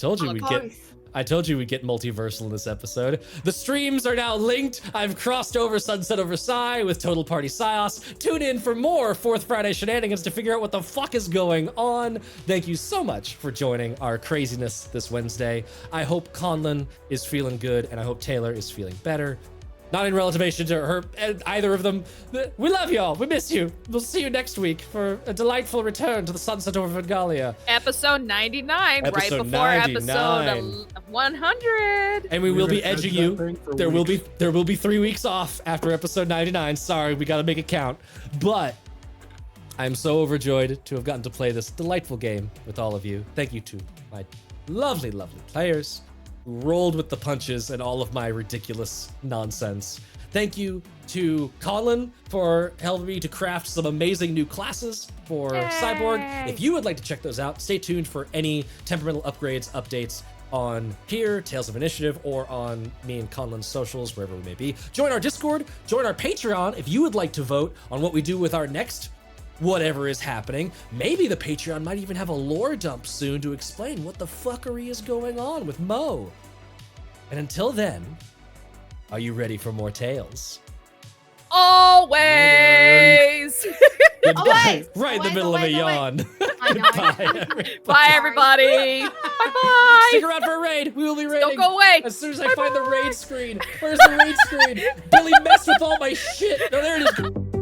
told you we'd get multiversal in this episode. The streams are now linked. I've crossed over Sunset over Psy with Total Party Psyos. Tune in for more 4th Friday shenanigans to figure out what the fuck is going on. Thank you so much for joining our craziness this Wednesday. I hope Conlon is feeling good, and I hope Taylor is feeling better. Not in relation to her, either of them. We love y'all. We miss you. We'll see you next week for a delightful return to the Sunset over Vangalia. Episode 99, right Episode before 99. episode 100. And we will be We're gonna edging edge that you. thing for There will be weeks. 3 weeks off after episode 99. Sorry, we got to make it count. But I'm so overjoyed to have gotten to play this delightful game with all of you. Thank you to my lovely, lovely players who rolled with the punches and all of my ridiculous nonsense. Thank you to Colin for helping me to craft some amazing new classes for Cyborg. If you would like to check those out, stay tuned for any temperamental upgrades, updates on here, Tales of Initiative, or on me and Conlin's socials, wherever we may be. Join our Discord, join our Patreon if you would like to vote on what we do with our next whatever is happening. Maybe the Patreon might even have a lore dump soon to explain what the fuckery is going on with Mo. And until then, are you ready for more tales? Always. Always. Right in the Always, middle of a always, yawn. I know. Bye, everybody. Bye, everybody. Bye-bye. Stick around for a raid. We will be raiding. Don't go away. As soon as I find the raid screen. Where's the raid screen? Billy messed with all my shit. No, there it is.